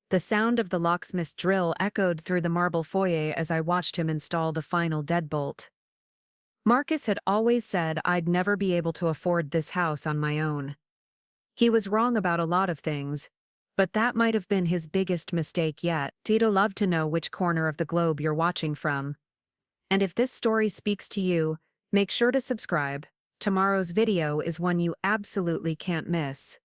The sound of the locksmith's drill echoed through the marble foyer as I watched him install the final deadbolt. Marcus had always said I'd never be able to afford this house on my own. He was wrong about a lot of things, but that might have been his biggest mistake yet. I'd love to know which corner of the globe you're watching from. And if this story speaks to you, make sure to subscribe. Tomorrow's video is one you absolutely can't miss.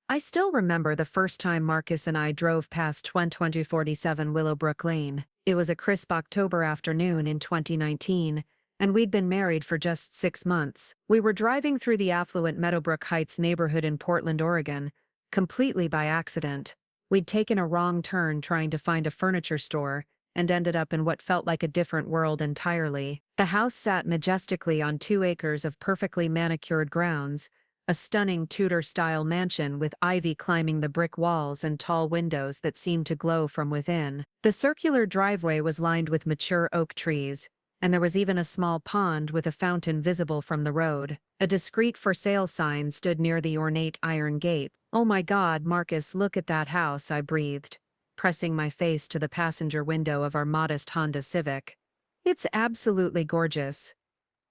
I still remember the first time Marcus and I drove past 2047 Willowbrook Lane. It was a crisp October afternoon in 2019, and we'd been married for just 6 months. We were driving through the affluent Meadowbrook Heights neighborhood in Portland, Oregon, completely by accident. We'd taken a wrong turn trying to find a furniture store, and ended up in what felt like a different world entirely. The house sat majestically on 2 acres of perfectly manicured grounds, a stunning Tudor-style mansion with ivy climbing the brick walls and tall windows that seemed to glow from within. The circular driveway was lined with mature oak trees, and there was even a small pond with a fountain visible from the road. A discreet for sale sign stood near the ornate iron gate. "Oh my God, Marcus, look at that house," I breathed, pressing my face to the passenger window of our modest Honda Civic. "It's absolutely gorgeous."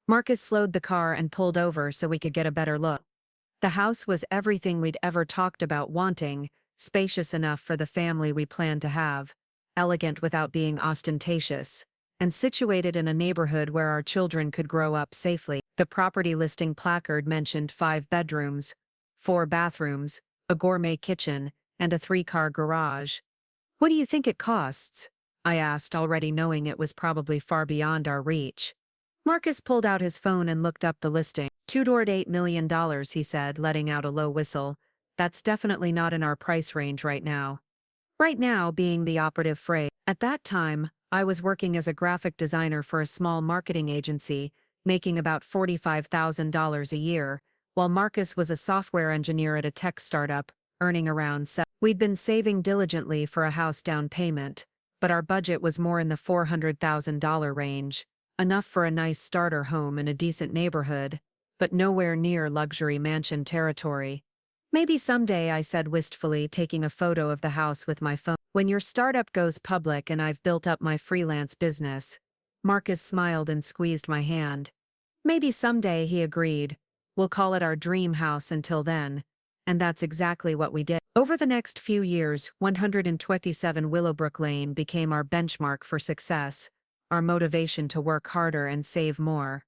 Marcus slowed the car and pulled over so we could get a better look. The house was everything we'd ever talked about wanting, spacious enough for the family we planned to have, elegant without being ostentatious, and situated in a neighborhood where our children could grow up safely. The property listing placard mentioned 5 bedrooms, 4 bathrooms, a gourmet kitchen, and a 3-car garage. "What do you think it costs?" I asked, already knowing it was probably far beyond our reach. Marcus pulled out his phone and looked up the listing. $2.8 million, he said, letting out a low whistle. "That's definitely not in our price range right now." Right now being the operative phrase. At that time, I was working as a graphic designer for a small marketing agency, making about $45,000 a year, while Marcus was a software engineer at a tech startup, earning around $7,000. We'd been saving diligently for a house down payment, but our budget was more in the $400,000 range, enough for a nice starter home in a decent neighborhood, but nowhere near luxury mansion territory. "Maybe someday," I said wistfully, taking a photo of the house with my phone. "When your startup goes public and I've built up my freelance business." Marcus smiled and squeezed my hand. "Maybe someday," he agreed. "We'll call it our dream house until then." And that's exactly what we did. Over the next few years, 127 Willowbrook Lane became our benchmark for success, our motivation to work harder and save more.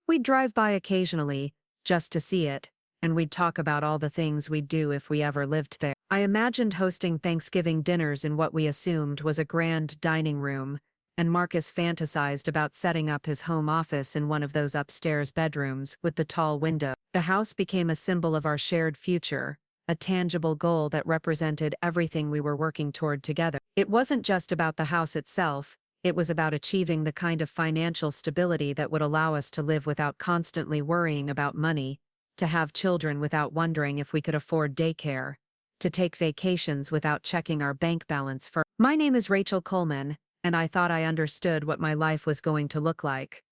We'd drive by occasionally, just to see it, and we'd talk about all the things we'd do if we ever lived there. I imagined hosting Thanksgiving dinners in what we assumed was a grand dining room, and Marcus fantasized about setting up his home office in one of those upstairs bedrooms with the tall window. The house became a symbol of our shared future, a tangible goal that represented everything we were working toward together. It wasn't just about the house itself, it was about achieving the kind of financial stability that would allow us to live without constantly worrying about money, to have children without wondering if we could afford daycare, to take vacations without checking our bank balance first. My name is Rachel Coleman, and I thought I understood what my life was going to look like.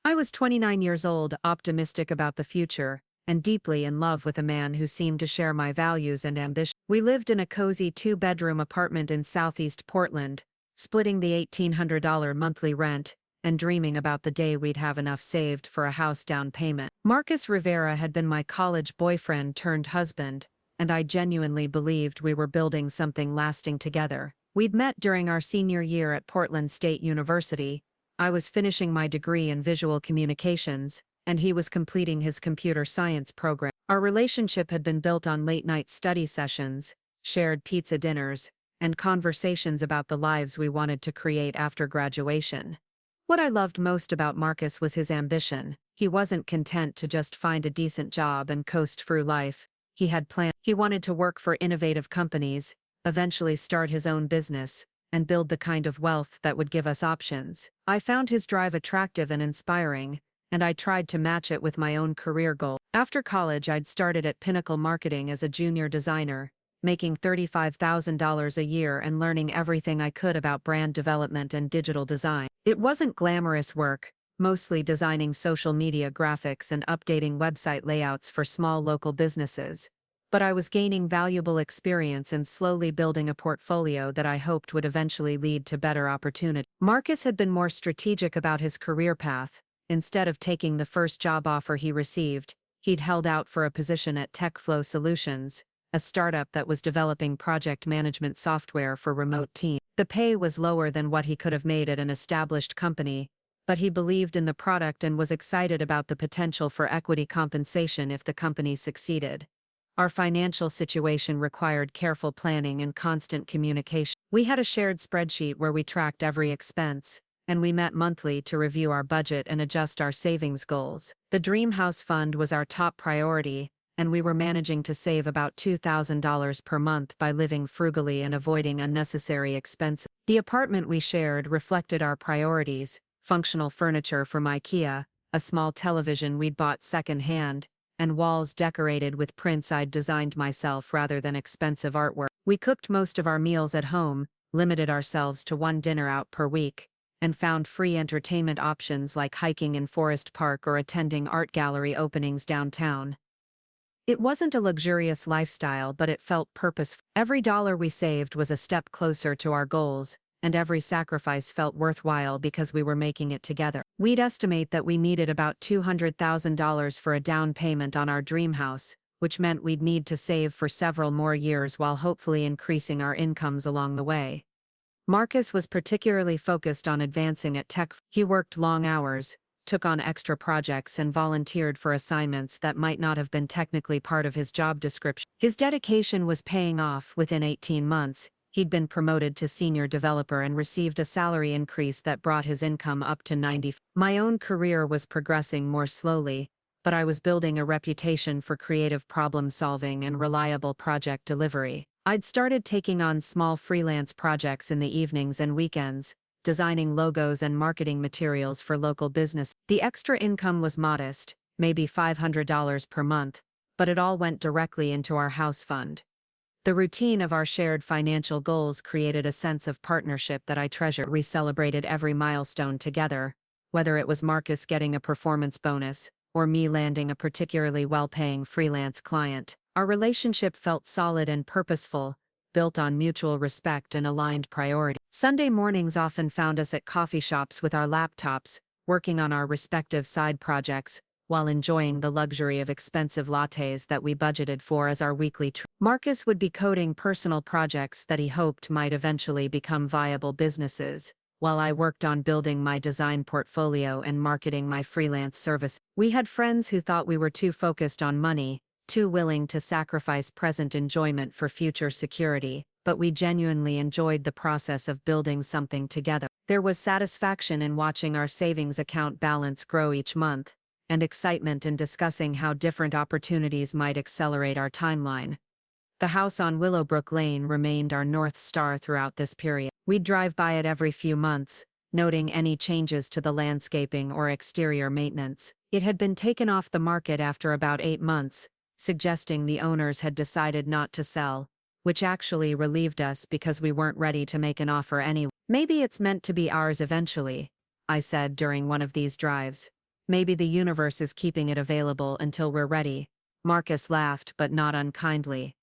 I was 29 years old, optimistic about the future, and deeply in love with a man who seemed to share my values and ambition. We lived in a cozy 2-bedroom apartment in southeast Portland, splitting the $1,800 monthly rent, and dreaming about the day we'd have enough saved for a house down payment. Marcus Rivera had been my college boyfriend turned husband, and I genuinely believed we were building something lasting together. We'd met during our senior year at Portland State University. I was finishing my degree in visual communications, and he was completing his computer science program. Our relationship had been built on late-night study sessions, shared pizza dinners, and conversations about the lives we wanted to create after graduation. What I loved most about Marcus was his ambition. He wasn't content to just find a decent job and coast through life. He had plans. He wanted to work for innovative companies, eventually start his own business, and build the kind of wealth that would give us options. I found his drive attractive and inspiring, and I tried to match it with my own career goal. After college, I'd started at Pinnacle Marketing as a junior designer, making $35,000 a year and learning everything I could about brand development and digital design. It wasn't glamorous work, mostly designing social media graphics and updating website layouts for small local businesses. But I was gaining valuable experience and slowly building a portfolio that I hoped would eventually lead to better opportunity. Marcus had been more strategic about his career path. Instead of taking the first job offer he received, he'd held out for a position at TechFlow Solutions, a startup that was developing project management software for remote teams. The pay was lower than what he could have made at an established company, but he believed in the product and was excited about the potential for equity compensation if the company succeeded. Our financial situation required careful planning and constant communication. We had a shared spreadsheet where we tracked every expense, and we met monthly to review our budget and adjust our savings goals. The Dream House Fund was our top priority, and we were managing to save about $2,000 per month by living frugally and avoiding unnecessary expenses. The apartment we shared reflected our priorities: functional furniture from IKEA, a small television we'd bought secondhand, and walls decorated with prints I'd designed myself rather than expensive artwork. We cooked most of our meals at home, limited ourselves to one dinner out per week, and found free entertainment options like hiking in Forest Park or attending art gallery openings downtown. It wasn't a luxurious lifestyle, but it felt purposeful. Every dollar we saved was a step closer to our goals, and every sacrifice felt worthwhile because we were making it together. We'd estimate that we needed about $200,000 for a down payment on our dream house, which meant we'd need to save for several more years while hopefully increasing our incomes along the way. Marcus was particularly focused on advancing at tech. He worked long hours, took on extra projects, and volunteered for assignments that might not have been technically part of his job description. His dedication was paying off. Within 18 months, he'd been promoted to senior developer and received a salary increase that brought his income up to 90. My own career was progressing more slowly, but I was building a reputation for creative problem solving and reliable project delivery. I'd started taking on small freelance projects in the evenings and weekends, designing logos and marketing materials for local business. The extra income was modest, maybe $500 per month, but it all went directly into our house fund. The routine of our shared financial goals created a sense of partnership that I treasure. We celebrated every milestone together, whether it was Marcus getting a performance bonus or me landing a particularly well-paying freelance client. Our relationship felt solid and purposeful, built on mutual respect and aligned priorities. Sunday mornings often found us at coffee shops with our laptops, working on our respective side projects, while enjoying the luxury of expensive lattes that we budgeted for as our weekly treat. Marcus would be coding personal projects that he hoped might eventually become viable businesses, while I worked on building my design portfolio and marketing my freelance service. We had friends who thought we were too focused on money, too willing to sacrifice present enjoyment for future security, but we genuinely enjoyed the process of building something together. There was satisfaction in watching our savings account balance grow each month, and excitement in discussing how different opportunities might accelerate our timeline. The house on Willowbrook Lane remained our North Star throughout this period. We'd drive by it every few months, noting any changes to the landscaping or exterior maintenance. It had been taken off the market after about 8 months, suggesting the owners had decided not to sell, which actually relieved us because we weren't ready to make an offer anyway. Maybe it's meant to be ours eventually, I said during one of these drives. Maybe the universe is keeping it available until we're ready. Marcus laughed, but not unkindly.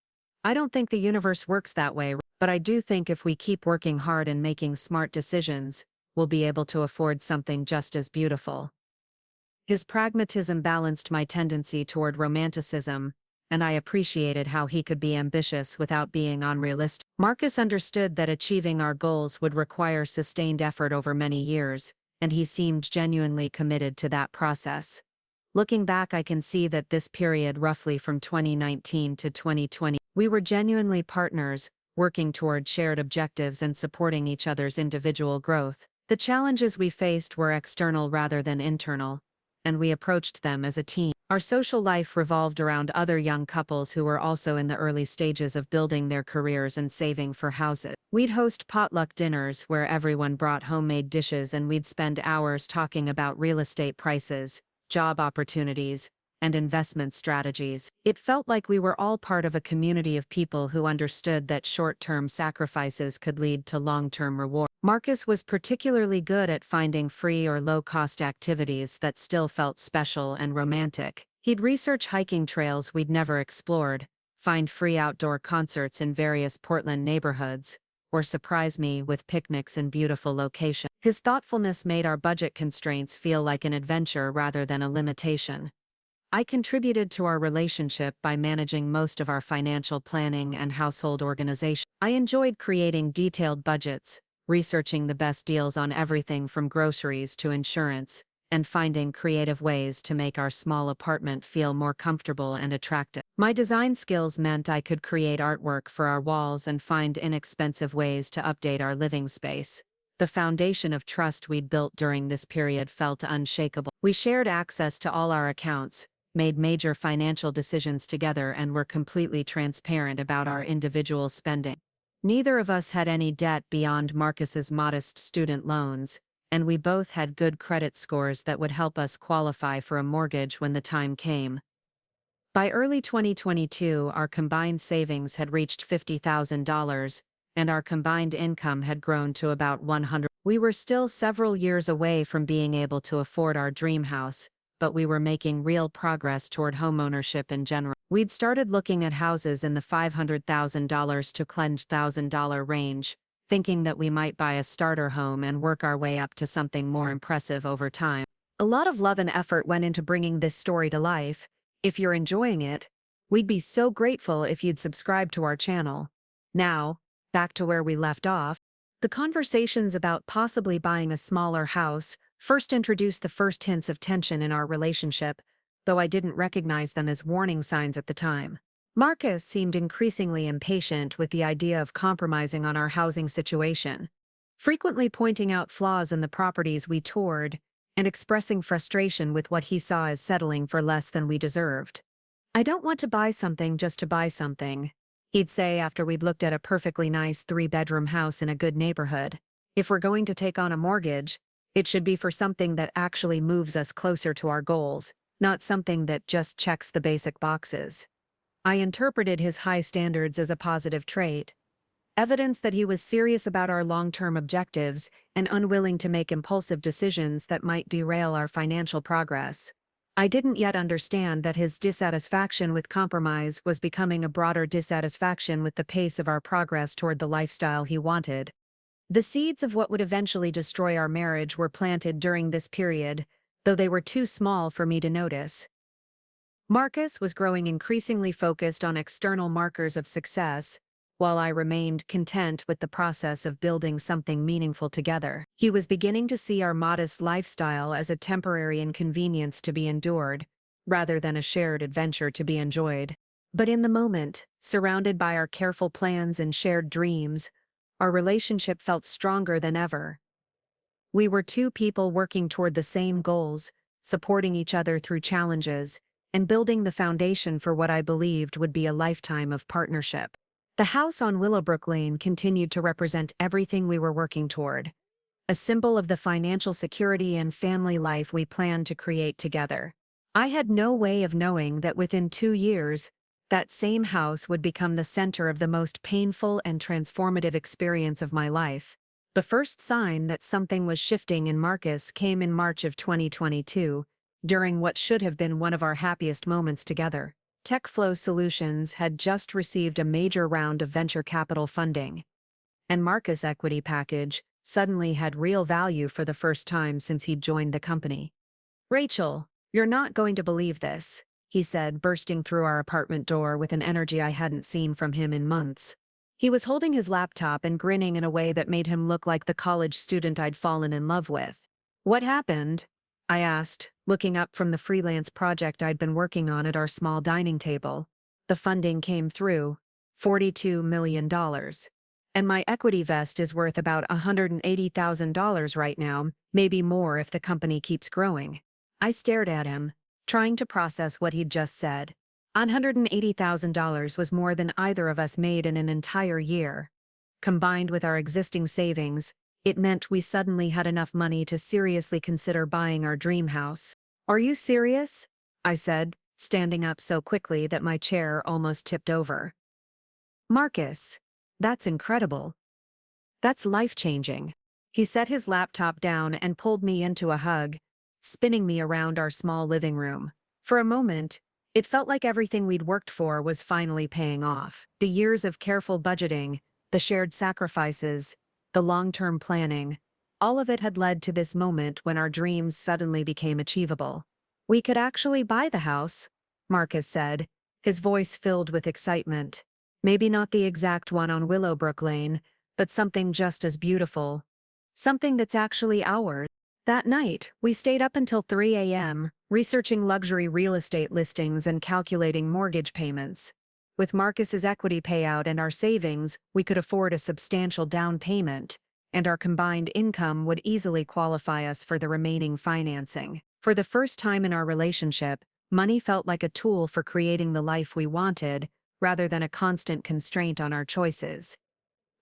I don't think the universe works that way, but I do think if we keep working hard and making smart decisions, we'll be able to afford something just as beautiful. His pragmatism balanced my tendency toward romanticism, and I appreciated how he could be ambitious without being unrealistic. Marcus understood that achieving our goals would require sustained effort over many years, and he seemed genuinely committed to that process. Looking back, I can see that this period, roughly from 2019 to 2020, we were genuinely partners, working toward shared objectives and supporting each other's individual growth. The challenges we faced were external rather than internal, and we approached them as a team. Our social life revolved around other young couples who were also in the early stages of building their careers and saving for houses. We'd host potluck dinners where everyone brought homemade dishes, and we'd spend hours talking about real estate prices, job opportunities, and investment strategies. It felt like we were all part of a community of people who understood that short-term sacrifices could lead to long-term reward. Marcus was particularly good at finding free or low-cost activities that still felt special and romantic. He'd research hiking trails we'd never explored, find free outdoor concerts in various Portland neighborhoods, or surprise me with picnics in beautiful locations. His thoughtfulness made our budget constraints feel like an adventure rather than a limitation. I contributed to our relationship by managing most of our financial planning and household organization. I enjoyed creating detailed budgets, researching the best deals on everything from groceries to insurance, and finding creative ways to make our small apartment feel more comfortable and attractive. My design skills meant I could create artwork for our walls and find inexpensive ways to update our living space. The foundation of trust we'd built during this period felt unshakable. We shared access to all our accounts, made major financial decisions together, and were completely transparent about our individual spending. Neither of us had any debt beyond Marcus's modest student loans, and we both had good credit scores that would help us qualify for a mortgage when the time came. By early 2022, our combined savings had reached $50,000, and our combined income had grown to about $100,000. We were still several years away from being able to afford our dream house, but we were making real progress toward homeownership in general. We'd started looking at houses in the $500,000 to $1,000 range, thinking that we might buy a starter home and work our way up to something more impressive over time. A lot of love and effort went into bringing this story to life. If you're enjoying it, we'd be so grateful if you'd subscribe to our channel. Now, back to where we left off. The conversations about possibly buying a smaller house first introduced the first hints of tension in our relationship, though I didn't recognize them as warning signs at the time. Marcus seemed increasingly impatient with the idea of compromising on our housing situation, frequently pointing out flaws in the properties we toured and expressing frustration with what he saw as settling for less than we deserved. "I don't want to buy something just to buy something," he'd say after we'd looked at a perfectly nice 3-bedroom house in a good neighborhood. "If we're going to take on a mortgage, it should be for something that actually moves us closer to our goals, not something that just checks the basic boxes." I interpreted his high standards as a positive trait, evidence that he was serious about our long-term objectives and unwilling to make impulsive decisions that might derail our financial progress. I didn't yet understand that his dissatisfaction with compromise was becoming a broader dissatisfaction with the pace of our progress toward the lifestyle he wanted. The seeds of what would eventually destroy our marriage were planted during this period, though they were too small for me to notice. Marcus was growing increasingly focused on external markers of success, while I remained content with the process of building something meaningful together. He was beginning to see our modest lifestyle as a temporary inconvenience to be endured, rather than a shared adventure to be enjoyed. But in the moment, surrounded by our careful plans and shared dreams, our relationship felt stronger than ever. We were two people working toward the same goals, supporting each other through challenges, and building the foundation for what I believed would be a lifetime of partnership. The house on Willowbrook Lane continued to represent everything we were working toward, a symbol of the financial security and family life we planned to create together. I had no way of knowing that within 2 years, that same house would become the center of the most painful and transformative experience of my life. The first sign that something was shifting in Marcus came in March of 2022, during what should have been one of our happiest moments together. TechFlow Solutions had just received a major round of venture capital funding, and Marcus' equity package suddenly had real value for the first time since he'd joined the company. "Rachel, you're not going to believe this," he said, bursting through our apartment door with an energy I hadn't seen from him in months. He was holding his laptop and grinning in a way that made him look like the college student I'd fallen in love with. "What happened?" I asked, looking up from the freelance project I'd been working on at our small dining table. "The funding came through, $42 million. And my equity vest is worth about $180,000 right now, maybe more if the company keeps growing." I stared at him, trying to process what he'd just said. $180,000 was more than either of us made in an entire year. Combined with our existing savings, it meant we suddenly had enough money to seriously consider buying our dream house. "Are you serious?" I said, standing up so quickly that my chair almost tipped over. "Marcus, that's incredible. That's life-changing." He set his laptop down and pulled me into a hug, spinning me around our small living room. For a moment, It felt like everything we'd worked for was finally paying off. The years of careful budgeting, the shared sacrifices, the long-term planning, all of it had led to this moment when our dreams suddenly became achievable. We could actually buy the house, Marcus said, his voice filled with excitement. Maybe not the exact one on Willowbrook Lane, but something just as beautiful. Something that's actually ours. That night, we stayed up until 3 a.m., researching luxury real estate listings and calculating mortgage payments. With Marcus's equity payout and our savings, we could afford a substantial down payment, and our combined income would easily qualify us for the remaining financing. For the first time in our relationship, money felt like a tool for creating the life we wanted, rather than a constant constraint on our choices.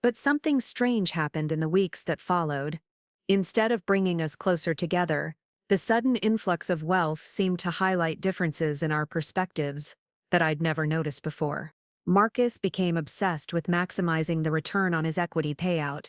But something strange happened in the weeks that followed. Instead of bringing us closer together, the sudden influx of wealth seemed to highlight differences in our perspectives that I'd never noticed before. Marcus became obsessed with maximizing the return on his equity payout.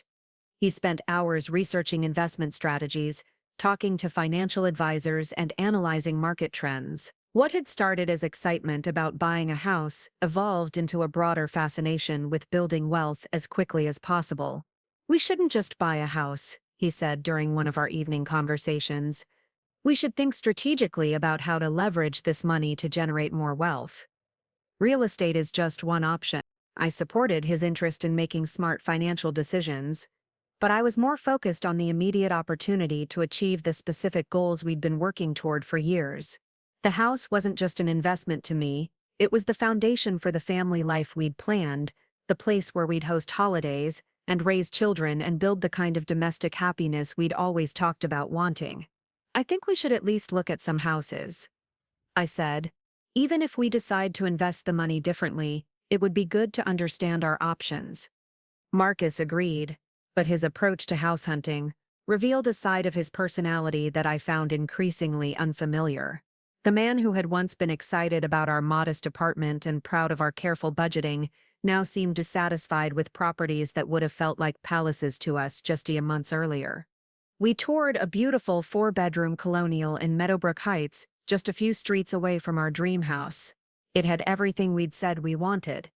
He spent hours researching investment strategies, talking to financial advisors, and analyzing market trends. What had started as excitement about buying a house evolved into a broader fascination with building wealth as quickly as possible. "We shouldn't just buy a house," he said during one of our evening conversations. "We should think strategically about how to leverage this money to generate more wealth." Real estate is just one option. I supported his interest in making smart financial decisions, but I was more focused on the immediate opportunity to achieve the specific goals we'd been working toward for years. The house wasn't just an investment to me, it was the foundation for the family life we'd planned, the place where we'd host holidays and raise children and build the kind of domestic happiness we'd always talked about wanting. "I think we should at least look at some houses," I said. "Even if we decide to invest the money differently, it would be good to understand our options." Marcus agreed, but his approach to house hunting revealed a side of his personality that I found increasingly unfamiliar. The man who had once been excited about our modest apartment and proud of our careful budgeting now seemed dissatisfied with properties that would have felt like palaces to us just a month earlier. We toured a beautiful 4-bedroom colonial in Meadowbrook Heights, just a few streets away from our dream house. It had everything we'd said we wanted.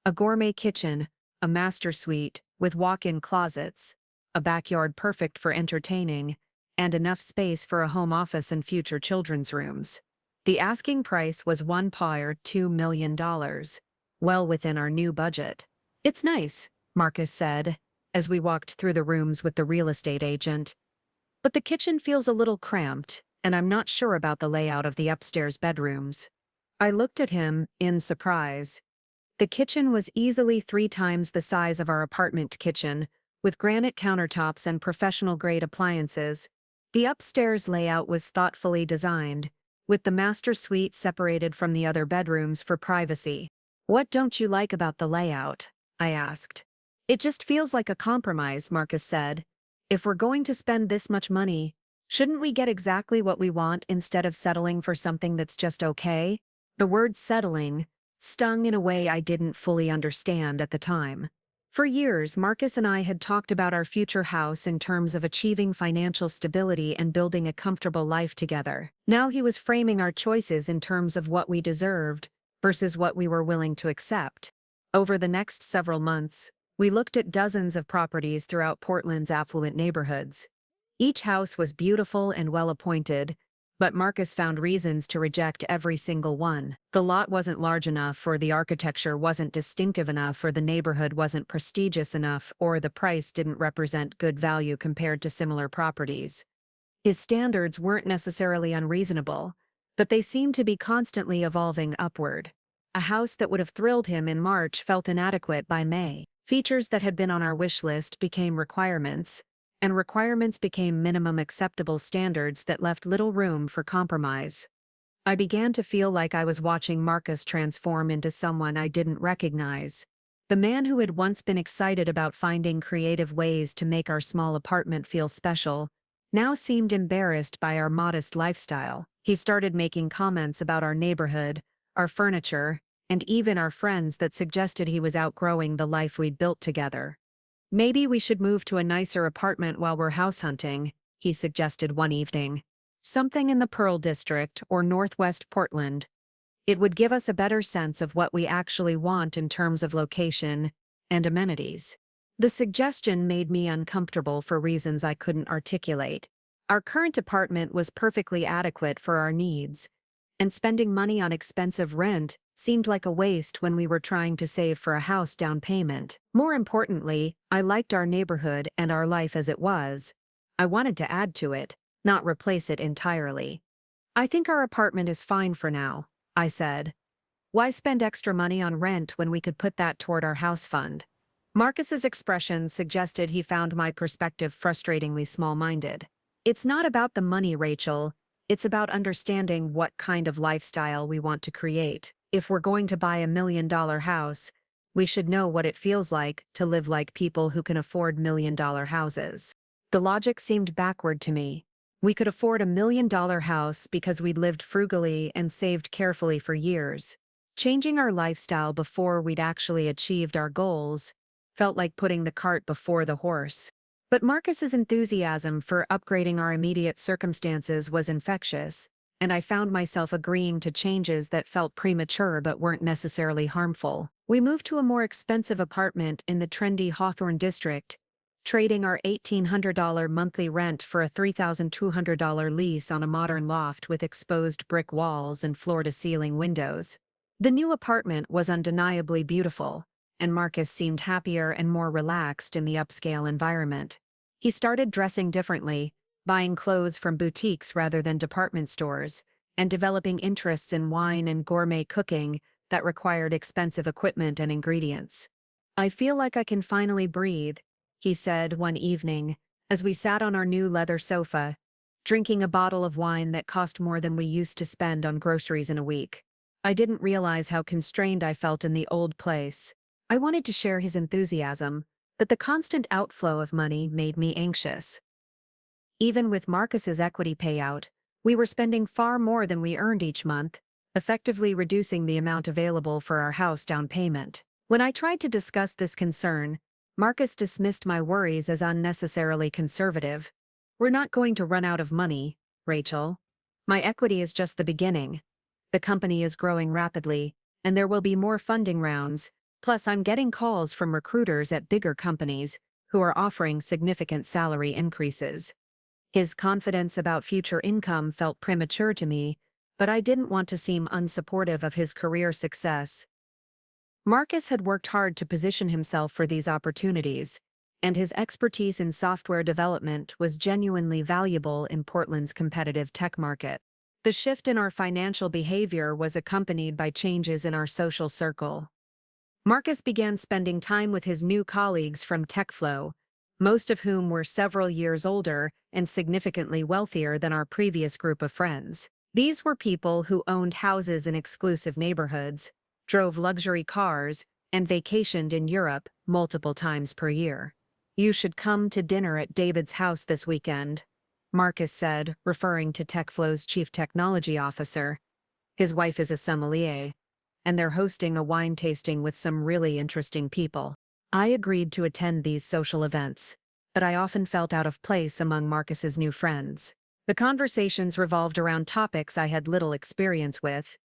A gourmet kitchen, a master suite with walk-in closets, a backyard perfect for entertaining, and enough space for a home office and future children's rooms. The asking price was $1.2 million, well within our new budget. "It's nice," Marcus said, as we walked through the rooms with the real estate agent. "But the kitchen feels a little cramped, and I'm not sure about the layout of the upstairs bedrooms." I looked at him in surprise. The kitchen was easily 3 times the size of our apartment kitchen, with granite countertops and professional-grade appliances. The upstairs layout was thoughtfully designed, with the master suite separated from the other bedrooms for privacy. "What don't you like about the layout?" I asked. "It just feels like a compromise," Marcus said. "If we're going to spend this much money, shouldn't we get exactly what we want instead of settling for something that's just okay?" The word settling stung in a way I didn't fully understand at the time. For years, Marcus and I had talked about our future house in terms of achieving financial stability and building a comfortable life together. Now he was framing our choices in terms of what we deserved versus what we were willing to accept. Over the next several months, we looked at dozens of properties throughout Portland's affluent neighborhoods. Each house was beautiful and well-appointed, but Marcus found reasons to reject every single one. The lot wasn't large enough, or the architecture wasn't distinctive enough, or the neighborhood wasn't prestigious enough, or the price didn't represent good value compared to similar properties. His standards weren't necessarily unreasonable, but they seemed to be constantly evolving upward. A house that would have thrilled him in March felt inadequate by May. Features that had been on our wish list became requirements, and requirements became minimum acceptable standards that left little room for compromise. I began to feel like I was watching Marcus transform into someone I didn't recognize. The man who had once been excited about finding creative ways to make our small apartment feel special now seemed embarrassed by our modest lifestyle. He started making comments about our neighborhood, our furniture, and even our friends that suggested he was outgrowing the life we'd built together. "Maybe we should move to a nicer apartment while we're house hunting," he suggested one evening. "Something in the Pearl District or Northwest Portland. It would give us a better sense of what we actually want in terms of location and amenities. The suggestion made me uncomfortable for reasons I couldn't articulate. Our current apartment was perfectly adequate for our needs, and spending money on expensive rent seemed like a waste when we were trying to save for a house down payment. More importantly, I liked our neighborhood and our life as it was. I wanted to add to it, not replace it entirely. I think our apartment is fine for now, I said. Why spend extra money on rent when we could put that toward our house fund? Marcus's expression suggested he found my perspective frustratingly small-minded. It's not about the money, Rachel. It's about understanding what kind of lifestyle we want to create. If we're going to buy $1 million house, we should know what it feels like to live like people who can afford $1 million houses. The logic seemed backward to me. We could afford $1 million house because we'd lived frugally and saved carefully for years. Changing our lifestyle before we'd actually achieved our goals felt like putting the cart before the horse. But Marcus's enthusiasm for upgrading our immediate circumstances was infectious, and I found myself agreeing to changes that felt premature but weren't necessarily harmful. We moved to a more expensive apartment in the trendy Hawthorne district, trading our $1,800 monthly rent for a $3,200 lease on a modern loft with exposed brick walls and floor-to-ceiling windows. The new apartment was undeniably beautiful, and Marcus seemed happier and more relaxed in the upscale environment. He started dressing differently, buying clothes from boutiques rather than department stores, and developing interests in wine and gourmet cooking that required expensive equipment and ingredients. I feel like I can finally breathe, he said one evening, as we sat on our new leather sofa, drinking a bottle of wine that cost more than we used to spend on groceries in a week. I didn't realize how constrained I felt in the old place. I wanted to share his enthusiasm, but the constant outflow of money made me anxious. Even with Marcus's equity payout, we were spending far more than we earned each month, effectively reducing the amount available for our house down payment. When I tried to discuss this concern, Marcus dismissed my worries as unnecessarily conservative. We're not going to run out of money, Rachel. My equity is just the beginning. The company is growing rapidly, and there will be more funding rounds. Plus, I'm getting calls from recruiters at bigger companies who are offering significant salary increases. His confidence about future income felt premature to me, but I didn't want to seem unsupportive of his career success. Marcus had worked hard to position himself for these opportunities, and his expertise in software development was genuinely valuable in Portland's competitive tech market. The shift in our financial behavior was accompanied by changes in our social circle. Marcus began spending time with his new colleagues from TechFlow, most of whom were several years older and significantly wealthier than our previous group of friends. These were people who owned houses in exclusive neighborhoods, drove luxury cars, and vacationed in Europe multiple times per year. "You should come to dinner at David's house this weekend," Marcus said, referring to TechFlow's chief technology officer. His wife is a sommelier, and they're hosting a wine tasting with some really interesting people. I agreed to attend these social events, but I often felt out of place among Marcus's new friends. The conversations revolved around topics I had little experience with: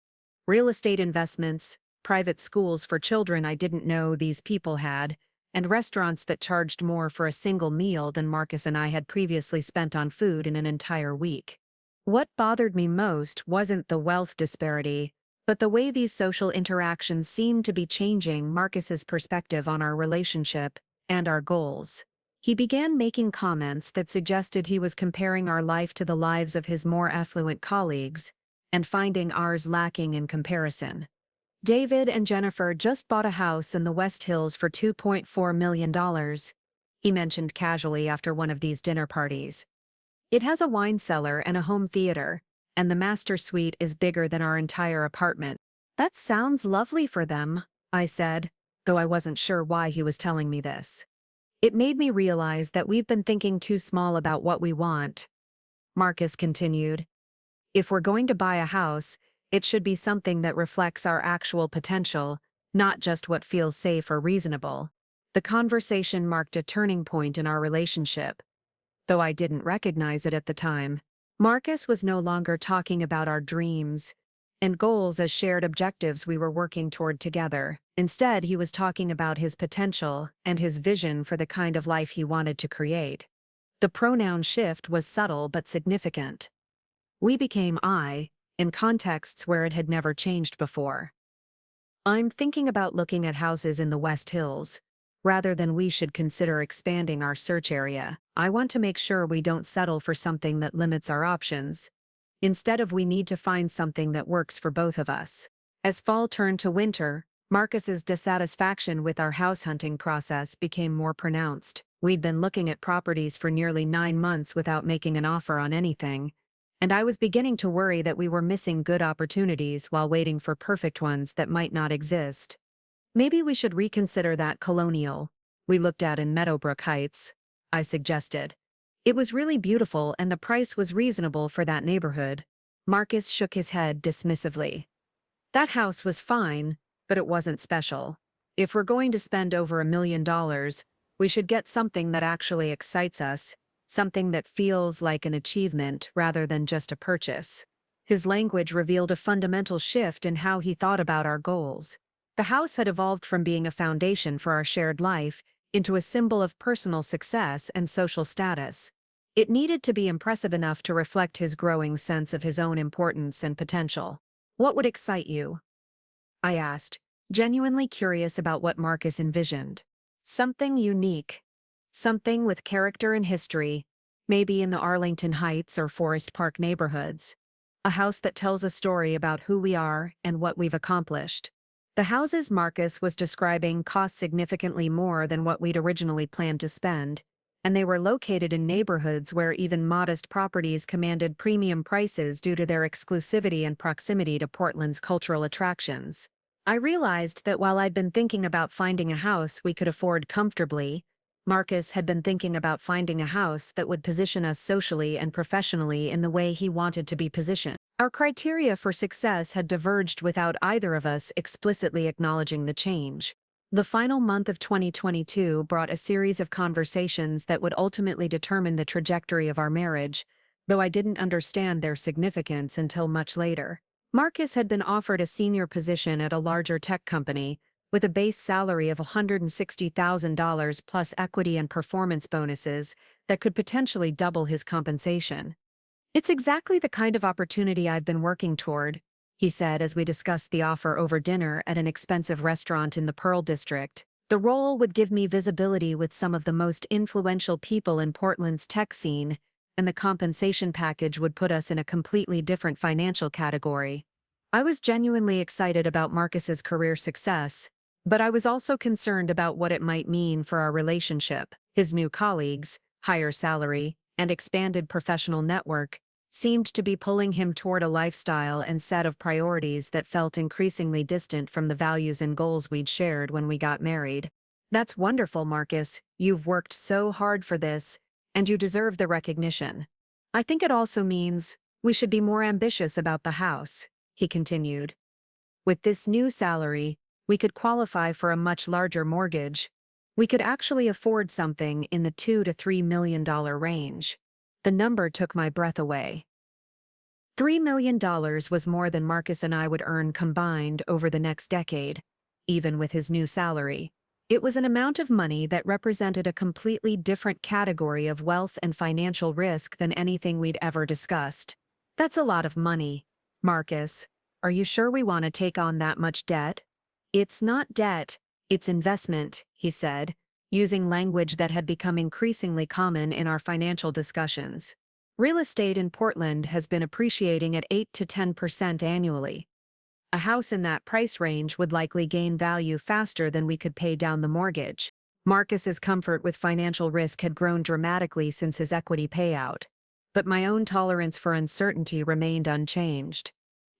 real estate investments, private schools for children I didn't know these people had, and restaurants that charged more for a single meal than Marcus and I had previously spent on food in an entire week. What bothered me most wasn't the wealth disparity, but the way these social interactions seemed to be changing Marcus's perspective on our relationship and our goals. He began making comments that suggested he was comparing our life to the lives of his more affluent colleagues, and finding ours lacking in comparison. David and Jennifer just bought a house in the West Hills for $2.4 million, he mentioned casually after one of these dinner parties. It has a wine cellar and a home theater, and the master suite is bigger than our entire apartment. That sounds lovely for them, I said, though I wasn't sure why he was telling me this. It made me realize that we've been thinking too small about what we want. Marcus continued. If we're going to buy a house, it should be something that reflects our actual potential, not just what feels safe or reasonable. The conversation marked a turning point in our relationship, though I didn't recognize it at the time. Marcus was no longer talking about our dreams and goals as shared objectives we were working toward together. Instead, he was talking about his potential and his vision for the kind of life he wanted to create. The pronoun shift was subtle but significant. We became I, in contexts where it had never changed before. I'm thinking about looking at houses in the West Hills. Rather than we should consider expanding our search area, I want to make sure we don't settle for something that limits our options. Instead of we need to find something that works for both of us. As fall turned to winter, Marcus's dissatisfaction with our house hunting process became more pronounced. We'd been looking at properties for nearly 9 months without making an offer on anything, and I was beginning to worry that we were missing good opportunities while waiting for perfect ones that might not exist. Maybe we should reconsider that colonial we looked at in Meadowbrook Heights, I suggested. It was really beautiful and the price was reasonable for that neighborhood. Marcus shook his head dismissively. That house was fine, but it wasn't special. If we're going to spend over $1 million, we should get something that actually excites us, something that feels like an achievement rather than just a purchase. His language revealed a fundamental shift in how he thought about our goals. The house had evolved from being a foundation for our shared life into a symbol of personal success and social status. It needed to be impressive enough to reflect his growing sense of his own importance and potential. What would excite you? I asked, genuinely curious about what Marcus envisioned. Something unique. Something with character and history, maybe in the Arlington Heights or Forest Park neighborhoods. A house that tells a story about who we are and what we've accomplished. The houses Marcus was describing cost significantly more than what we'd originally planned to spend, and they were located in neighborhoods where even modest properties commanded premium prices due to their exclusivity and proximity to Portland's cultural attractions. I realized that while I'd been thinking about finding a house we could afford comfortably, Marcus had been thinking about finding a house that would position us socially and professionally in the way he wanted to be positioned. Our criteria for success had diverged without either of us explicitly acknowledging the change. The final month of 2022 brought a series of conversations that would ultimately determine the trajectory of our marriage, though I didn't understand their significance until much later. Marcus had been offered a senior position at a larger tech company, with a base salary of $160,000 plus equity and performance bonuses that could potentially double his compensation. It's exactly the kind of opportunity I've been working toward, he said as we discussed the offer over dinner at an expensive restaurant in the Pearl District. The role would give me visibility with some of the most influential people in Portland's tech scene, and the compensation package would put us in a completely different financial category. I was genuinely excited about Marcus's career success, but I was also concerned about what it might mean for our relationship. His new colleagues, higher salary, and expanded professional network seemed to be pulling him toward a lifestyle and set of priorities that felt increasingly distant from the values and goals we'd shared when we got married. That's wonderful, Marcus. You've worked so hard for this, and you deserve the recognition. I think it also means we should be more ambitious about the house, he continued. With this new salary, we could qualify for a much larger mortgage. We could actually afford something in the $2 to $3 million range. The number took my breath away. $3 million was more than Marcus and I would earn combined over the next decade, even with his new salary. It was an amount of money that represented a completely different category of wealth and financial risk than anything we'd ever discussed. That's a lot of money, Marcus. Are you sure we want to take on that much debt? It's not debt, it's investment, he said, using language that had become increasingly common in our financial discussions. Real estate in Portland has been appreciating at 8 to 10% annually. A house in that price range would likely gain value faster than we could pay down the mortgage. Marcus's comfort with financial risk had grown dramatically since his equity payout, but my own tolerance for uncertainty remained unchanged.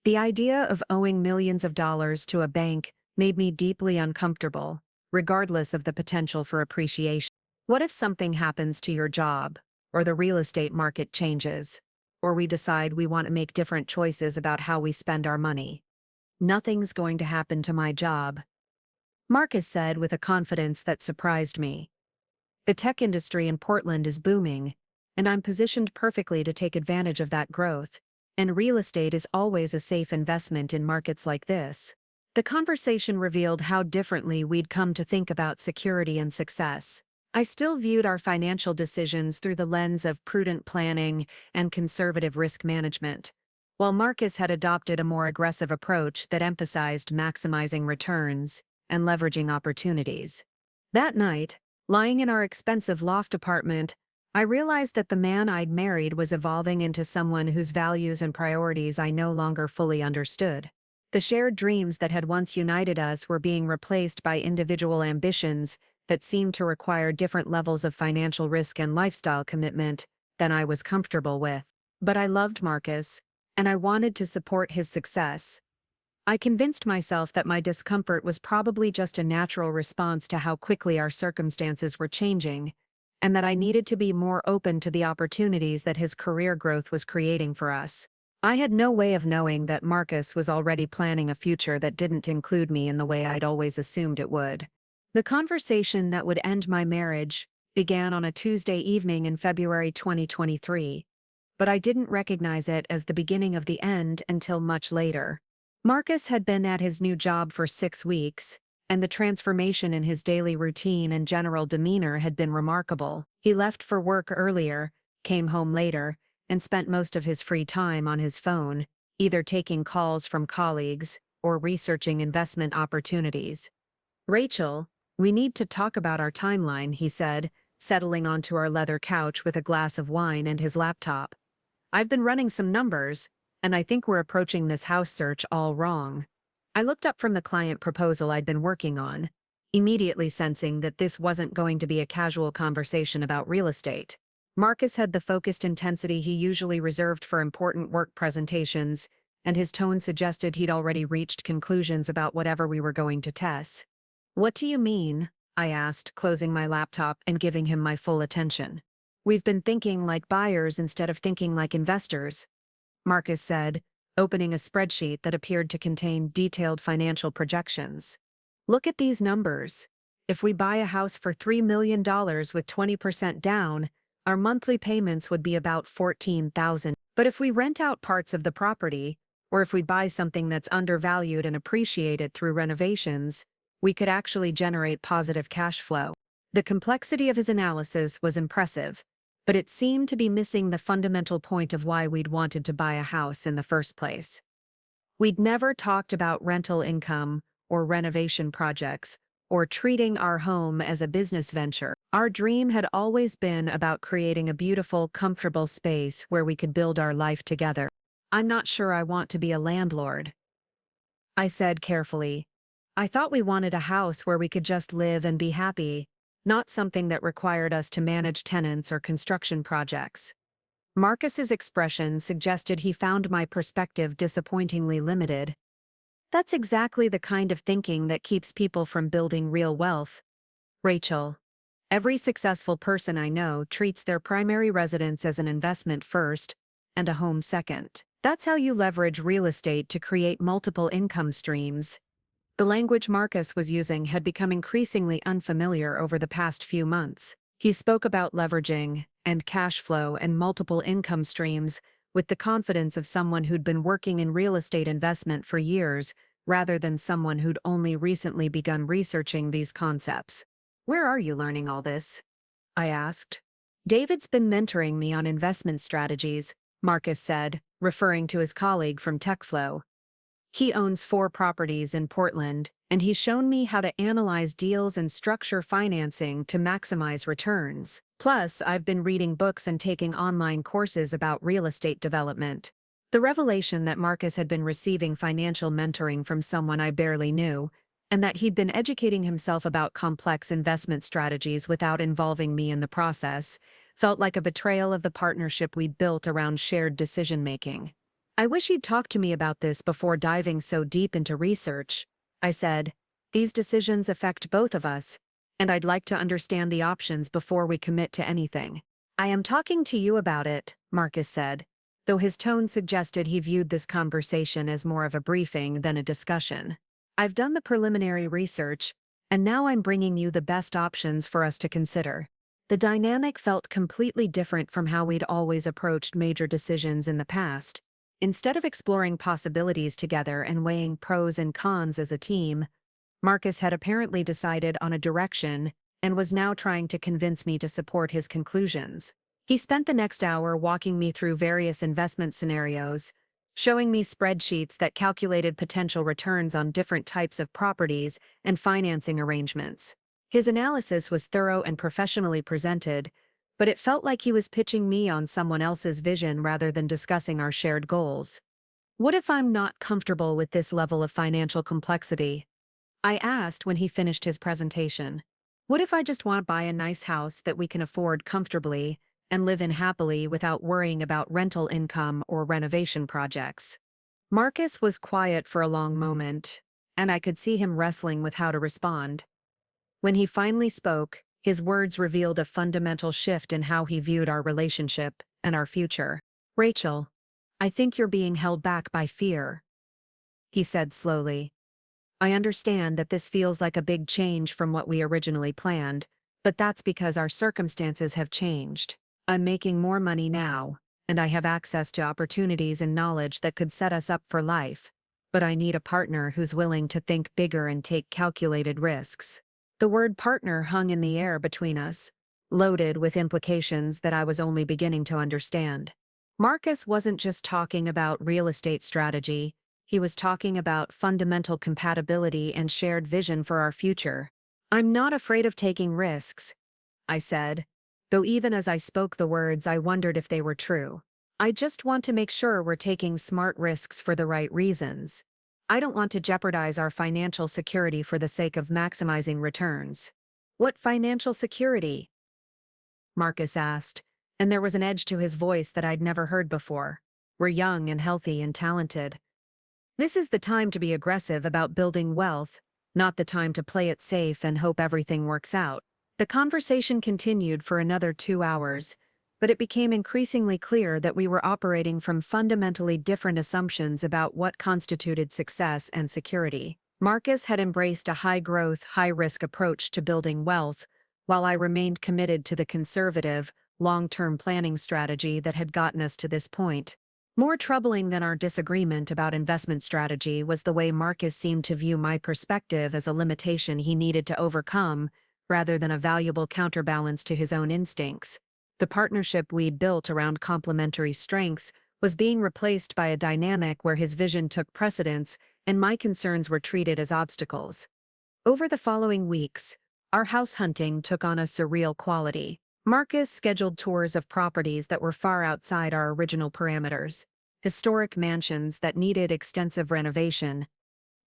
The idea of owing millions of dollars to a bank made me deeply uncomfortable, regardless of the potential for appreciation. What if something happens to your job, or the real estate market changes, or we decide we want to make different choices about how we spend our money? Nothing's going to happen to my job, Marcus said with a confidence that surprised me. The tech industry in Portland is booming, and I'm positioned perfectly to take advantage of that growth. and real estate is always a safe investment in markets like this. The conversation revealed how differently we'd come to think about security and success. I still viewed our financial decisions through the lens of prudent planning and conservative risk management, while Marcus had adopted a more aggressive approach that emphasized maximizing returns and leveraging opportunities. That night, lying in our expensive loft apartment, I realized that the man I'd married was evolving into someone whose values and priorities I no longer fully understood. The shared dreams that had once united us were being replaced by individual ambitions that seemed to require different levels of financial risk and lifestyle commitment than I was comfortable with. But I loved Marcus, and I wanted to support his success. I convinced myself that my discomfort was probably just a natural response to how quickly our circumstances were changing, and that I needed to be more open to the opportunities that his career growth was creating for us. I had no way of knowing that Marcus was already planning a future that didn't include me in the way I'd always assumed it would. The conversation that would end my marriage began on a Tuesday evening in February 2023, but I didn't recognize it as the beginning of the end until much later. Marcus had been at his new job for 6 weeks, and the transformation in his daily routine and general demeanor had been remarkable. He left for work earlier, came home later, and spent most of his free time on his phone, either taking calls from colleagues or researching investment opportunities. "Rachel, we need to talk about our timeline," he said, settling onto our leather couch with a glass of wine and his laptop. "I've been running some numbers, and I think we're approaching this house search all wrong." I looked up from the client proposal I'd been working on, immediately sensing that this wasn't going to be a casual conversation about real estate. Marcus had the focused intensity he usually reserved for important work presentations, and his tone suggested he'd already reached conclusions about whatever we were going to test. "What do you mean?" I asked, closing my laptop and giving him my full attention. "We've been thinking like buyers instead of thinking like investors," Marcus said, opening a spreadsheet that appeared to contain detailed financial projections. "Look at these numbers. If we buy a house for $3 million with 20% down, our monthly payments would be about $14,000. But if we rent out parts of the property, or if we buy something that's undervalued and appreciated through renovations, we could actually generate positive cash flow." The complexity of his analysis was impressive, but it seemed to be missing the fundamental point of why we'd wanted to buy a house in the first place. We'd never talked about rental income or renovation projects or treating our home as a business venture. Our dream had always been about creating a beautiful, comfortable space where we could build our life together. "I'm not sure I want to be a landlord," I said carefully. "I thought we wanted a house where we could just live and be happy, not something that required us to manage tenants or construction projects." Marcus's expression suggested he found my perspective disappointingly limited. "That's exactly the kind of thinking that keeps people from building real wealth, Rachel. Every successful person I know treats their primary residence as an investment first and a home second. That's how you leverage real estate to create multiple income streams." The language Marcus was using had become increasingly unfamiliar over the past few months. He spoke about leveraging and cash flow and multiple income streams with the confidence of someone who'd been working in real estate investment for years, rather than someone who'd only recently begun researching these concepts. "Where are you learning all this?" I asked. "David's been mentoring me on investment strategies," Marcus said, referring to his colleague from TechFlow. "He owns 4 properties in Portland, and he's shown me how to analyze deals and structure financing to maximize returns. Plus, I've been reading books and taking online courses about real estate development." The revelation that Marcus had been receiving financial mentoring from someone I barely knew, and that he'd been educating himself about complex investment strategies without involving me in the process, felt like a betrayal of the partnership we'd built around shared decision-making. "I wish you'd talked to me about this before diving so deep into research," I said. "These decisions affect both of us, and I'd like to understand the options before we commit to anything." "I am talking to you about it," Marcus said, though his tone suggested he viewed this conversation as more of a briefing than a discussion. "I've done the preliminary research, and now I'm bringing you the best options for us to consider." The dynamic felt completely different from how we'd always approached major decisions in the past, Instead of exploring possibilities together and weighing pros and cons as a team, Marcus had apparently decided on a direction and was now trying to convince me to support his conclusions. He spent the next hour walking me through various investment scenarios, showing me spreadsheets that calculated potential returns on different types of properties and financing arrangements. His analysis was thorough and professionally presented, but it felt like he was pitching me on someone else's vision rather than discussing our shared goals. What if I'm not comfortable with this level of financial complexity? I asked when he finished his presentation. What if I just want to buy a nice house that we can afford comfortably and live in happily without worrying about rental income or renovation projects? Marcus was quiet for a long moment, and I could see him wrestling with how to respond. When he finally spoke, his words revealed a fundamental shift in how he viewed our relationship and our future. "Rachel, I think you're being held back by fear," he said slowly. "I understand that this feels like a big change from what we originally planned, but that's because our circumstances have changed. I'm making more money now, and I have access to opportunities and knowledge that could set us up for life, but I need a partner who's willing to think bigger and take calculated risks." The word partner hung in the air between us, loaded with implications that I was only beginning to understand. Marcus wasn't just talking about real estate strategy, he was talking about fundamental compatibility and shared vision for our future. "I'm not afraid of taking risks," I said, though even as I spoke the words I wondered if they were true. "I just want to make sure we're taking smart risks for the right reasons. I don't want to jeopardize our financial security for the sake of maximizing returns." "What financial security?" Marcus asked, and there was an edge to his voice that I'd never heard before. "We're young and healthy and talented. This is the time to be aggressive about building wealth, not the time to play it safe and hope everything works out." The conversation continued for another 2 hours, but it became increasingly clear that we were operating from fundamentally different assumptions about what constituted success and security. Marcus had embraced a high-growth, high-risk approach to building wealth, while I remained committed to the conservative, long-term planning strategy that had gotten us to this point. More troubling than our disagreement about investment strategy was the way Marcus seemed to view my perspective as a limitation he needed to overcome, rather than a valuable counterbalance to his own instincts. The partnership we'd built around complementary strengths was being replaced by a dynamic where his vision took precedence and my concerns were treated as obstacles. Over the following weeks, our house hunting took on a surreal quality. Marcus scheduled tours of properties that were far outside our original parameters: historic mansions that needed extensive renovation,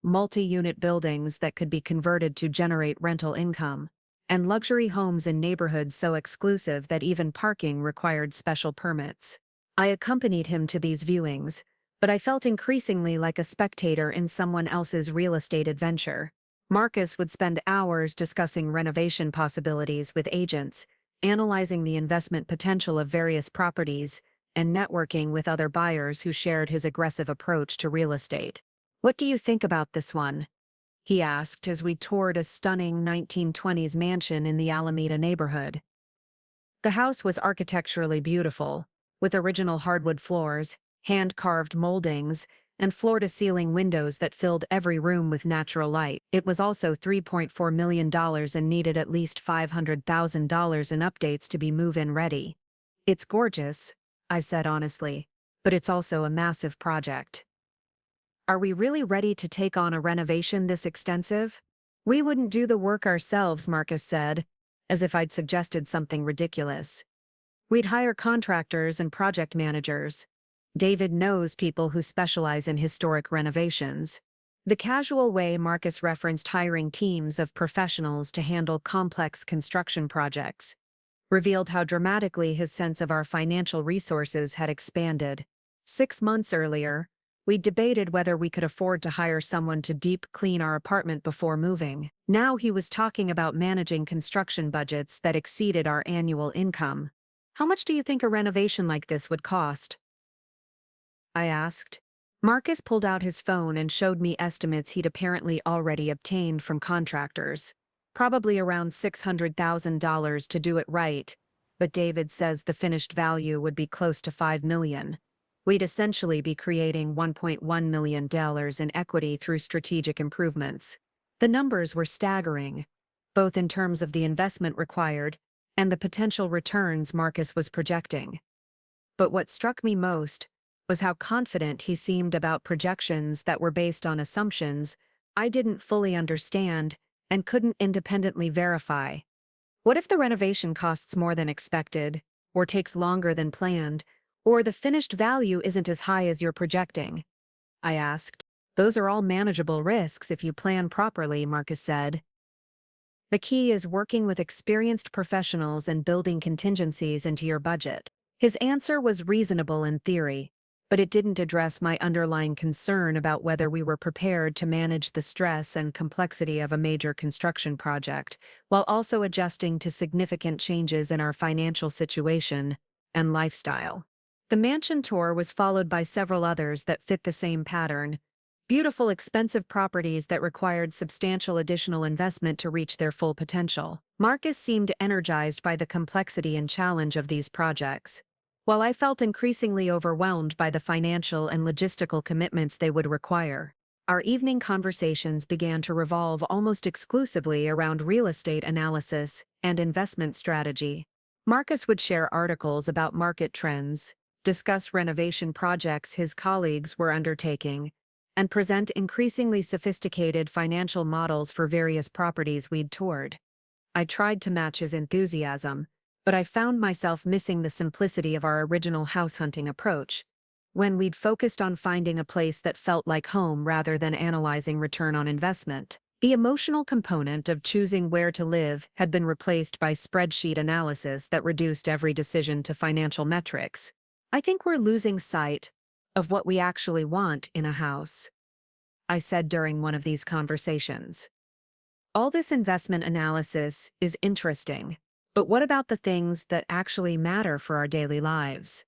multi-unit buildings that could be converted to generate rental income, and luxury homes in neighborhoods so exclusive that even parking required special permits. I accompanied him to these viewings, but I felt increasingly like a spectator in someone else's real estate adventure. Marcus would spend hours discussing renovation possibilities with agents, analyzing the investment potential of various properties, and networking with other buyers who shared his aggressive approach to real estate. "What do you think about this one?" he asked as we toured a stunning 1920s mansion in the Alameda neighborhood. The house was architecturally beautiful, with original hardwood floors, hand-carved moldings, and floor-to-ceiling windows that filled every room with natural light. It was also $3.4 million and needed at least $500,000 in updates to be move-in ready. "It's gorgeous," I said honestly, "but it's also a massive project. Are we really ready to take on a renovation this extensive?" "We wouldn't do the work ourselves," Marcus said, as if I'd suggested something ridiculous. "We'd hire contractors and project managers. David knows people who specialize in historic renovations." The casual way Marcus referenced hiring teams of professionals to handle complex construction projects revealed how dramatically his sense of our financial resources had expanded. 6 months earlier, we debated whether we could afford to hire someone to deep clean our apartment before moving. Now he was talking about managing construction budgets that exceeded our annual income. "How much do you think a renovation like this would cost?" I asked. Marcus pulled out his phone and showed me estimates he'd apparently already obtained from contractors. "Probably around $600,000 to do it right, but David says the finished value would be close to $5 million. We'd essentially be creating $1.1 million in equity through strategic improvements. The numbers were staggering, both in terms of the investment required and the potential returns Marcus was projecting. But what struck me most was how confident he seemed about projections that were based on assumptions I didn't fully understand and couldn't independently verify. What if the renovation costs more than expected, or takes longer than planned, or the finished value isn't as high as you're projecting? I asked. Those are all manageable risks if you plan properly, Marcus said. The key is working with experienced professionals and building contingencies into your budget. His answer was reasonable in theory, but it didn't address my underlying concern about whether we were prepared to manage the stress and complexity of a major construction project, while also adjusting to significant changes in our financial situation and lifestyle. The mansion tour was followed by several others that fit the same pattern: beautiful, expensive properties that required substantial additional investment to reach their full potential. Marcus seemed energized by the complexity and challenge of these projects, while I felt increasingly overwhelmed by the financial and logistical commitments they would require. Our evening conversations began to revolve almost exclusively around real estate analysis and investment strategy. Marcus would share articles about market trends, discuss renovation projects his colleagues were undertaking, and present increasingly sophisticated financial models for various properties we'd toured. I tried to match his enthusiasm, but I found myself missing the simplicity of our original house hunting approach, when we'd focused on finding a place that felt like home rather than analyzing return on investment. The emotional component of choosing where to live had been replaced by spreadsheet analysis that reduced every decision to financial metrics. I think we're losing sight of what we actually want in a house, I said during one of these conversations. All this investment analysis is interesting, but what about the things that actually matter for our daily lives?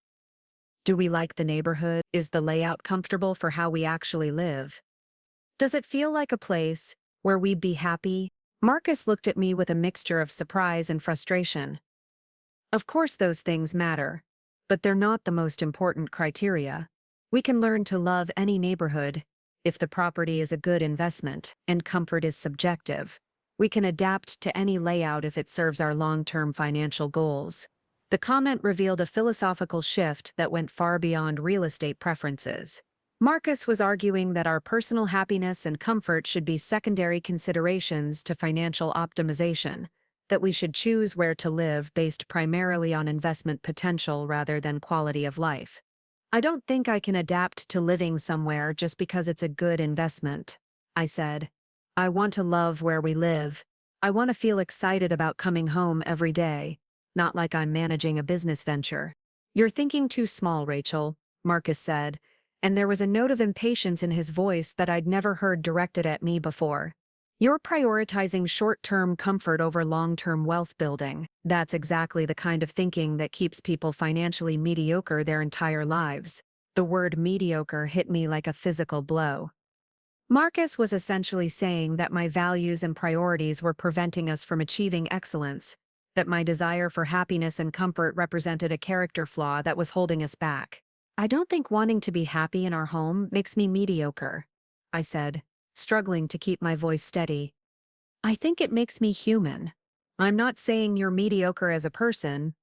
Do we like the neighborhood? Is the layout comfortable for how we actually live? Does it feel like a place where we'd be happy? Marcus looked at me with a mixture of surprise and frustration. Of course those things matter, but they're not the most important criteria. We can learn to love any neighborhood if the property is a good investment and comfort is subjective. We can adapt to any layout if it serves our long-term financial goals. The comment revealed a philosophical shift that went far beyond real estate preferences. Marcus was arguing that our personal happiness and comfort should be secondary considerations to financial optimization, that we should choose where to live based primarily on investment potential rather than quality of life. I don't think I can adapt to living somewhere just because it's a good investment, I said. I want to love where we live. I want to feel excited about coming home every day, not like I'm managing a business venture. You're thinking too small, Rachel, Marcus said, and there was a note of impatience in his voice that I'd never heard directed at me before. You're prioritizing short-term comfort over long-term wealth building. That's exactly the kind of thinking that keeps people financially mediocre their entire lives. The word mediocre hit me like a physical blow. Marcus was essentially saying that my values and priorities were preventing us from achieving excellence, that my desire for happiness and comfort represented a character flaw that was holding us back. I don't think wanting to be happy in our home makes me mediocre, I said, struggling to keep my voice steady. I think it makes me human. I'm not saying you're mediocre as a person,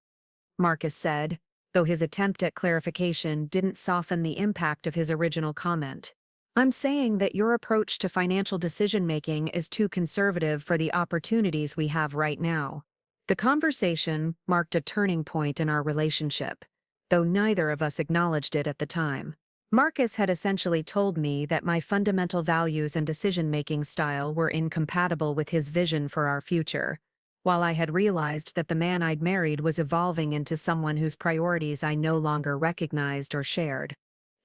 Marcus said, though his attempt at clarification didn't soften the impact of his original comment. I'm saying that your approach to financial decision-making is too conservative for the opportunities we have right now. The conversation marked a turning point in our relationship, though neither of us acknowledged it at the time. Marcus had essentially told me that my fundamental values and decision-making style were incompatible with his vision for our future, while I had realized that the man I'd married was evolving into someone whose priorities I no longer recognized or shared.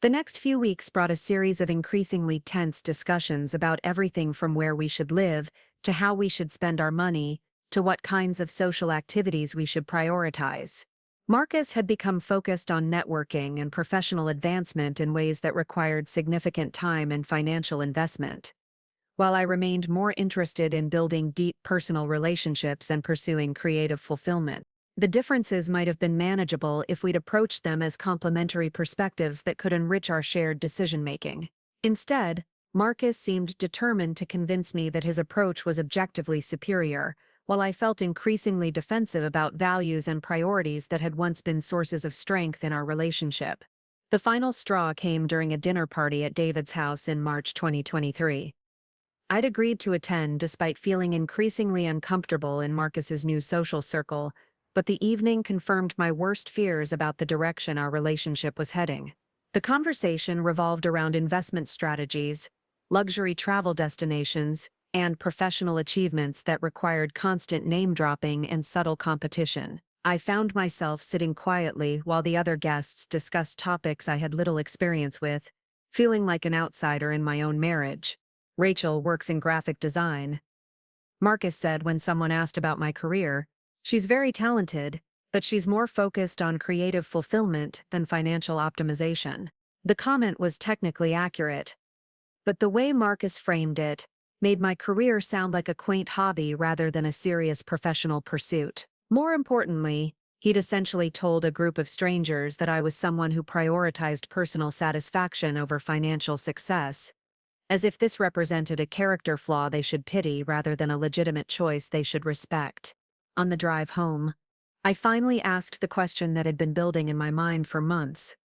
The next few weeks brought a series of increasingly tense discussions about everything from where we should live, to how we should spend our money, to what kinds of social activities we should prioritize. Marcus had become focused on networking and professional advancement in ways that required significant time and financial investment, while I remained more interested in building deep personal relationships and pursuing creative fulfillment. The differences might have been manageable if we'd approached them as complementary perspectives that could enrich our shared decision-making. Instead, Marcus seemed determined to convince me that his approach was objectively superior, while I felt increasingly defensive about values and priorities that had once been sources of strength in our relationship. The final straw came during a dinner party at David's house in March 2023. I'd agreed to attend despite feeling increasingly uncomfortable in Marcus's new social circle, but the evening confirmed my worst fears about the direction our relationship was heading. The conversation revolved around investment strategies, luxury travel destinations, and professional achievements that required constant name-dropping and subtle competition. I found myself sitting quietly while the other guests discussed topics I had little experience with, feeling like an outsider in my own marriage. Rachel works in graphic design. Marcus said when someone asked about my career, "She's very talented, but she's more focused on creative fulfillment than financial optimization." The comment was technically accurate, but the way Marcus framed it made my career sound like a quaint hobby rather than a serious professional pursuit. More importantly, he'd essentially told a group of strangers that I was someone who prioritized personal satisfaction over financial success, as if this represented a character flaw they should pity rather than a legitimate choice they should respect. On the drive home, I finally asked the question that had been building in my mind for months.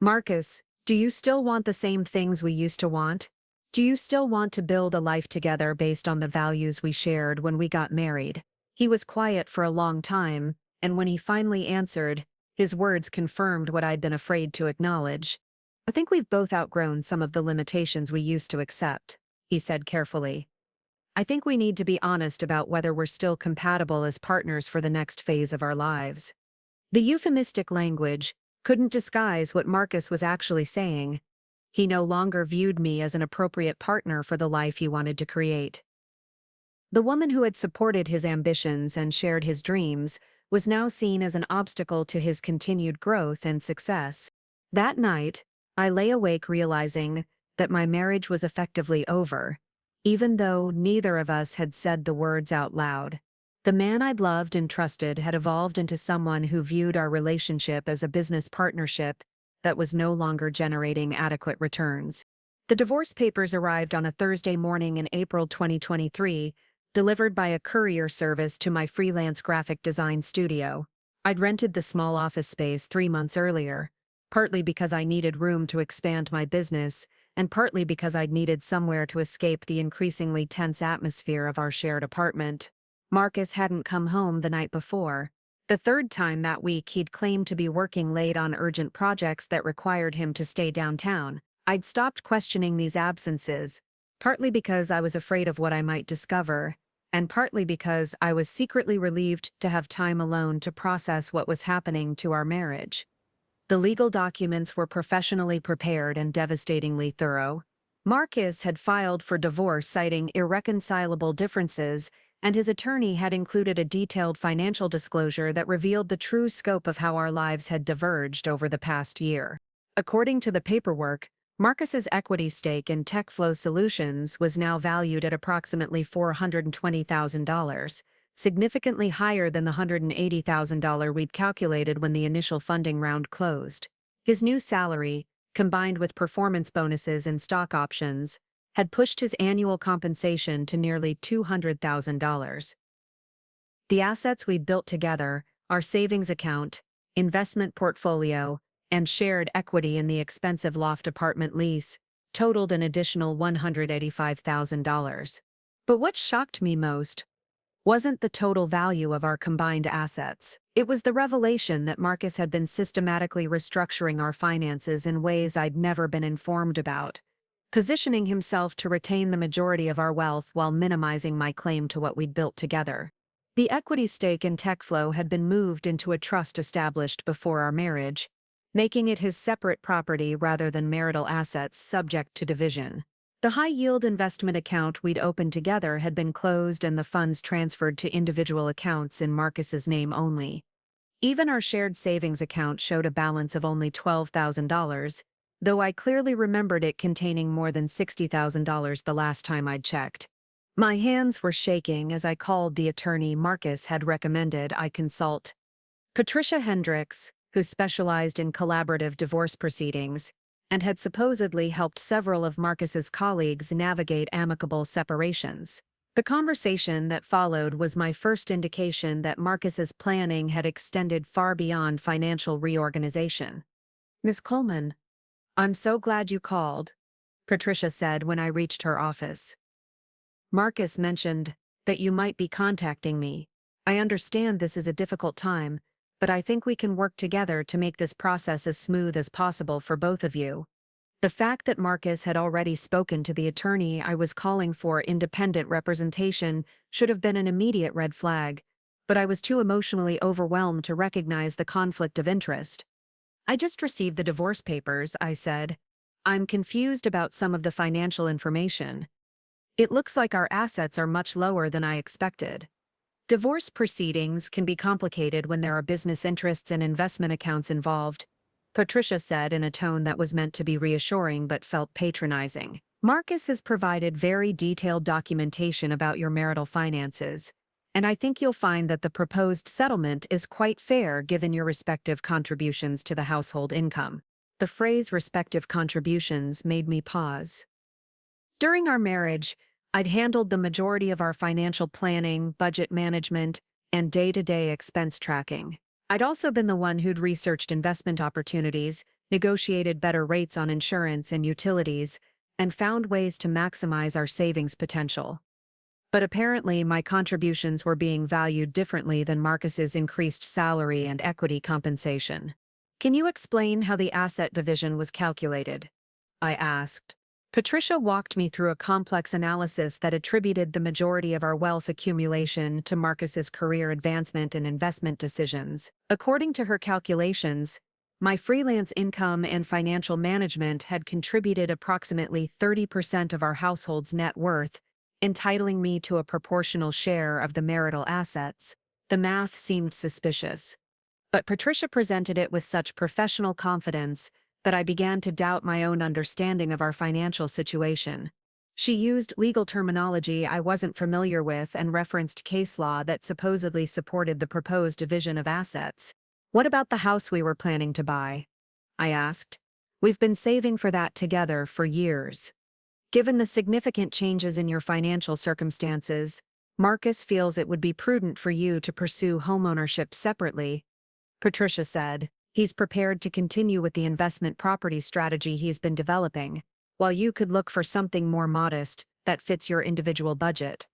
"Marcus, do you still want the same things we used to want? Do you still want to build a life together based on the values we shared when we got married?" He was quiet for a long time, and when he finally answered, his words confirmed what I'd been afraid to acknowledge. "I think we've both outgrown some of the limitations we used to accept," he said carefully. "I think we need to be honest about whether we're still compatible as partners for the next phase of our lives." The euphemistic language couldn't disguise what Marcus was actually saying. He no longer viewed me as an appropriate partner for the life he wanted to create. The woman who had supported his ambitions and shared his dreams was now seen as an obstacle to his continued growth and success. That night, I lay awake realizing that my marriage was effectively over, even though neither of us had said the words out loud. The man I'd loved and trusted had evolved into someone who viewed our relationship as a business partnership that was no longer generating adequate returns. The divorce papers arrived on a Thursday morning in April 2023, delivered by a courier service to my freelance graphic design studio. I'd rented the small office space 3 months earlier, partly because I needed room to expand my business, and partly because I'd needed somewhere to escape the increasingly tense atmosphere of our shared apartment. Marcus hadn't come home the night before. The third time that week he'd claimed to be working late on urgent projects that required him to stay downtown. I'd stopped questioning these absences, partly because I was afraid of what I might discover, and partly because I was secretly relieved to have time alone to process what was happening to our marriage. The legal documents were professionally prepared and devastatingly thorough. Marcus had filed for divorce citing irreconcilable differences, and his attorney had included a detailed financial disclosure that revealed the true scope of how our lives had diverged over the past year. According to the paperwork, Marcus's equity stake in TechFlow Solutions was now valued at approximately $420,000, significantly higher than the $180,000 we'd calculated when the initial funding round closed. His new salary, combined with performance bonuses and stock options, had pushed his annual compensation to nearly $200,000. The assets we'd built together, our savings account, investment portfolio, and shared equity in the expensive loft apartment lease, totaled an additional $185,000. But what shocked me most wasn't the total value of our combined assets. It was the revelation that Marcus had been systematically restructuring our finances in ways I'd never been informed about, positioning himself to retain the majority of our wealth while minimizing my claim to what we'd built together. The equity stake in TechFlow had been moved into a trust established before our marriage, making it his separate property rather than marital assets subject to division. The high-yield investment account we'd opened together had been closed and the funds transferred to individual accounts in Marcus's name only. Even our shared savings account showed a balance of only $12,000, though I clearly remembered it containing more than $60,000 the last time I'd checked. My hands were shaking as I called the attorney Marcus had recommended I consult. Patricia Hendricks, who specialized in collaborative divorce proceedings, and had supposedly helped several of Marcus's colleagues navigate amicable separations. The conversation that followed was my first indication that Marcus's planning had extended far beyond financial reorganization. "Miss Coleman, I'm so glad you called," Patricia said when I reached her office. "Marcus mentioned that you might be contacting me. I understand this is a difficult time, but I think we can work together to make this process as smooth as possible for both of you." The fact that Marcus had already spoken to the attorney I was calling for independent representation should have been an immediate red flag, but I was too emotionally overwhelmed to recognize the conflict of interest. "I just received the divorce papers," I said. "I'm confused about some of the financial information. It looks like our assets are much lower than I expected." Divorce proceedings can be complicated when there are business interests and investment accounts involved, Patricia said in a tone that was meant to be reassuring but felt patronizing. "Marcus has provided very detailed documentation about your marital finances, and I think you'll find that the proposed settlement is quite fair given your respective contributions to the household income." The phrase "respective contributions" made me pause. During our marriage, I'd handled the majority of our financial planning, budget management, and day-to-day expense tracking. I'd also been the one who'd researched investment opportunities, negotiated better rates on insurance and utilities, and found ways to maximize our savings potential. But apparently my contributions were being valued differently than Marcus's increased salary and equity compensation. "Can you explain how the asset division was calculated?" I asked. Patricia walked me through a complex analysis that attributed the majority of our wealth accumulation to Marcus's career advancement and investment decisions. According to her calculations, my freelance income and financial management had contributed approximately 30% of our household's net worth, entitling me to a proportional share of the marital assets. The math seemed suspicious. But Patricia presented it with such professional confidence that I began to doubt my own understanding of our financial situation. She used legal terminology I wasn't familiar with and referenced case law that supposedly supported the proposed division of assets. "What about the house we were planning to buy?" I asked. "We've been saving for that together for years. Given the significant changes in your financial circumstances, Marcus feels it would be prudent for you to pursue homeownership separately," Patricia said. "He's prepared to continue with the investment property strategy he's been developing, while you could look for something more modest that fits your individual budget."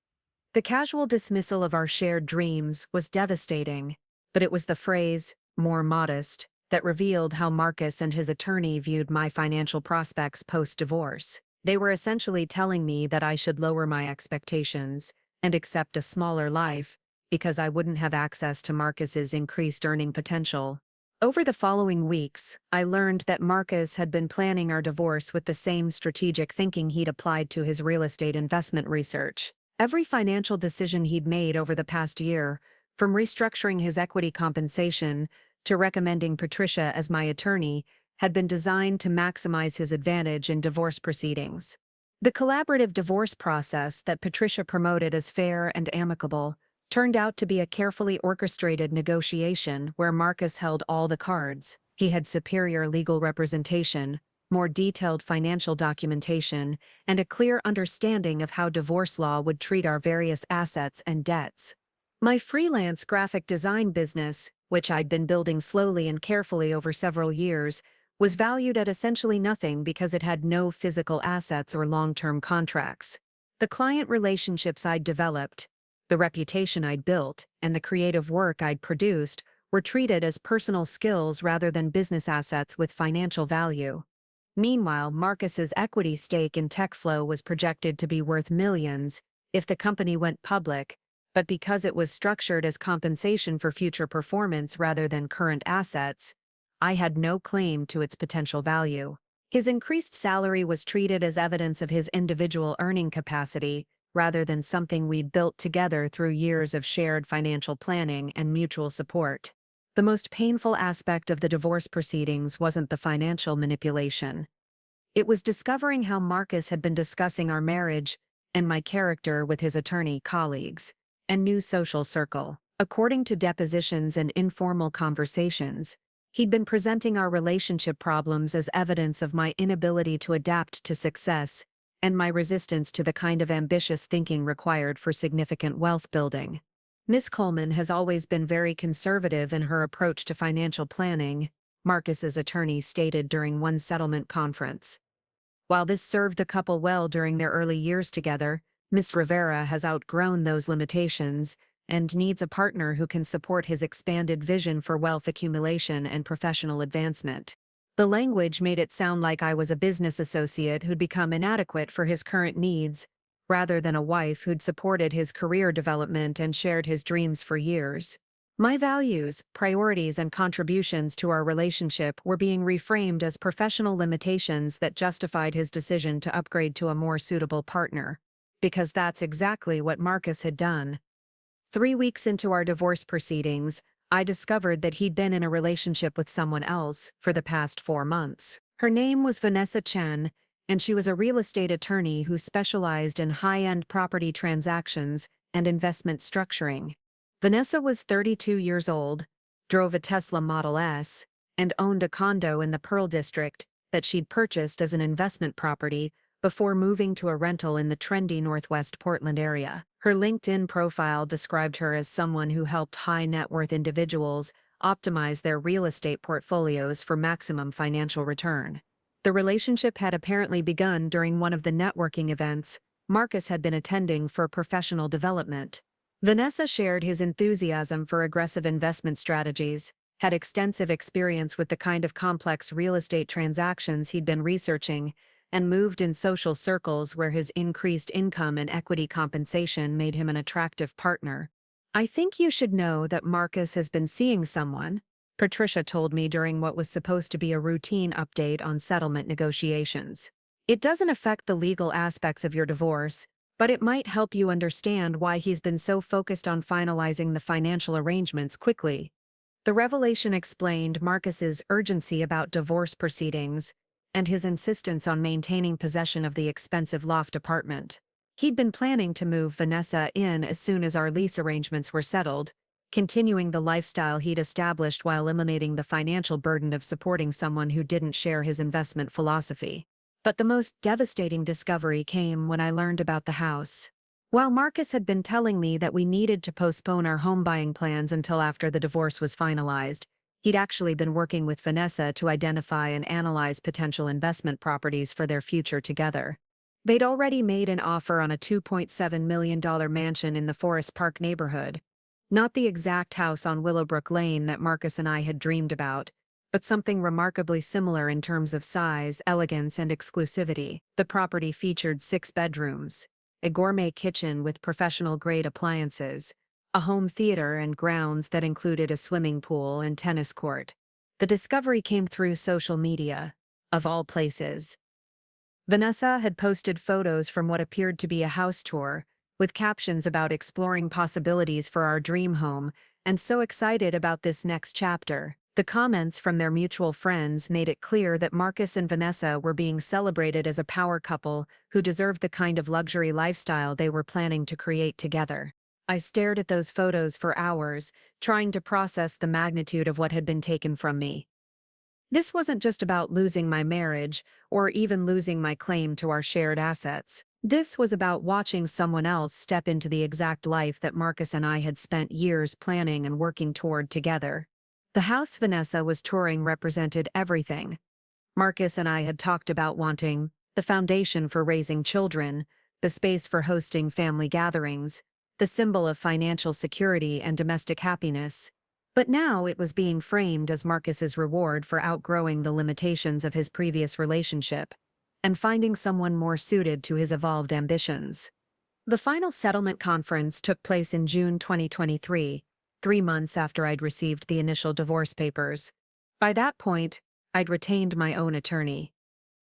The casual dismissal of our shared dreams was devastating, but it was the phrase, "more modest," that revealed how Marcus and his attorney viewed my financial prospects post-divorce. They were essentially telling me that I should lower my expectations and accept a smaller life because I wouldn't have access to Marcus's increased earning potential. Over the following weeks, I learned that Marcus had been planning our divorce with the same strategic thinking he'd applied to his real estate investment research. Every financial decision he'd made over the past year, from restructuring his equity compensation to recommending Patricia as my attorney, had been designed to maximize his advantage in divorce proceedings. The collaborative divorce process that Patricia promoted as fair and amicable turned out to be a carefully orchestrated negotiation where Marcus held all the cards. He had superior legal representation, more detailed financial documentation, and a clear understanding of how divorce law would treat our various assets and debts. My freelance graphic design business, which I'd been building slowly and carefully over several years, was valued at essentially nothing because it had no physical assets or long-term contracts. The client relationships I'd developed, the reputation I'd built, and the creative work I'd produced were treated as personal skills rather than business assets with financial value. Meanwhile, Marcus's equity stake in TechFlow was projected to be worth millions if the company went public, but because it was structured as compensation for future performance rather than current assets, I had no claim to its potential value. His increased salary was treated as evidence of his individual earning capacity, rather than something we'd built together through years of shared financial planning and mutual support. The most painful aspect of the divorce proceedings wasn't the financial manipulation. It was discovering how Marcus had been discussing our marriage and my character with his attorney colleagues and new social circle. According to depositions and informal conversations, he'd been presenting our relationship problems as evidence of my inability to adapt to success and my resistance to the kind of ambitious thinking required for significant wealth building. Miss Coleman has always been very conservative in her approach to financial planning, Marcus's attorney stated during one settlement conference. While this served the couple well during their early years together, Miss Rivera has outgrown those limitations and needs a partner who can support his expanded vision for wealth accumulation and professional advancement. The language made it sound like I was a business associate who'd become inadequate for his current needs, rather than a wife who'd supported his career development and shared his dreams for years. My values, priorities, and contributions to our relationship were being reframed as professional limitations that justified his decision to upgrade to a more suitable partner. Because that's exactly what Marcus had done. 3 weeks into our divorce proceedings, I discovered that he'd been in a relationship with someone else for the past 4 months. Her name was Vanessa Chen, and she was a real estate attorney who specialized in high-end property transactions and investment structuring. Vanessa was 32 years old, drove a Tesla Model S, and owned a condo in the Pearl District that she'd purchased as an investment property before moving to a rental in the trendy Northwest Portland area. Her LinkedIn profile described her as someone who helped high-net-worth individuals optimize their real estate portfolios for maximum financial return. The relationship had apparently begun during one of the networking events Marcus had been attending for professional development. Vanessa shared his enthusiasm for aggressive investment strategies, had extensive experience with the kind of complex real estate transactions he'd been researching, and moved in social circles where his increased income and equity compensation made him an attractive partner. "I think you should know that Marcus has been seeing someone," Patricia told me during what was supposed to be a routine update on settlement negotiations. "It doesn't affect the legal aspects of your divorce, but it might help you understand why he's been so focused on finalizing the financial arrangements quickly." The revelation explained Marcus's urgency about divorce proceedings and his insistence on maintaining possession of the expensive loft apartment. He'd been planning to move Vanessa in as soon as our lease arrangements were settled, continuing the lifestyle he'd established while eliminating the financial burden of supporting someone who didn't share his investment philosophy. But the most devastating discovery came when I learned about the house. While Marcus had been telling me that we needed to postpone our home buying plans until after the divorce was finalized, he'd actually been working with Vanessa to identify and analyze potential investment properties for their future together. They'd already made an offer on a $2.7 million mansion in the Forest Park neighborhood. Not the exact house on Willowbrook Lane that Marcus and I had dreamed about, but something remarkably similar in terms of size, elegance, and exclusivity. The property featured 6 bedrooms, a gourmet kitchen with professional-grade appliances, a home theater, and grounds that included a swimming pool and tennis court. The discovery came through social media, of all places. Vanessa had posted photos from what appeared to be a house tour, with captions about exploring possibilities for our dream home, and so excited about this next chapter. The comments from their mutual friends made it clear that Marcus and Vanessa were being celebrated as a power couple who deserved the kind of luxury lifestyle they were planning to create together. I stared at those photos for hours, trying to process the magnitude of what had been taken from me. This wasn't just about losing my marriage, or even losing my claim to our shared assets. This was about watching someone else step into the exact life that Marcus and I had spent years planning and working toward together. The house Vanessa was touring represented everything. Marcus and I had talked about wanting the foundation for raising children, the space for hosting family gatherings, the symbol of financial security and domestic happiness. But now it was being framed as Marcus's reward for outgrowing the limitations of his previous relationship and finding someone more suited to his evolved ambitions. The final settlement conference took place in June 2023, 3 months after I'd received the initial divorce papers. By that point, I'd retained my own attorney,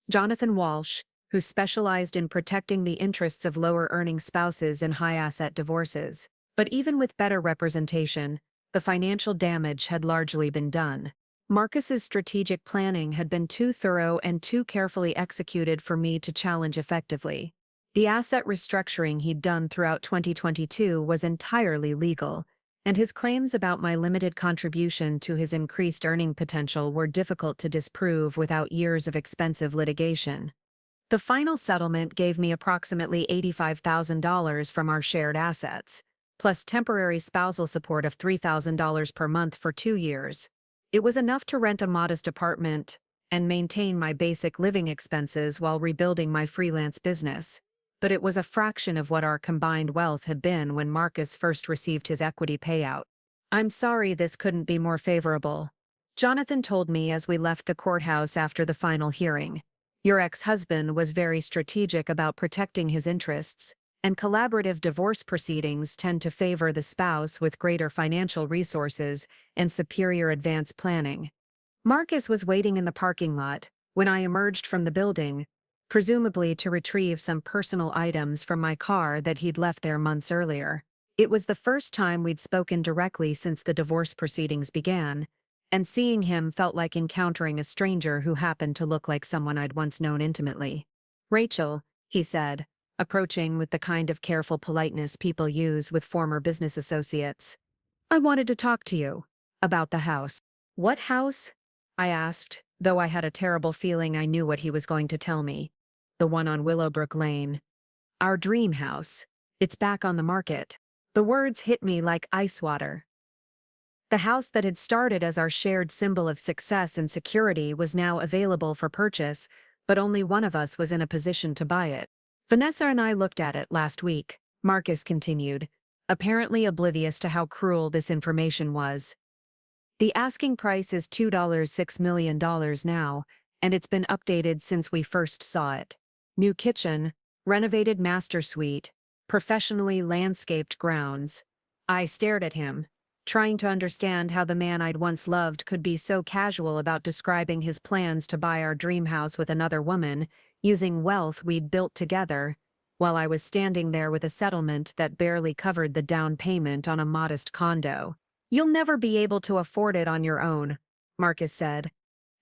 Jonathan Walsh, who specialized in protecting the interests of lower-earning spouses in high-asset divorces. But even with better representation, the financial damage had largely been done. Marcus's strategic planning had been too thorough and too carefully executed for me to challenge effectively. The asset restructuring he'd done throughout 2022 was entirely legal, and his claims about my limited contribution to his increased earning potential were difficult to disprove without years of expensive litigation. The final settlement gave me approximately $85,000 from our shared assets, plus temporary spousal support of $3,000 per month for 2 years. It was enough to rent a modest apartment and maintain my basic living expenses while rebuilding my freelance business. But it was a fraction of what our combined wealth had been when Marcus first received his equity payout. "I'm sorry this couldn't be more favorable," Jonathan told me as we left the courthouse after the final hearing. "Your ex-husband was very strategic about protecting his interests, and collaborative divorce proceedings tend to favor the spouse with greater financial resources and superior advance planning." Marcus was waiting in the parking lot when I emerged from the building, presumably to retrieve some personal items from my car that he'd left there months earlier. It was the first time we'd spoken directly since the divorce proceedings began, and seeing him felt like encountering a stranger who happened to look like someone I'd once known intimately. "Rachel," he said, approaching with the kind of careful politeness people use with former business associates. "I wanted to talk to you about the house." "What house?" I asked, though I had a terrible feeling I knew what he was going to tell me. "The one on Willowbrook Lane. Our dream house. It's back on the market." The words hit me like ice water. The house that had started as our shared symbol of success and security was now available for purchase, but only one of us was in a position to buy it. "Vanessa and I looked at it last week," Marcus continued, apparently oblivious to how cruel this information was. "The asking price is $2.6 million now, and it's been updated since we first saw it. New kitchen, renovated master suite, professionally landscaped grounds." I stared at him, trying to understand how the man I'd once loved could be so casual about describing his plans to buy our dream house with another woman, using wealth we'd built together, while I was standing there with a settlement that barely covered the down payment on a modest condo. "You'll never be able to afford it on your own," Marcus said.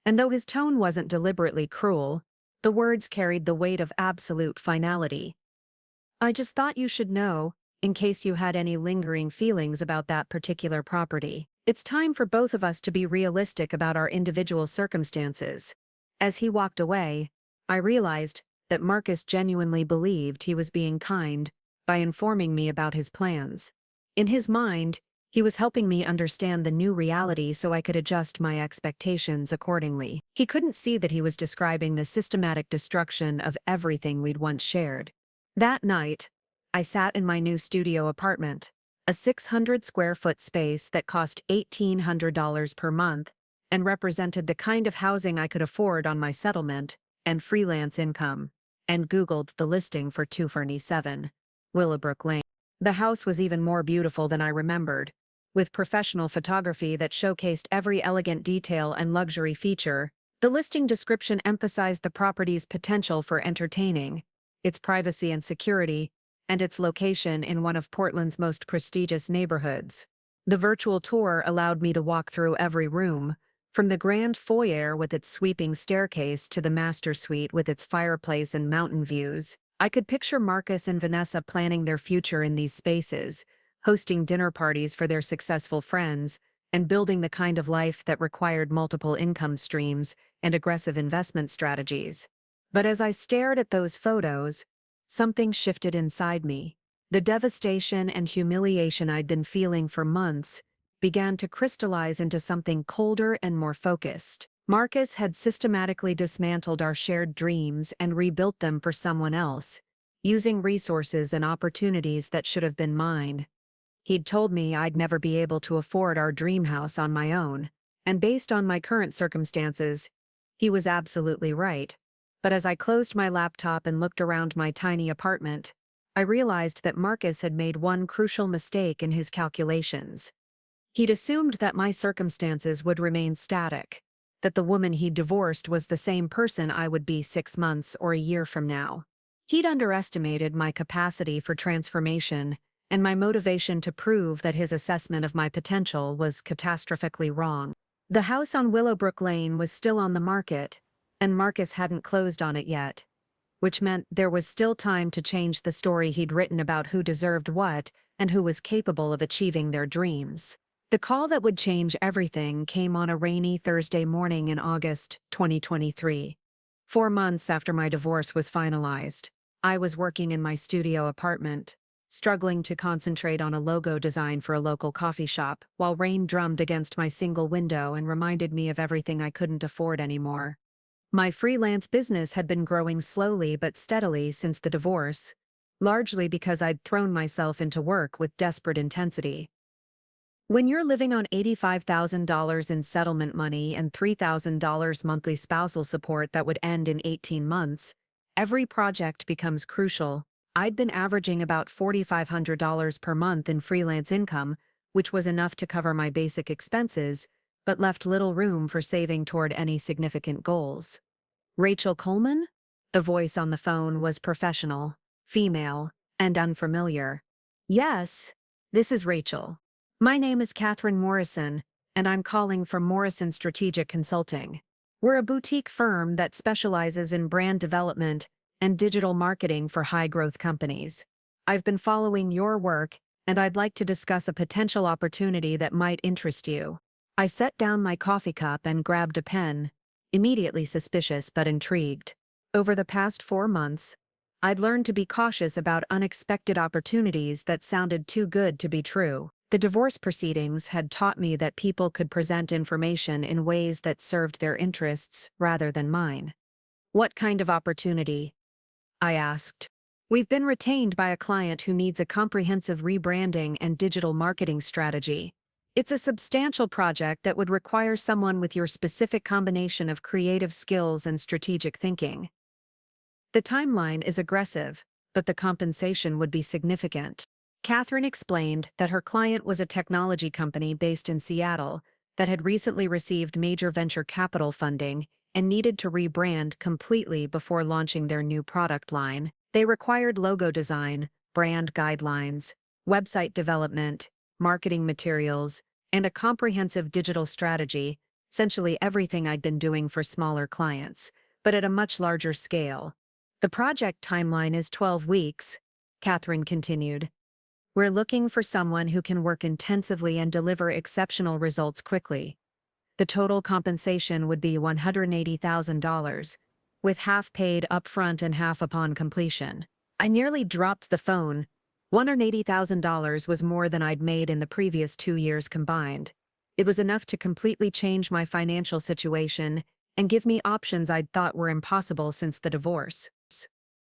And though his tone wasn't deliberately cruel, the words carried the weight of absolute finality. "I just thought you should know, in case you had any lingering feelings about that particular property. It's time for both of us to be realistic about our individual circumstances." As he walked away, I realized that Marcus genuinely believed he was being kind by informing me about his plans. In his mind, he was helping me understand the new reality so I could adjust my expectations accordingly. He couldn't see that he was describing the systematic destruction of everything we'd once shared. That night, I sat in my new studio apartment, a 600-square-foot space that cost $1,800 per month and represented the kind of housing I could afford on my settlement and freelance income, and Googled the listing for 247 Willowbrook Lane. The house was even more beautiful than I remembered, with professional photography that showcased every elegant detail and luxury feature. The listing description emphasized the property's potential for entertaining, its privacy and security, and its location in one of Portland's most prestigious neighborhoods. The virtual tour allowed me to walk through every room, from the grand foyer with its sweeping staircase to the master suite with its fireplace and mountain views. I could picture Marcus and Vanessa planning their future in these spaces, hosting dinner parties for their successful friends, and building the kind of life that required multiple income streams and aggressive investment strategies. But as I stared at those photos, something shifted inside me. The devastation and humiliation I'd been feeling for months began to crystallize into something colder and more focused. Marcus had systematically dismantled our shared dreams and rebuilt them for someone else, using resources and opportunities that should have been mine. He'd told me I'd never be able to afford our dream house on my own, and based on my current circumstances, he was absolutely right. But as I closed my laptop and looked around my tiny apartment, I realized that Marcus had made one crucial mistake in his calculations. He'd assumed that my circumstances would remain static, that the woman he'd divorced was the same person I would be 6 months or a year from now. He'd underestimated my capacity for transformation and my motivation to prove that his assessment of my potential was catastrophically wrong. The house on Willowbrook Lane was still on the market, and Marcus hadn't closed on it yet, which meant there was still time to change the story he'd written about who deserved what and who was capable of achieving their dreams. The call that would change everything came on a rainy Thursday morning in August 2023. 4 months after my divorce was finalized, I was working in my studio apartment, struggling to concentrate on a logo design for a local coffee shop, while rain drummed against my single window and reminded me of everything I couldn't afford anymore. My freelance business had been growing slowly but steadily since the divorce, largely because I'd thrown myself into work with desperate intensity. When you're living on $85,000 in settlement money and $3,000 monthly spousal support that would end in 18 months, every project becomes crucial. I'd been averaging about $4,500 per month in freelance income, which was enough to cover my basic expenses, but left little room for saving toward any significant goals. Rachel Coleman? The voice on the phone was professional, female, and unfamiliar. Yes, this is Rachel. My name is Catherine Morrison, and I'm calling from Morrison Strategic Consulting. We're a boutique firm that specializes in brand development and digital marketing for high-growth companies. I've been following your work, and I'd like to discuss a potential opportunity that might interest you. I set down my coffee cup and grabbed a pen, immediately suspicious but intrigued. Over the past 4 months, I'd learned to be cautious about unexpected opportunities that sounded too good to be true. The divorce proceedings had taught me that people could present information in ways that served their interests rather than mine. What kind of opportunity? I asked. We've been retained by a client who needs a comprehensive rebranding and digital marketing strategy. It's a substantial project that would require someone with your specific combination of creative skills and strategic thinking. The timeline is aggressive, but the compensation would be significant. Catherine explained that her client was a technology company based in Seattle that had recently received major venture capital funding and needed to rebrand completely before launching their new product line. They required logo design, brand guidelines, website development, marketing materials, and a comprehensive digital strategy, essentially everything I'd been doing for smaller clients, but at a much larger scale. The project timeline is 12 weeks, Catherine continued. We're looking for someone who can work intensively and deliver exceptional results quickly. The total compensation would be $180,000, with half paid upfront and half upon completion. I nearly dropped the phone. $180,000 was more than I'd made in the previous 2 years combined. It was enough to completely change my financial situation and give me options I'd thought were impossible since the divorce.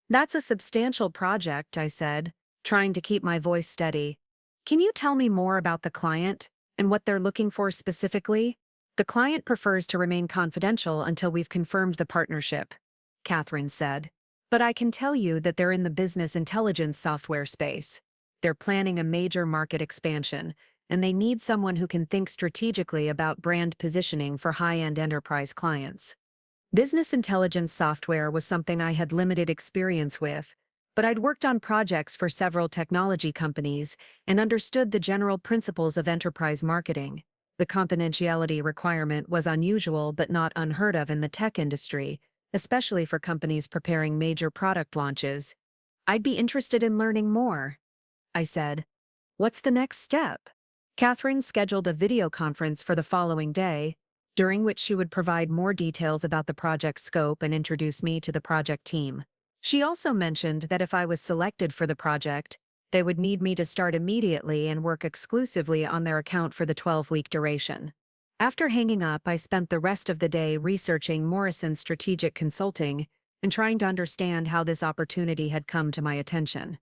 That's a substantial project, I said, trying to keep my voice steady. Can you tell me more about the client and what they're looking for specifically? The client prefers to remain confidential until we've confirmed the partnership, Catherine said. But I can tell you that they're in the business intelligence software space. They're planning a major market expansion, and they need someone who can think strategically about brand positioning for high-end enterprise clients. Business intelligence software was something I had limited experience with, but I'd worked on projects for several technology companies and understood the general principles of enterprise marketing. The confidentiality requirement was unusual but not unheard of in the tech industry, especially for companies preparing major product launches. I'd be interested in learning more, I said. What's the next step? Catherine scheduled a video conference for the following day, during which she would provide more details about the project scope and introduce me to the project team. She also mentioned that if I was selected for the project, they would need me to start immediately and work exclusively on their account for the 12-week duration. After hanging up, I spent the rest of the day researching Morrison Strategic Consulting and trying to understand how this opportunity had come to my attention.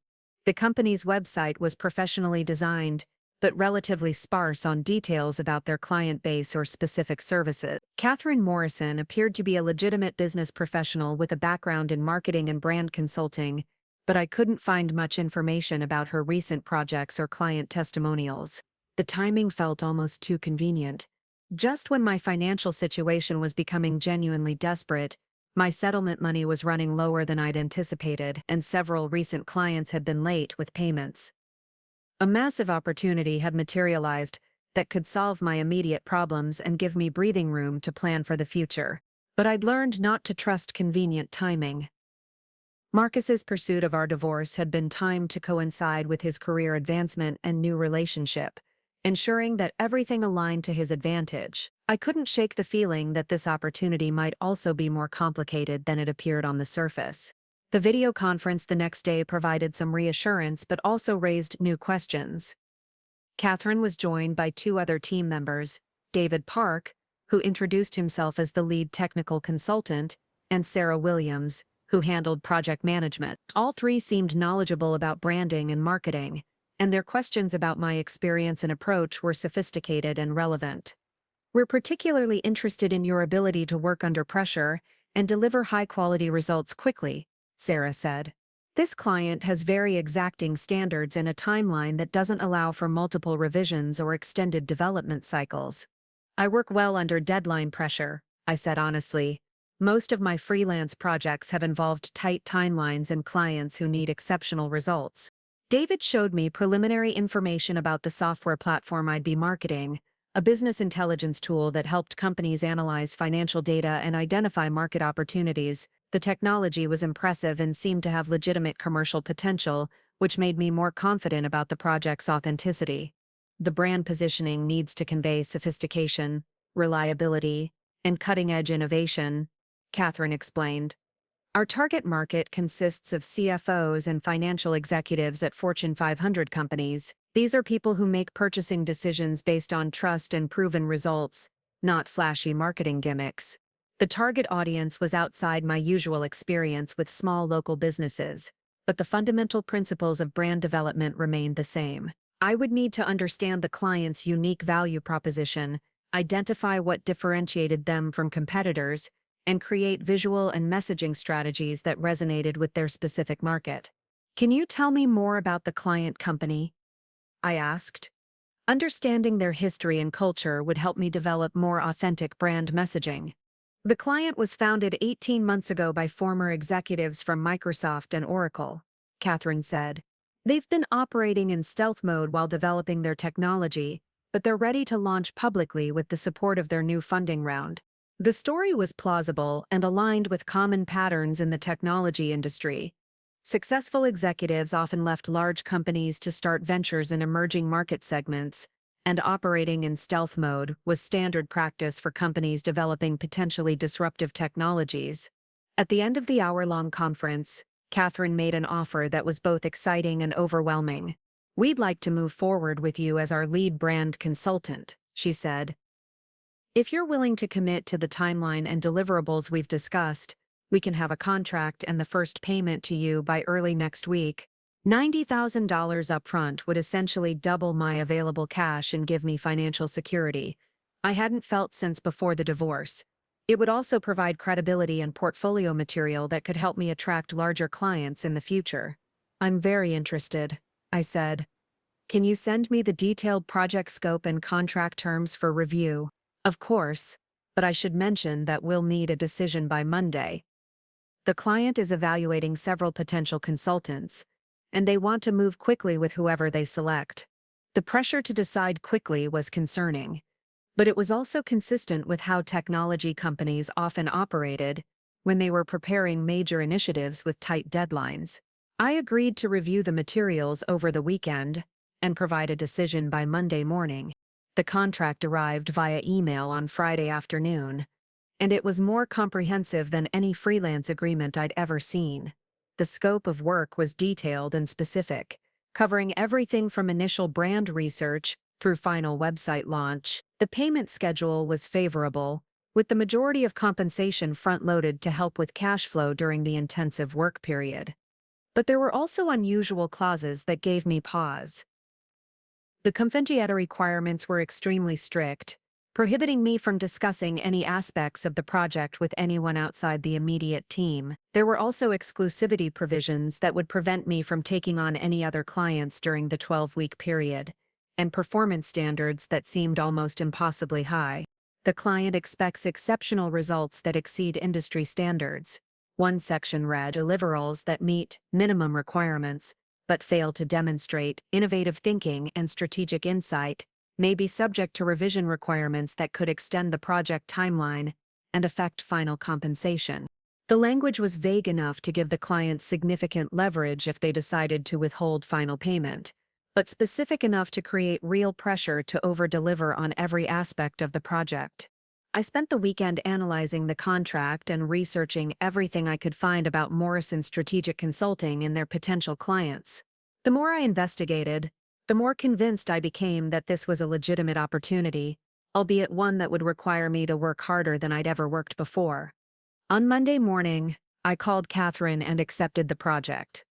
The company's website was professionally designed, but relatively sparse on details about their client base or specific services. Catherine Morrison appeared to be a legitimate business professional with a background in marketing and brand consulting, but I couldn't find much information about her recent projects or client testimonials. The timing felt almost too convenient. Just when my financial situation was becoming genuinely desperate, my settlement money was running lower than I'd anticipated, and several recent clients had been late with payments. A massive opportunity had materialized that could solve my immediate problems and give me breathing room to plan for the future. But I'd learned not to trust convenient timing. Marcus's pursuit of our divorce had been timed to coincide with his career advancement and new relationship, ensuring that everything aligned to his advantage. I couldn't shake the feeling that this opportunity might also be more complicated than it appeared on the surface. The video conference the next day provided some reassurance but also raised new questions. Catherine was joined by two other team members, David Park, who introduced himself as the lead technical consultant, and Sarah Williams, who handled project management. All three seemed knowledgeable about branding and marketing, and their questions about my experience and approach were sophisticated and relevant. "We're particularly interested in your ability to work under pressure and deliver high-quality results quickly," Sarah said. "This client has very exacting standards and a timeline that doesn't allow for multiple revisions or extended development cycles." "I work well under deadline pressure," I said honestly. "Most of my freelance projects have involved tight timelines and clients who need exceptional results." David showed me preliminary information about the software platform I'd be marketing, a business intelligence tool that helped companies analyze financial data and identify market opportunities. The technology was impressive and seemed to have legitimate commercial potential, which made me more confident about the project's authenticity. "The brand positioning needs to convey sophistication, reliability, and cutting-edge innovation," Catherine explained. "Our target market consists of CFOs and financial executives at Fortune 500 companies. These are people who make purchasing decisions based on trust and proven results, not flashy marketing gimmicks." The target audience was outside my usual experience with small local businesses, but the fundamental principles of brand development remained the same. I would need to understand the client's unique value proposition, identify what differentiated them from competitors, and create visual and messaging strategies that resonated with their specific market. "Can you tell me more about the client company?" I asked. Understanding their history and culture would help me develop more authentic brand messaging. "The client was founded 18 months ago by former executives from Microsoft and Oracle," Catherine said. "They've been operating in stealth mode while developing their technology, but they're ready to launch publicly with the support of their new funding round." The story was plausible and aligned with common patterns in the technology industry. Successful executives often left large companies to start ventures in emerging market segments, and operating in stealth mode was standard practice for companies developing potentially disruptive technologies. At the end of the hour-long conference, Catherine made an offer that was both exciting and overwhelming. "We'd like to move forward with you as our lead brand consultant," she said. "If you're willing to commit to the timeline and deliverables we've discussed, we can have a contract and the first payment to you by early next week. $90,000 upfront would essentially double my available cash and give me financial security I hadn't felt since before the divorce. It would also provide credibility and portfolio material that could help me attract larger clients in the future." "I'm very interested," I said. "Can you send me the detailed project scope and contract terms for review?" "Of course, but I should mention that we'll need a decision by Monday. The client is evaluating several potential consultants, and they want to move quickly with whoever they select." The pressure to decide quickly was concerning, but it was also consistent with how technology companies often operated when they were preparing major initiatives with tight deadlines. I agreed to review the materials over the weekend and provide a decision by Monday morning. The contract arrived via email on Friday afternoon, and it was more comprehensive than any freelance agreement I'd ever seen. The scope of work was detailed and specific, covering everything from initial brand research through final website launch. The payment schedule was favorable, with the majority of compensation front-loaded to help with cash flow during the intensive work period. But there were also unusual clauses that gave me pause. The confidentiality requirements were extremely strict, prohibiting me from discussing any aspects of the project with anyone outside the immediate team. There were also exclusivity provisions that would prevent me from taking on any other clients during the 12-week period, and performance standards that seemed almost impossibly high. The client expects exceptional results that exceed industry standards. One section read deliverables that meet minimum requirements, but fail to demonstrate innovative thinking and strategic insight, may be subject to revision requirements that could extend the project timeline and affect final compensation. The language was vague enough to give the client significant leverage if they decided to withhold final payment, but specific enough to create real pressure to over-deliver on every aspect of the project. I spent the weekend analyzing the contract and researching everything I could find about Morrison Strategic Consulting and their potential clients. The more I investigated, the more convinced I became that this was a legitimate opportunity, albeit one that would require me to work harder than I'd ever worked before. On Monday morning, I called Catherine and accepted the project.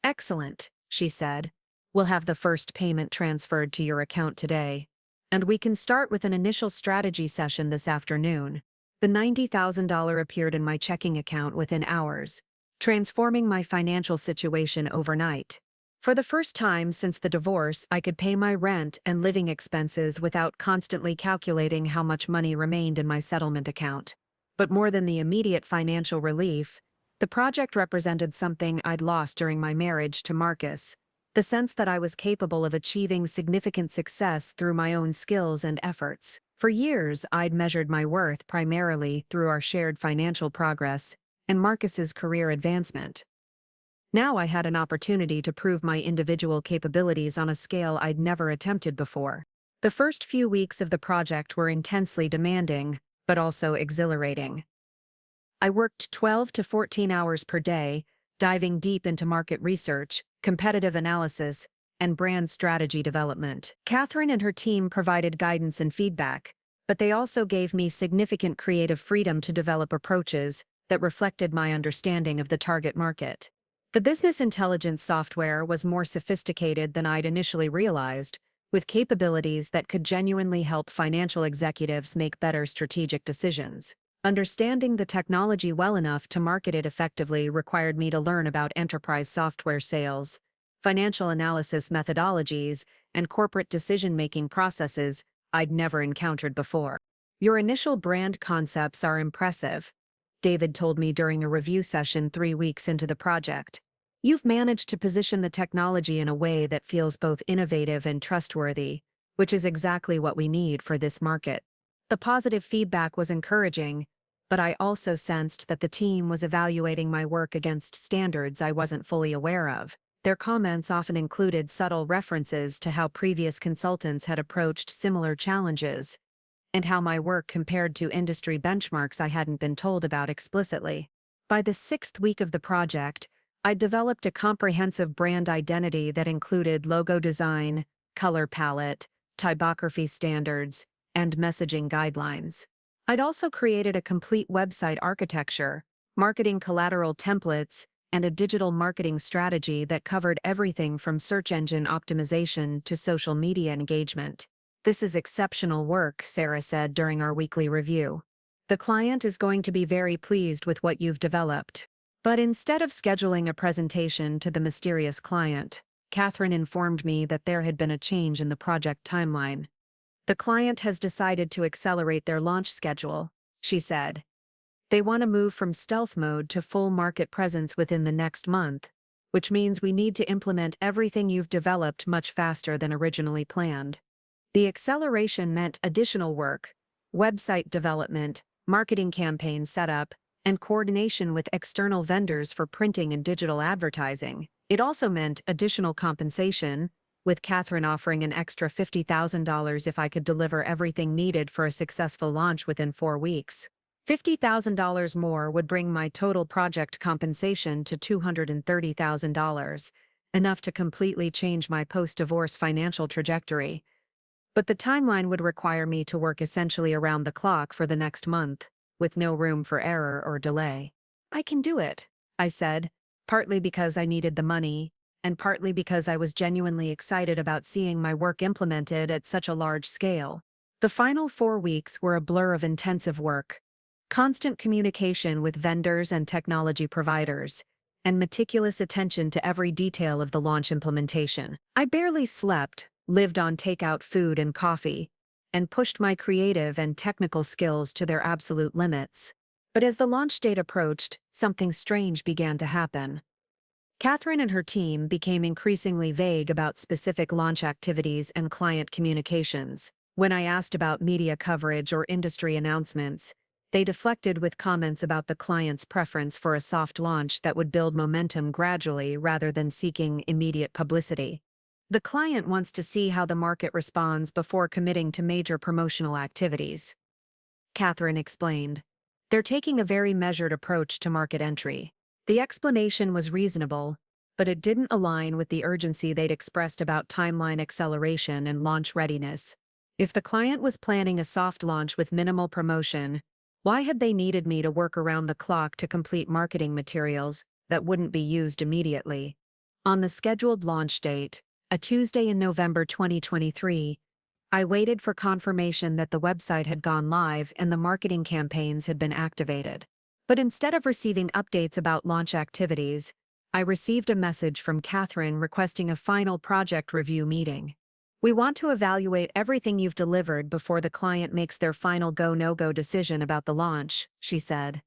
"Excellent," she said. "We'll have the first payment transferred to your account today. And we can start with an initial strategy session this afternoon." The $90,000 appeared in my checking account within hours, transforming my financial situation overnight. For the first time since the divorce, I could pay my rent and living expenses without constantly calculating how much money remained in my settlement account. But more than the immediate financial relief, the project represented something I'd lost during my marriage to Marcus: the sense that I was capable of achieving significant success through my own skills and efforts. For years, I'd measured my worth primarily through our shared financial progress and Marcus's career advancement. Now I had an opportunity to prove my individual capabilities on a scale I'd never attempted before. The first few weeks of the project were intensely demanding, but also exhilarating. I worked 12 to 14 hours per day, diving deep into market research, competitive analysis, and brand strategy development. Catherine and her team provided guidance and feedback, but they also gave me significant creative freedom to develop approaches that reflected my understanding of the target market. The business intelligence software was more sophisticated than I'd initially realized, with capabilities that could genuinely help financial executives make better strategic decisions. Understanding the technology well enough to market it effectively required me to learn about enterprise software sales, financial analysis methodologies, and corporate decision-making processes I'd never encountered before. "Your initial brand concepts are impressive," David told me during a review session 3 weeks into the project. "You've managed to position the technology in a way that feels both innovative and trustworthy, which is exactly what we need for this market." The positive feedback was encouraging, but I also sensed that the team was evaluating my work against standards I wasn't fully aware of. Their comments often included subtle references to how previous consultants had approached similar challenges, and how my work compared to industry benchmarks I hadn't been told about explicitly. By the 6th week of the project, I developed a comprehensive brand identity that included logo design, color palette, typography standards, and messaging guidelines. I'd also created a complete website architecture, marketing collateral templates, and a digital marketing strategy that covered everything from search engine optimization to social media engagement. "This is exceptional work," Sarah said during our weekly review. "The client is going to be very pleased with what you've developed." But instead of scheduling a presentation to the mysterious client, Catherine informed me that there had been a change in the project timeline. "The client has decided to accelerate their launch schedule," she said. "They want to move from stealth mode to full market presence within the next month, which means we need to implement everything you've developed much faster than originally planned." The acceleration meant additional work: website development, marketing campaign setup, and coordination with external vendors for printing and digital advertising. It also meant additional compensation, with Catherine offering an extra $50,000 if I could deliver everything needed for a successful launch within 4 weeks. $50,000 more would bring my total project compensation to $230,000, enough to completely change my post-divorce financial trajectory. But the timeline would require me to work essentially around the clock for the next month, with no room for error or delay. "I can do it," I said, partly because I needed the money, and partly because I was genuinely excited about seeing my work implemented at such a large scale. The final 4 weeks were a blur of intensive work, constant communication with vendors and technology providers, and meticulous attention to every detail of the launch implementation. I barely slept, lived on takeout food and coffee, and pushed my creative and technical skills to their absolute limits. But as the launch date approached, something strange began to happen. Catherine and her team became increasingly vague about specific launch activities and client communications. When I asked about media coverage or industry announcements, They deflected with comments about the client's preference for a soft launch that would build momentum gradually rather than seeking immediate publicity. The client wants to see how the market responds before committing to major promotional activities, Catherine explained. They're taking a very measured approach to market entry. The explanation was reasonable, but it didn't align with the urgency they'd expressed about timeline acceleration and launch readiness. If the client was planning a soft launch with minimal promotion, why had they needed me to work around the clock to complete marketing materials that wouldn't be used immediately? On the scheduled launch date, a Tuesday in November 2023, I waited for confirmation that the website had gone live and the marketing campaigns had been activated. But instead of receiving updates about launch activities, I received a message from Catherine requesting a final project review meeting. We want to evaluate everything you've delivered before the client makes their final go-no-go decision about the launch, she said.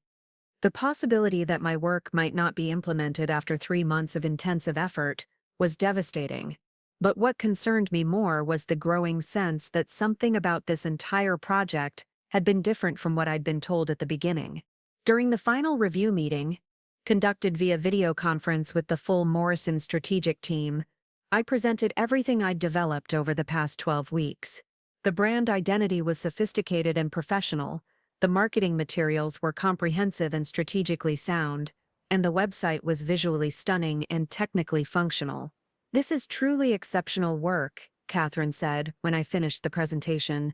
The possibility that my work might not be implemented after 3 months of intensive effort was devastating. But what concerned me more was the growing sense that something about this entire project had been different from what I'd been told at the beginning. During the final review meeting, conducted via video conference with the full Morrison strategic team, I presented everything I'd developed over the past 12 weeks. The brand identity was sophisticated and professional, the marketing materials were comprehensive and strategically sound, and the website was visually stunning and technically functional. This is truly exceptional work, Catherine said when I finished the presentation.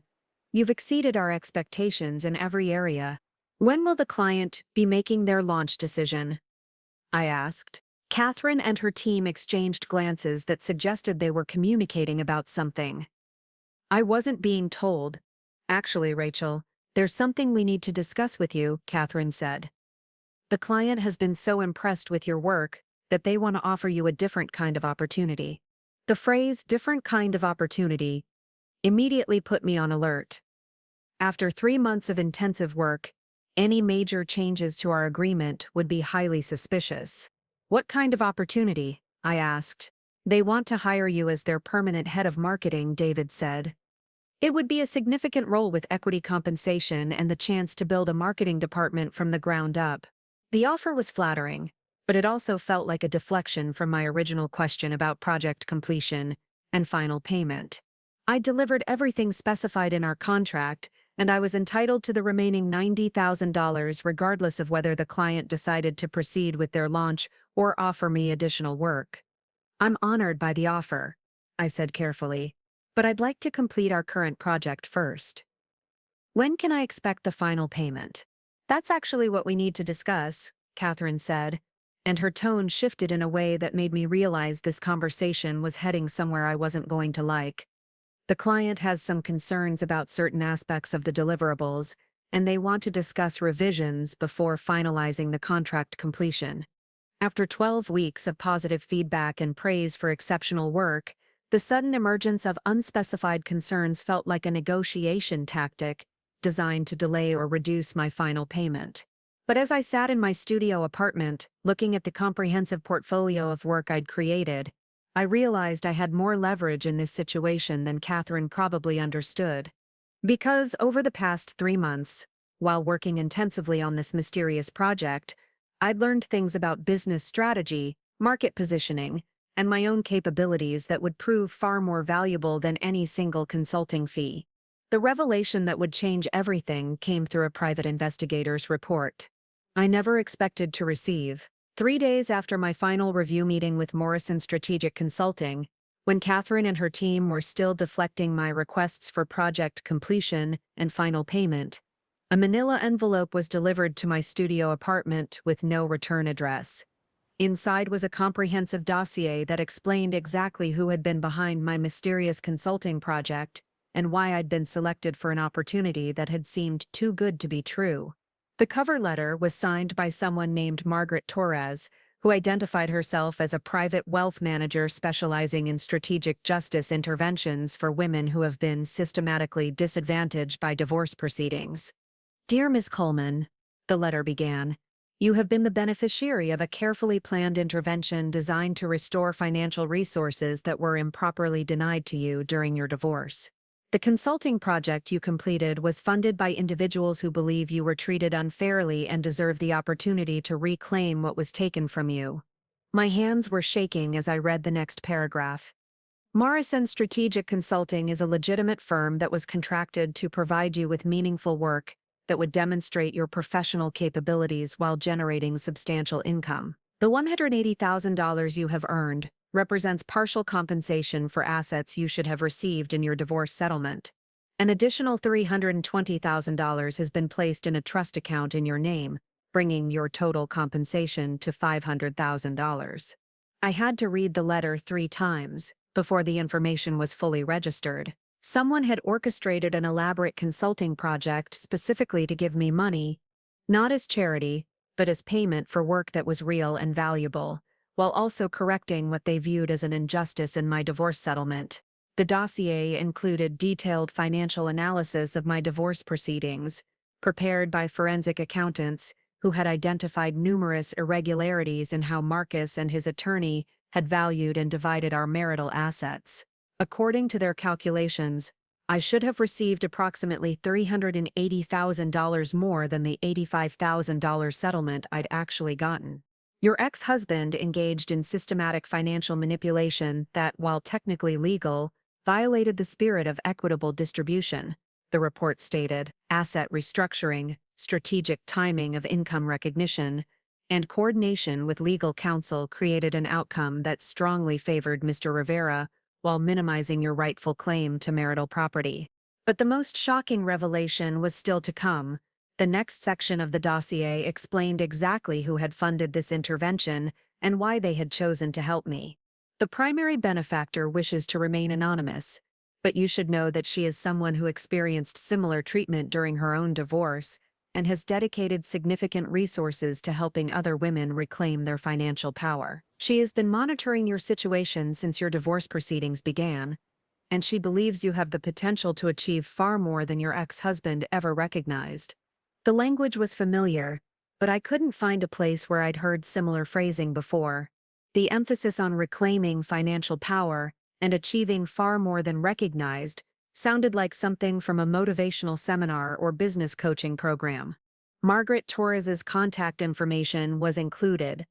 You've exceeded our expectations in every area. When will the client be making their launch decision? I asked. Catherine and her team exchanged glances that suggested they were communicating about something. I wasn't being told. Actually, Rachel, there's something we need to discuss with you, Catherine said. The client has been so impressed with your work that they want to offer you a different kind of opportunity. The phrase different kind of opportunity immediately put me on alert. After 3 months of intensive work, any major changes to our agreement would be highly suspicious. What kind of opportunity? I asked. They want to hire you as their permanent head of marketing, David said. It would be a significant role with equity compensation and the chance to build a marketing department from the ground up. The offer was flattering, but it also felt like a deflection from my original question about project completion and final payment. I delivered everything specified in our contract, and I was entitled to the remaining $90,000 regardless of whether the client decided to proceed with their launch or offer me additional work. I'm honored by the offer, I said carefully, but I'd like to complete our current project first. When can I expect the final payment? That's actually what we need to discuss, Catherine said, and her tone shifted in a way that made me realize this conversation was heading somewhere I wasn't going to like. The client has some concerns about certain aspects of the deliverables, and they want to discuss revisions before finalizing the contract completion. After 12 weeks of positive feedback and praise for exceptional work, the sudden emergence of unspecified concerns felt like a negotiation tactic designed to delay or reduce my final payment. But as I sat in my studio apartment, looking at the comprehensive portfolio of work I'd created, I realized I had more leverage in this situation than Catherine probably understood. Because over the past 3 months, while working intensively on this mysterious project, I'd learned things about business strategy, market positioning, and my own capabilities that would prove far more valuable than any single consulting fee. The revelation that would change everything came through a private investigator's report I never expected to receive. 3 days after my final review meeting with Morrison Strategic Consulting, when Catherine and her team were still deflecting my requests for project completion and final payment, a manila envelope was delivered to my studio apartment with no return address. Inside was a comprehensive dossier that explained exactly who had been behind my mysterious consulting project and why I'd been selected for an opportunity that had seemed too good to be true. The cover letter was signed by someone named Margaret Torres, who identified herself as a private wealth manager specializing in strategic justice interventions for women who have been systematically disadvantaged by divorce proceedings. Dear Ms. Coleman, the letter began, you have been the beneficiary of a carefully planned intervention designed to restore financial resources that were improperly denied to you during your divorce. The consulting project you completed was funded by individuals who believe you were treated unfairly and deserve the opportunity to reclaim what was taken from you. My hands were shaking as I read the next paragraph. Morrison Strategic Consulting is a legitimate firm that was contracted to provide you with meaningful work that would demonstrate your professional capabilities while generating substantial income. The $180,000 you have earned represents partial compensation for assets you should have received in your divorce settlement. An additional $320,000 has been placed in a trust account in your name, bringing your total compensation to $500,000. I had to read the letter 3 times before the information was fully registered. Someone had orchestrated an elaborate consulting project specifically to give me money, not as charity, but as payment for work that was real and valuable, while also correcting what they viewed as an injustice in my divorce settlement. The dossier included detailed financial analysis of my divorce proceedings, prepared by forensic accountants who had identified numerous irregularities in how Marcus and his attorney had valued and divided our marital assets. According to their calculations, I should have received approximately $380,000 more than the $85,000 settlement I'd actually gotten. Your ex-husband engaged in systematic financial manipulation that, while technically legal, violated the spirit of equitable distribution, the report stated. Asset restructuring, strategic timing of income recognition, and coordination with legal counsel created an outcome that strongly favored Mr. Rivera while minimizing your rightful claim to marital property. But the most shocking revelation was still to come. The next section of the dossier explained exactly who had funded this intervention and why they had chosen to help me. The primary benefactor wishes to remain anonymous, but you should know that she is someone who experienced similar treatment during her own divorce and has dedicated significant resources to helping other women reclaim their financial power. She has been monitoring your situation since your divorce proceedings began, and she believes you have the potential to achieve far more than your ex-husband ever recognized. The language was familiar, but I couldn't find a place where I'd heard similar phrasing before. The emphasis on reclaiming financial power and achieving far more than recognized sounded like something from a motivational seminar or business coaching program. Margaret Torres's contact information was included,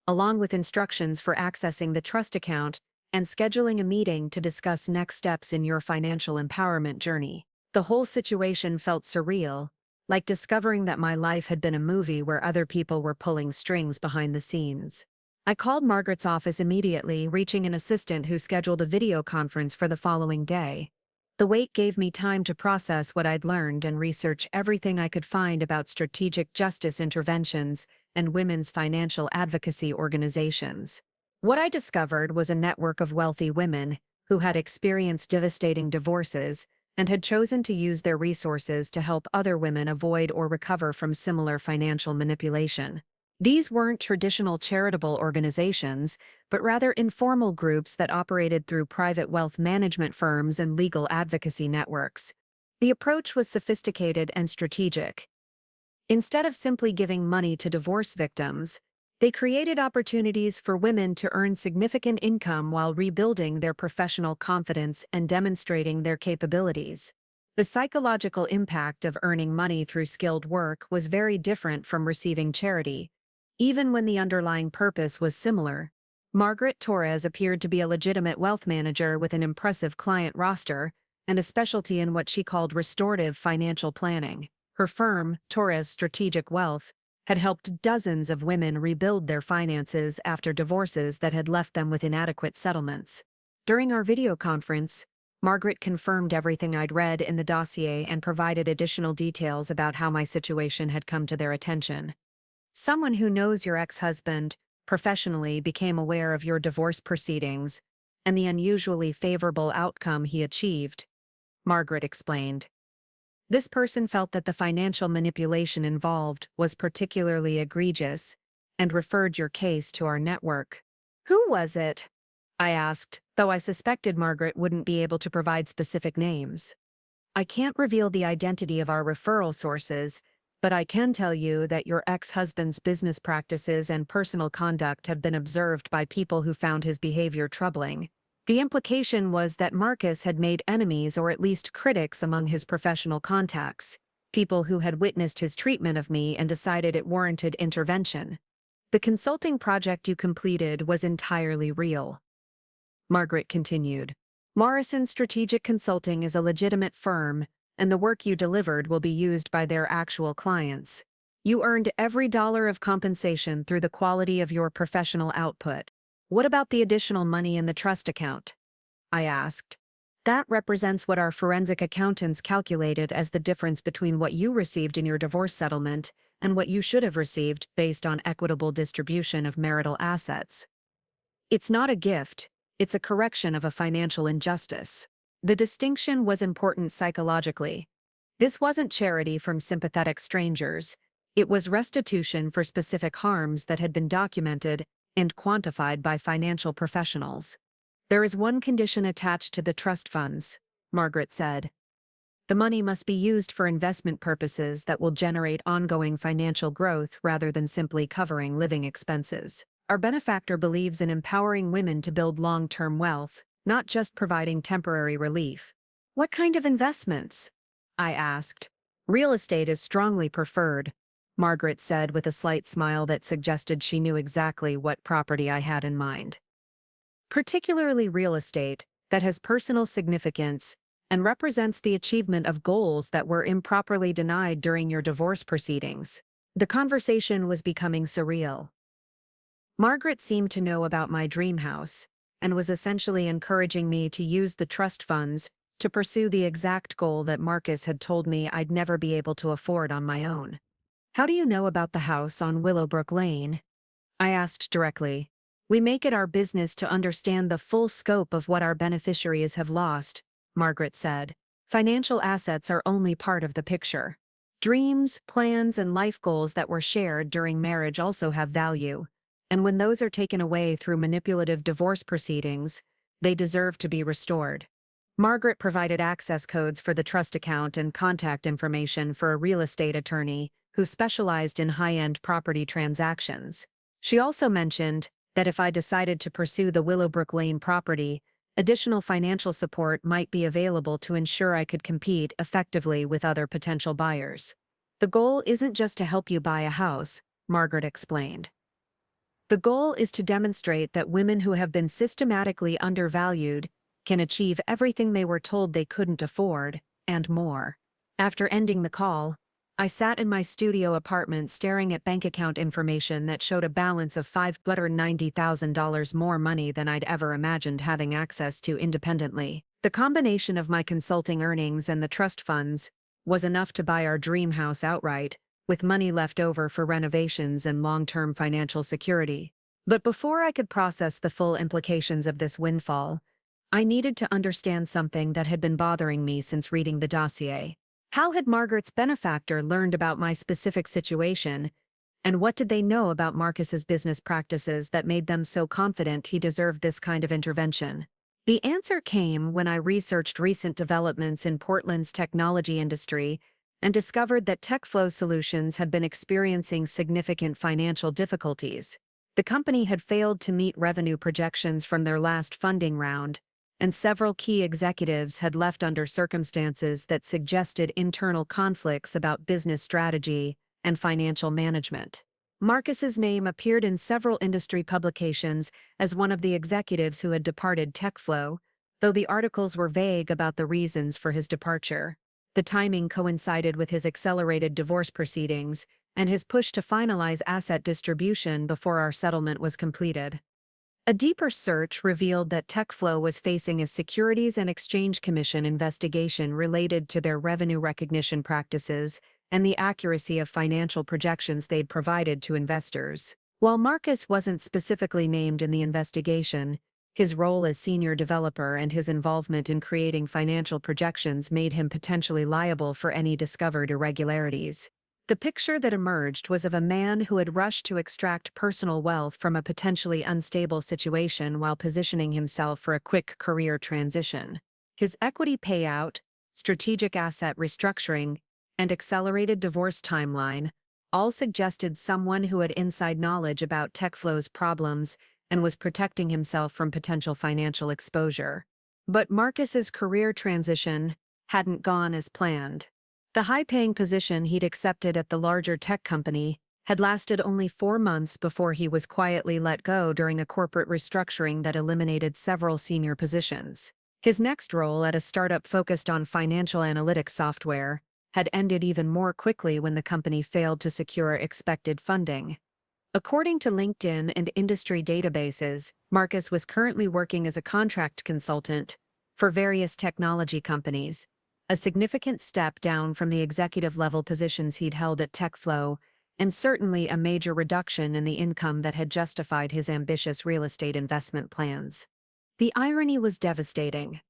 along with instructions for accessing the trust account and scheduling a meeting to discuss next steps in your financial empowerment journey. The whole situation felt surreal, like discovering that my life had been a movie where other people were pulling strings behind the scenes. I called Margaret's office immediately, reaching an assistant who scheduled a video conference for the following day. The wait gave me time to process what I'd learned and research everything I could find about strategic justice interventions and women's financial advocacy organizations. What I discovered was a network of wealthy women who had experienced devastating divorces and had chosen to use their resources to help other women avoid or recover from similar financial manipulation. These weren't traditional charitable organizations, but rather informal groups that operated through private wealth management firms and legal advocacy networks. The approach was sophisticated and strategic. Instead of simply giving money to divorce victims, they created opportunities for women to earn significant income while rebuilding their professional confidence and demonstrating their capabilities. The psychological impact of earning money through skilled work was very different from receiving charity, even when the underlying purpose was similar. Margaret Torres appeared to be a legitimate wealth manager with an impressive client roster and a specialty in what she called restorative financial planning. Her firm, Torres Strategic Wealth, had helped dozens of women rebuild their finances after divorces that had left them with inadequate settlements. During our video conference, Margaret confirmed everything I'd read in the dossier and provided additional details about how my situation had come to their attention. Someone who knows your ex-husband professionally became aware of your divorce proceedings and the unusually favorable outcome he achieved, Margaret explained. This person felt that the financial manipulation involved was particularly egregious and referred your case to our network. Who was it? I asked, though I suspected Margaret wouldn't be able to provide specific names. I can't reveal the identity of our referral sources, but I can tell you that your ex-husband's business practices and personal conduct have been observed by people who found his behavior troubling. The implication was that Marcus had made enemies or at least critics among his professional contacts, people who had witnessed his treatment of me and decided it warranted intervention. The consulting project you completed was entirely real. Margaret continued. Morrison Strategic Consulting is a legitimate firm, and the work you delivered will be used by their actual clients. You earned every dollar of compensation through the quality of your professional output. What about the additional money in the trust account? I asked. That represents what our forensic accountants calculated as the difference between what you received in your divorce settlement and what you should have received based on equitable distribution of marital assets. It's not a gift, it's a correction of a financial injustice. The distinction was important psychologically. This wasn't charity from sympathetic strangers. It was restitution for specific harms that had been documented and quantified by financial professionals. There is one condition attached to the trust funds, Margaret said. The money must be used for investment purposes that will generate ongoing financial growth rather than simply covering living expenses. Our benefactor believes in empowering women to build long-term wealth, not just providing temporary relief. What kind of investments? I asked. Real estate is strongly preferred, Margaret said with a slight smile that suggested she knew exactly what property I had in mind. Particularly real estate that has personal significance and represents the achievement of goals that were improperly denied during your divorce proceedings. The conversation was becoming surreal. Margaret seemed to know about my dream house and was essentially encouraging me to use the trust funds to pursue the exact goal that Marcus had told me I'd never be able to afford on my own. How do you know about the house on Willowbrook Lane? I asked directly. We make it our business to understand the full scope of what our beneficiaries have lost, Margaret said. Financial assets are only part of the picture. Dreams, plans, and life goals that were shared during marriage also have value, and when those are taken away through manipulative divorce proceedings, they deserve to be restored. Margaret provided access codes for the trust account and contact information for a real estate attorney who specialized in high-end property transactions. She also mentioned that if I decided to pursue the Willowbrook Lane property, additional financial support might be available to ensure I could compete effectively with other potential buyers. The goal isn't just to help you buy a house, Margaret explained. The goal is to demonstrate that women who have been systematically undervalued can achieve everything they were told they couldn't afford, and more. After ending the call, I sat in my studio apartment staring at bank account information that showed a balance of $590,000 more money than I'd ever imagined having access to independently. The combination of my consulting earnings and the trust funds was enough to buy our dream house outright, with money left over for renovations and long-term financial security. But before I could process the full implications of this windfall, I needed to understand something that had been bothering me since reading the dossier. How had Margaret's benefactor learned about my specific situation, and what did they know about Marcus's business practices that made them so confident he deserved this kind of intervention? The answer came when I researched recent developments in Portland's technology industry and discovered that TechFlow Solutions had been experiencing significant financial difficulties. The company had failed to meet revenue projections from their last funding round, and several key executives had left under circumstances that suggested internal conflicts about business strategy and financial management. Marcus's name appeared in several industry publications as one of the executives who had departed TechFlow, though the articles were vague about the reasons for his departure. The timing coincided with his accelerated divorce proceedings and his push to finalize asset distribution before our settlement was completed. A deeper search revealed that TechFlow was facing a Securities and Exchange Commission investigation related to their revenue recognition practices and the accuracy of financial projections they'd provided to investors. While Marcus wasn't specifically named in the investigation, his role as senior developer and his involvement in creating financial projections made him potentially liable for any discovered irregularities. The picture that emerged was of a man who had rushed to extract personal wealth from a potentially unstable situation while positioning himself for a quick career transition. His equity payout, strategic asset restructuring, and accelerated divorce timeline all suggested someone who had inside knowledge about TechFlow's problems and was protecting himself from potential financial exposure. But Marcus's career transition hadn't gone as planned. The high-paying position he'd accepted at the larger tech company had lasted only 4 months before he was quietly let go during a corporate restructuring that eliminated several senior positions. His next role at a startup focused on financial analytics software had ended even more quickly when the company failed to secure expected funding. According to LinkedIn and industry databases, Marcus was currently working as a contract consultant for various technology companies, a significant step down from the executive-level positions he'd held at TechFlow, and certainly a major reduction in the income that had justified his ambitious real estate investment plans. The irony was devastating.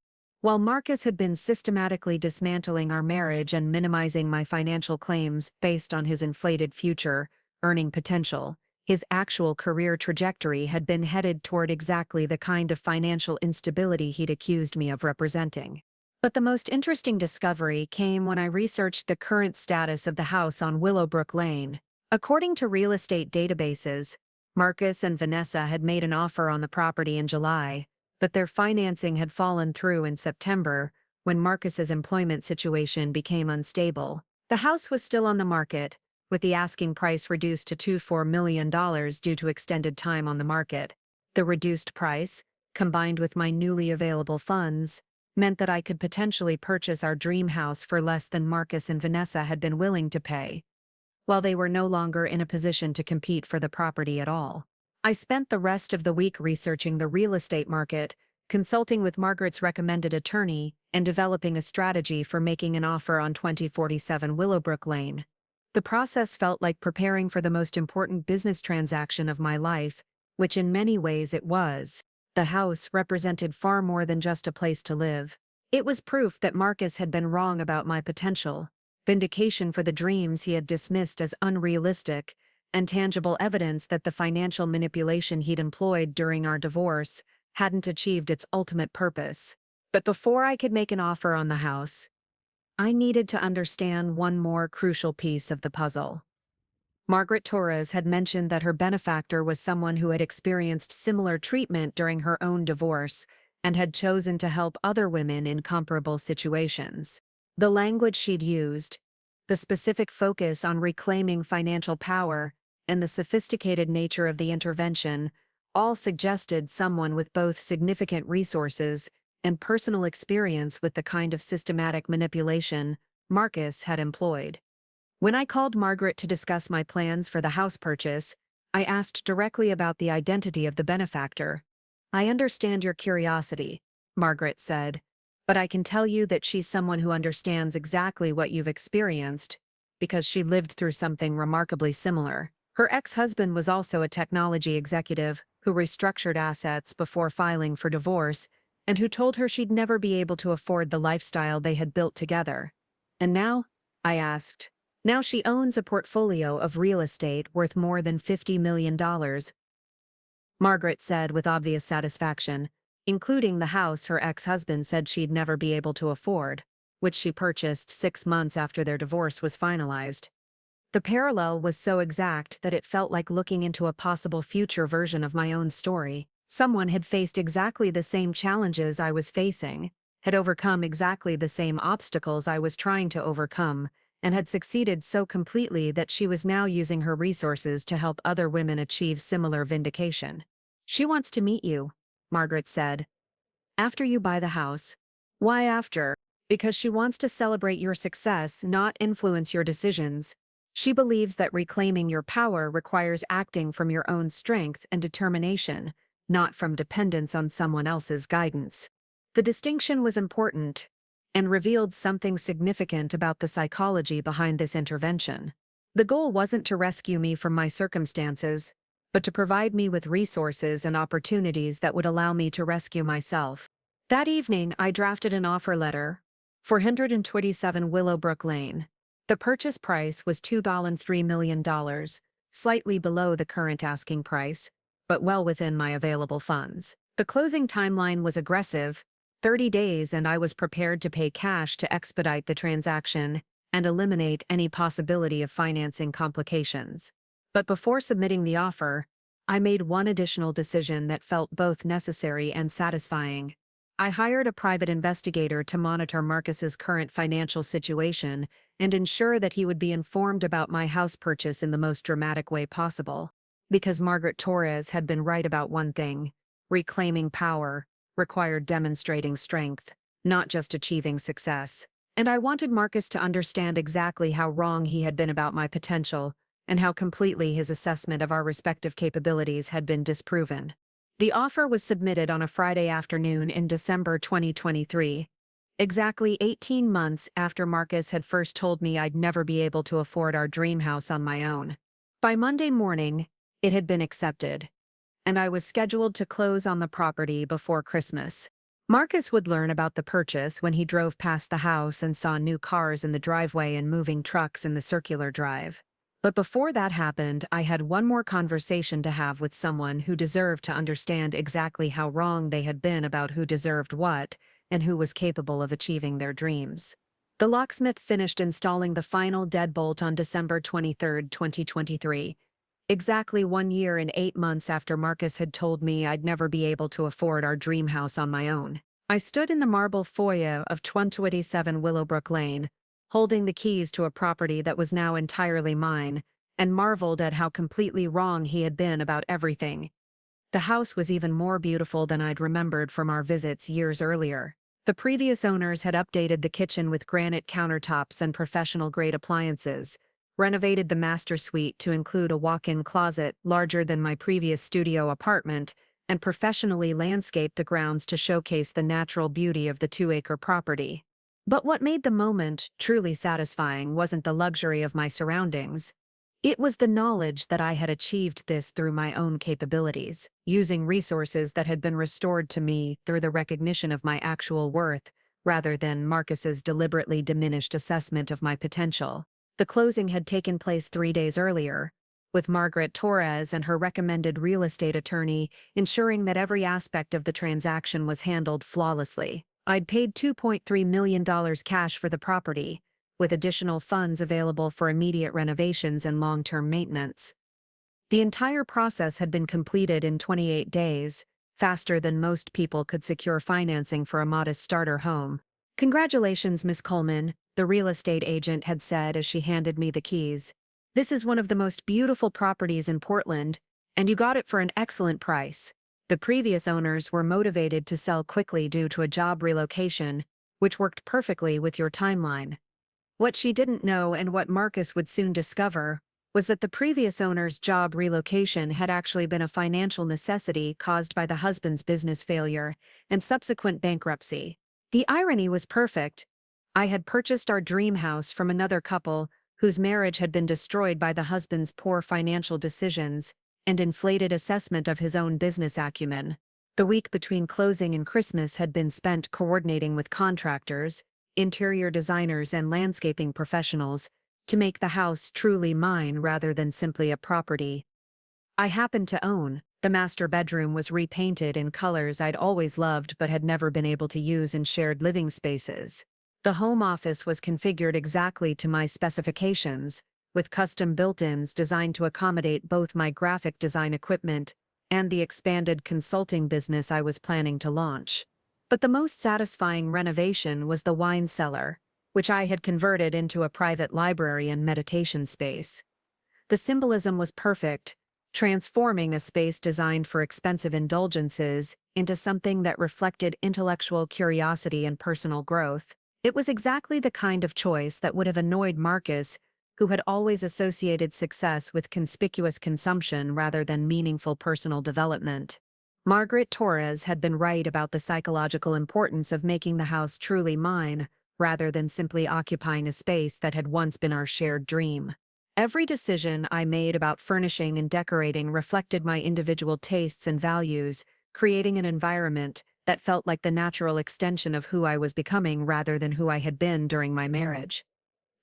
While Marcus had been systematically dismantling our marriage and minimizing my financial claims based on his inflated future earning potential, his actual career trajectory had been headed toward exactly the kind of financial instability he'd accused me of representing. But the most interesting discovery came when I researched the current status of the house on Willowbrook Lane. According to real estate databases, Marcus and Vanessa had made an offer on the property in July, but their financing had fallen through in September when Marcus's employment situation became unstable. The house was still on the market, with the asking price reduced to $24 million due to extended time on the market. The reduced price, combined with my newly available funds, meant that I could potentially purchase our dream house for less than Marcus and Vanessa had been willing to pay, while they were no longer in a position to compete for the property at all. I spent the rest of the week researching the real estate market, consulting with Margaret's recommended attorney, and developing a strategy for making an offer on 2047 Willowbrook Lane. The process felt like preparing for the most important business transaction of my life, which in many ways it was. The house represented far more than just a place to live. It was proof that Marcus had been wrong about my potential, vindication for the dreams he had dismissed as unrealistic, and tangible evidence that the financial manipulation he'd employed during our divorce hadn't achieved its ultimate purpose. But before I could make an offer on the house, I needed to understand one more crucial piece of the puzzle. Margaret Torres had mentioned that her benefactor was someone who had experienced similar treatment during her own divorce and had chosen to help other women in comparable situations. The language she'd used, the specific focus on reclaiming financial power, and the sophisticated nature of the intervention all suggested someone with both significant resources and personal experience with the kind of systematic manipulation Marcus had employed. When I called Margaret to discuss my plans for the house purchase, I asked directly about the identity of the benefactor. "I understand your curiosity," Margaret said, "but I can tell you that she's someone who understands exactly what you've experienced, because she lived through something remarkably similar." Her ex-husband was also a technology executive who restructured assets before filing for divorce, and who told her she'd never be able to afford the lifestyle they had built together. "And now?" I asked. "Now she owns a portfolio of real estate worth more than $50 million, Margaret said with obvious satisfaction, including the house her ex-husband said she'd never be able to afford, which she purchased 6 months after their divorce was finalized. The parallel was so exact that it felt like looking into a possible future version of my own story. Someone had faced exactly the same challenges I was facing, had overcome exactly the same obstacles I was trying to overcome, and had succeeded so completely that she was now using her resources to help other women achieve similar vindication. "She wants to meet you," Margaret said. "After you buy the house." "Why after?" "Because she wants to celebrate your success, not influence your decisions. She believes that reclaiming your power requires acting from your own strength and determination, not from dependence on someone else's guidance." The distinction was important and revealed something significant about the psychology behind this intervention. The goal wasn't to rescue me from my circumstances, but to provide me with resources and opportunities that would allow me to rescue myself. That evening, I drafted an offer letter for 127 Willowbrook Lane. The purchase price was $2.3 million, slightly below the current asking price, but well within my available funds. The closing timeline was aggressive, 30 days, and I was prepared to pay cash to expedite the transaction and eliminate any possibility of financing complications. But before submitting the offer, I made one additional decision that felt both necessary and satisfying. I hired a private investigator to monitor Marcus's current financial situation and ensure that he would be informed about my house purchase in the most dramatic way possible. Because Margaret Torres had been right about one thing: reclaiming power required demonstrating strength, not just achieving success. And I wanted Marcus to understand exactly how wrong he had been about my potential, and how completely his assessment of our respective capabilities had been disproven. The offer was submitted on a Friday afternoon in December 2023, exactly 18 months after Marcus had first told me I'd never be able to afford our dream house on my own. By Monday morning, it had been accepted, and I was scheduled to close on the property before Christmas. Marcus would learn about the purchase when he drove past the house and saw new cars in the driveway and moving trucks in the circular drive. But before that happened, I had one more conversation to have with someone who deserved to understand exactly how wrong they had been about who deserved what and who was capable of achieving their dreams. The locksmith finished installing the final deadbolt on December 23, 2023. Exactly 1 year and 8 months after Marcus had told me I'd never be able to afford our dream house on my own. I stood in the marble foyer of 127 Willowbrook Lane, holding the keys to a property that was now entirely mine, and marveled at how completely wrong he had been about everything. The house was even more beautiful than I'd remembered from our visits years earlier. The previous owners had updated the kitchen with granite countertops and professional-grade appliances, renovated the master suite to include a walk-in closet larger than my previous studio apartment, and professionally landscaped the grounds to showcase the natural beauty of the 2-acre property. But what made the moment truly satisfying wasn't the luxury of my surroundings. It was the knowledge that I had achieved this through my own capabilities, using resources that had been restored to me through the recognition of my actual worth, rather than Marcus's deliberately diminished assessment of my potential. The closing had taken place 3 days earlier, with Margaret Torres and her recommended real estate attorney ensuring that every aspect of the transaction was handled flawlessly. I'd paid $2.3 million cash for the property, with additional funds available for immediate renovations and long-term maintenance. The entire process had been completed in 28 days, faster than most people could secure financing for a modest starter home. "Congratulations, Miss Coleman," the real estate agent had said as she handed me the keys. "This is one of the most beautiful properties in Portland, and you got it for an excellent price." The previous owners were motivated to sell quickly due to a job relocation, which worked perfectly with your timeline. What she didn't know, and what Marcus would soon discover, was that the previous owner's job relocation had actually been a financial necessity caused by the husband's business failure and subsequent bankruptcy. The irony was perfect. I had purchased our dream house from another couple whose marriage had been destroyed by the husband's poor financial decisions and inflated assessment of his own business acumen. The week between closing and Christmas had been spent coordinating with contractors, interior designers, and landscaping professionals to make the house truly mine rather than simply a property I happened to own. The master bedroom was repainted in colors I'd always loved but had never been able to use in shared living spaces. The home office was configured exactly to my specifications, with custom built-ins designed to accommodate both my graphic design equipment and the expanded consulting business I was planning to launch. But the most satisfying renovation was the wine cellar, which I had converted into a private library and meditation space. The symbolism was perfect, transforming a space designed for expensive indulgences into something that reflected intellectual curiosity and personal growth. It was exactly the kind of choice that would have annoyed Marcus, who had always associated success with conspicuous consumption rather than meaningful personal development. Margaret Torres had been right about the psychological importance of making the house truly mine, rather than simply occupying a space that had once been our shared dream. Every decision I made about furnishing and decorating reflected my individual tastes and values, creating an environment that felt like the natural extension of who I was becoming rather than who I had been during my marriage.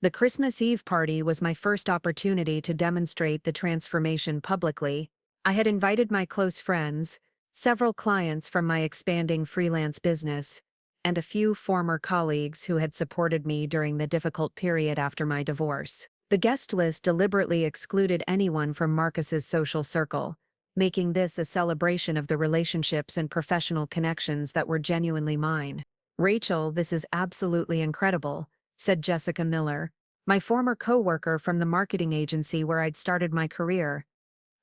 The Christmas Eve party was my first opportunity to demonstrate the transformation publicly. I had invited my close friends, several clients from my expanding freelance business, and a few former colleagues who had supported me during the difficult period after my divorce. The guest list deliberately excluded anyone from Marcus's social circle, making this a celebration of the relationships and professional connections that were genuinely mine. "Rachel, this is absolutely incredible," said Jessica Miller, my former coworker from the marketing agency where I'd started my career.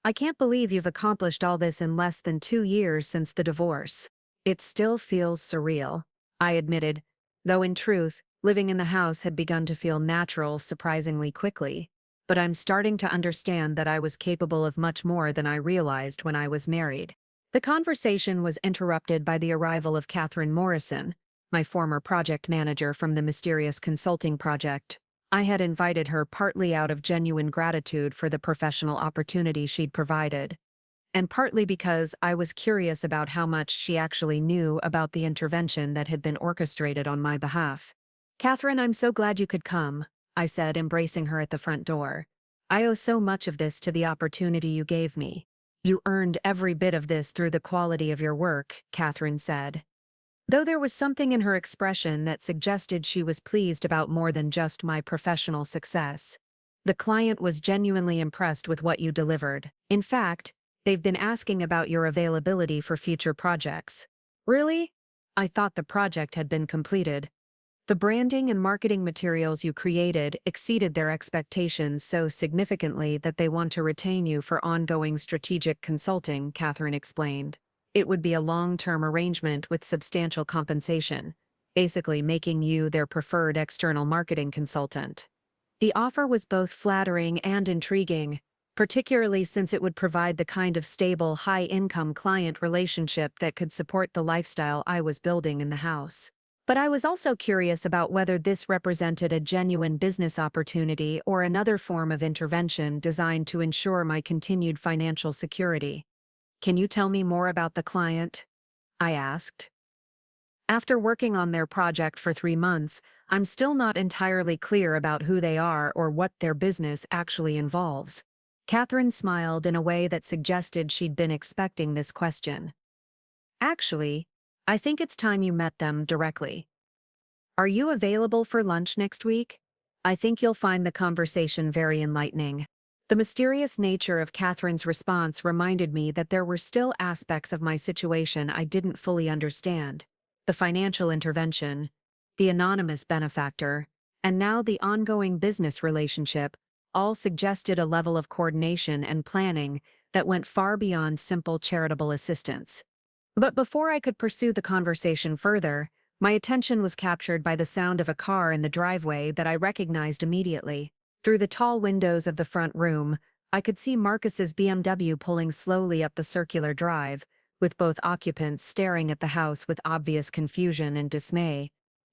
"I can't believe you've accomplished all this in less than 2 years since the divorce." "It still feels surreal," I admitted, though in truth, living in the house had begun to feel natural surprisingly quickly. "But I'm starting to understand that I was capable of much more than I realized when I was married." The conversation was interrupted by the arrival of Catherine Morrison, my former project manager from the mysterious consulting project. I had invited her partly out of genuine gratitude for the professional opportunity she'd provided, and partly because I was curious about how much she actually knew about the intervention that had been orchestrated on my behalf. "Catherine, I'm so glad you could come," I said, embracing her at the front door. "I owe so much of this to the opportunity you gave me." "You earned every bit of this through the quality of your work," Catherine said, though there was something in her expression that suggested she was pleased about more than just my professional success. "The client was genuinely impressed with what you delivered. In fact, they've been asking about your availability for future projects." "Really?" I thought the project had been completed. "The branding and marketing materials you created exceeded their expectations so significantly that they want to retain you for ongoing strategic consulting," Catherine explained. "It would be a long-term arrangement with substantial compensation, basically making you their preferred external marketing consultant." The offer was both flattering and intriguing, particularly since it would provide the kind of stable, high-income client relationship that could support the lifestyle I was building in the house. But I was also curious about whether this represented a genuine business opportunity or another form of intervention designed to ensure my continued financial security. "Can you tell me more about the client?" I asked. "After working on their project for 3 months, I'm still not entirely clear about who they are or what their business actually involves." Catherine smiled in a way that suggested she'd been expecting this question. "Actually, I think it's time you met them directly. Are you available for lunch next week? I think you'll find the conversation very enlightening." The mysterious nature of Catherine's response reminded me that there were still aspects of my situation I didn't fully understand. The financial intervention, the anonymous benefactor, and now the ongoing business relationship all suggested a level of coordination and planning that went far beyond simple charitable assistance. But before I could pursue the conversation further, my attention was captured by the sound of a car in the driveway that I recognized immediately. Through the tall windows of the front room, I could see Marcus's BMW pulling slowly up the circular drive, with both occupants staring at the house with obvious confusion and dismay.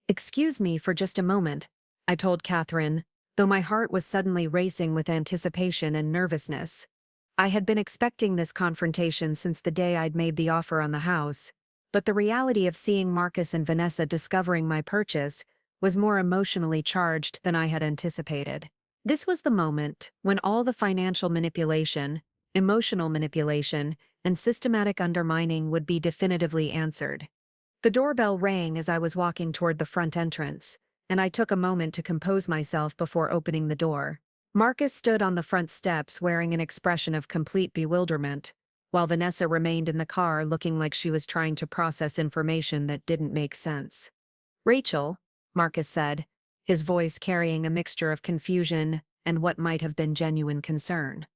"Excuse me for just a moment," I told Catherine, though my heart was suddenly racing with anticipation and nervousness. I had been expecting this confrontation since the day I'd made the offer on the house, but the reality of seeing Marcus and Vanessa discovering my purchase was more emotionally charged than I had anticipated. This was the moment when all the financial manipulation, emotional manipulation, and systematic undermining would be definitively answered. The doorbell rang as I was walking toward the front entrance, and I took a moment to compose myself before opening the door. Marcus stood on the front steps wearing an expression of complete bewilderment, while Vanessa remained in the car looking like she was trying to process information that didn't make sense. "Rachel," Marcus said, his voice carrying a mixture of confusion and what might have been genuine concern.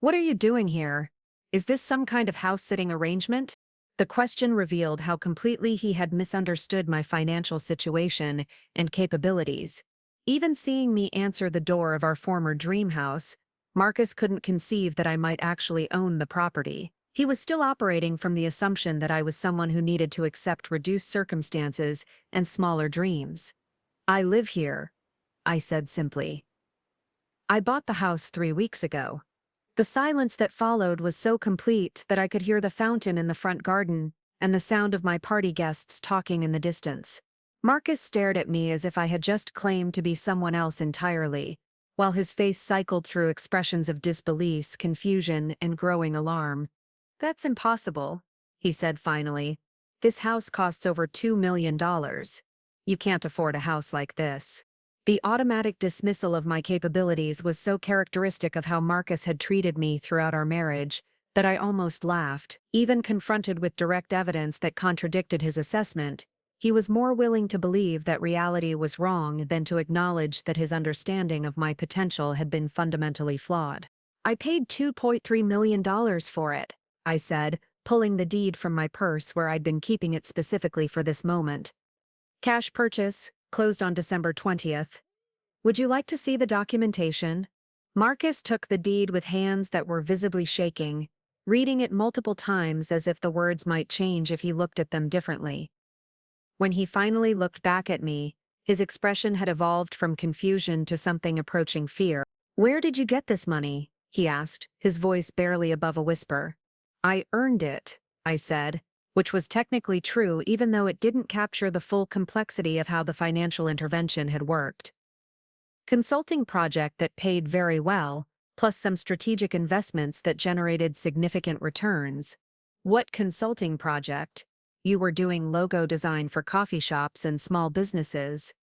"What are you doing here? Is this some kind of house-sitting arrangement?" The question revealed how completely he had misunderstood my financial situation and capabilities. Even seeing me answer the door of our former dream house, Marcus couldn't conceive that I might actually own the property. He was still operating from the assumption that I was someone who needed to accept reduced circumstances and smaller dreams. "I live here," I said simply. "I bought the house 3 weeks ago." The silence that followed was so complete that I could hear the fountain in the front garden and the sound of my party guests talking in the distance. Marcus stared at me as if I had just claimed to be someone else entirely, while his face cycled through expressions of disbelief, confusion, and growing alarm. "That's impossible," he said finally. "This house costs over $2 million. You can't afford a house like this." The automatic dismissal of my capabilities was so characteristic of how Marcus had treated me throughout our marriage that I almost laughed. Even confronted with direct evidence that contradicted his assessment, he was more willing to believe that reality was wrong than to acknowledge that his understanding of my potential had been fundamentally flawed. "I paid $2.3 million for it," I said, pulling the deed from my purse where I'd been keeping it specifically for this moment. "Cash purchase, closed on December 20th. Would you like to see the documentation?" Marcus took the deed with hands that were visibly shaking, reading it multiple times as if the words might change if he looked at them differently. When he finally looked back at me, his expression had evolved from confusion to something approaching fear. "Where did you get this money?" he asked, his voice barely above a whisper. "I earned it," I said, which was technically true even though it didn't capture the full complexity of how the financial intervention had worked. Consulting project that paid very well, plus some strategic investments that generated significant returns. "What consulting project?" "You were doing logo design for coffee shops and small businesses."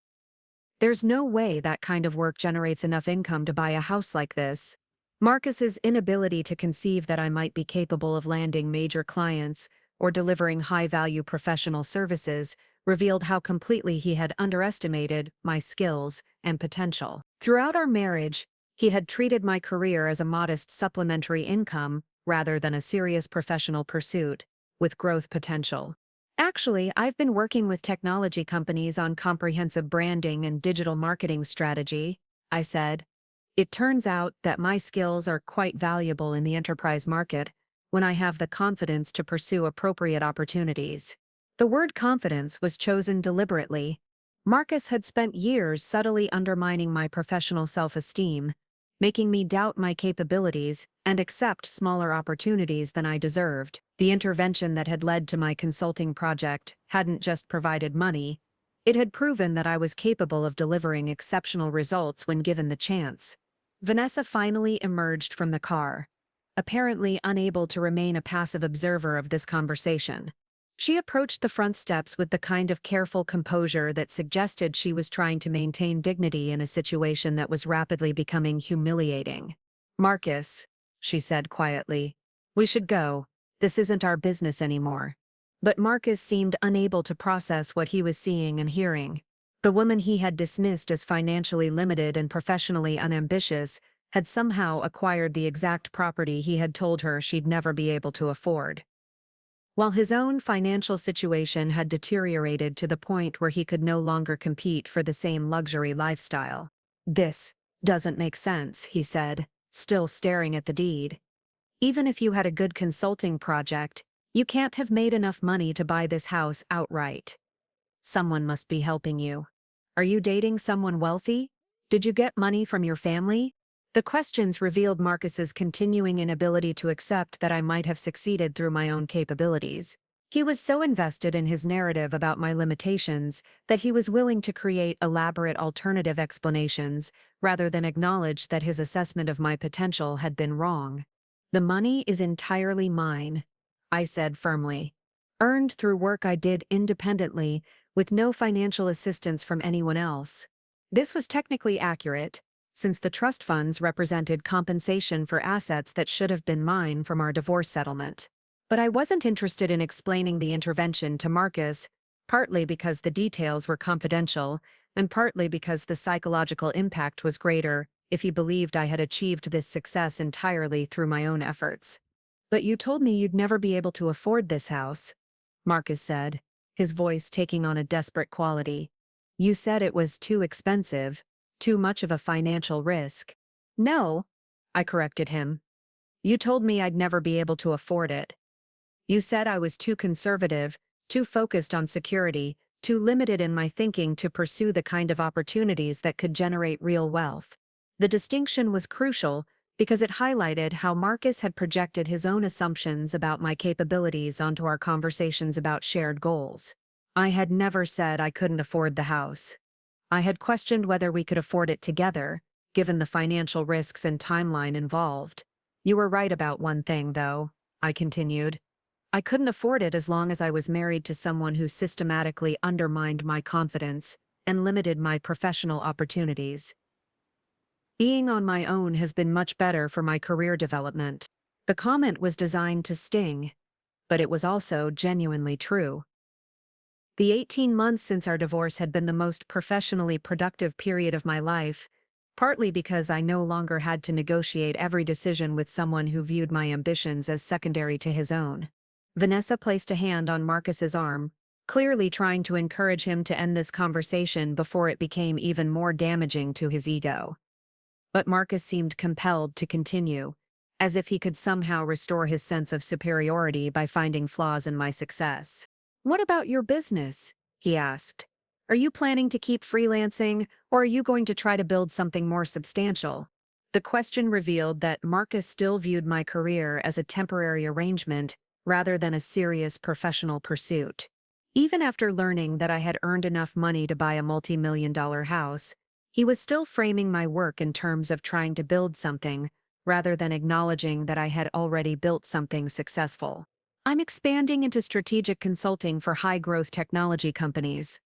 "There's no way that kind of work generates enough income to buy a house like this." Marcus's inability to conceive that I might be capable of landing major clients or delivering high-value professional services revealed how completely he had underestimated my skills and potential. Throughout our marriage, he had treated my career as a modest supplementary income rather than a serious professional pursuit with growth potential. "Actually, I've been working with technology companies on comprehensive branding and digital marketing strategy," I said. "It turns out that my skills are quite valuable in the enterprise market when I have the confidence to pursue appropriate opportunities." The word confidence was chosen deliberately. Marcus had spent years subtly undermining my professional self-esteem, making me doubt my capabilities and accept smaller opportunities than I deserved. The intervention that had led to my consulting project hadn't just provided money, it had proven that I was capable of delivering exceptional results when given the chance. Vanessa finally emerged from the car, apparently unable to remain a passive observer of this conversation. She approached the front steps with the kind of careful composure that suggested she was trying to maintain dignity in a situation that was rapidly becoming humiliating. "Marcus," she said quietly, "we should go. This isn't our business anymore." But Marcus seemed unable to process what he was seeing and hearing. The woman he had dismissed as financially limited and professionally unambitious had somehow acquired the exact property he had told her she'd never be able to afford. While his own financial situation had deteriorated to the point where he could no longer compete for the same luxury lifestyle. "This doesn't make sense," he said, still staring at the deed. "Even if you had a good consulting project, you can't have made enough money to buy this house outright. Someone must be helping you. Are you dating someone wealthy? Did you get money from your family?" The questions revealed Marcus's continuing inability to accept that I might have succeeded through my own capabilities. He was so invested in his narrative about my limitations that he was willing to create elaborate alternative explanations rather than acknowledge that his assessment of my potential had been wrong. "The money is entirely mine," I said firmly. "Earned through work I did independently, with no financial assistance from anyone else." This was technically accurate, since the trust funds represented compensation for assets that should have been mine from our divorce settlement. But I wasn't interested in explaining the intervention to Marcus, partly because the details were confidential, and partly because the psychological impact was greater if he believed I had achieved this success entirely through my own efforts. "But you told me you'd never be able to afford this house," Marcus said, his voice taking on a desperate quality. "You said it was too expensive. Too much of a financial risk." "No," I corrected him. "You told me I'd never be able to afford it. You said I was too conservative, too focused on security, too limited in my thinking to pursue the kind of opportunities that could generate real wealth." The distinction was crucial because it highlighted how Marcus had projected his own assumptions about my capabilities onto our conversations about shared goals. I had never said I couldn't afford the house. I had questioned whether we could afford it together, given the financial risks and timeline involved. "You were right about one thing, though," I continued. "I couldn't afford it as long as I was married to someone who systematically undermined my confidence and limited my professional opportunities. Being on my own has been much better for my career development." The comment was designed to sting, but it was also genuinely true. The 18 months since our divorce had been the most professionally productive period of my life, partly because I no longer had to negotiate every decision with someone who viewed my ambitions as secondary to his own. Vanessa placed a hand on Marcus's arm, clearly trying to encourage him to end this conversation before it became even more damaging to his ego. But Marcus seemed compelled to continue, as if he could somehow restore his sense of superiority by finding flaws in my success. "What about your business?" he asked. "Are you planning to keep freelancing, or are you going to try to build something more substantial?" The question revealed that Marcus still viewed my career as a temporary arrangement rather than a serious professional pursuit. Even after learning that I had earned enough money to buy a multi-million-dollar house, he was still framing my work in terms of trying to build something, rather than acknowledging that I had already built something successful. "I'm expanding into strategic consulting for high-growth technology companies,"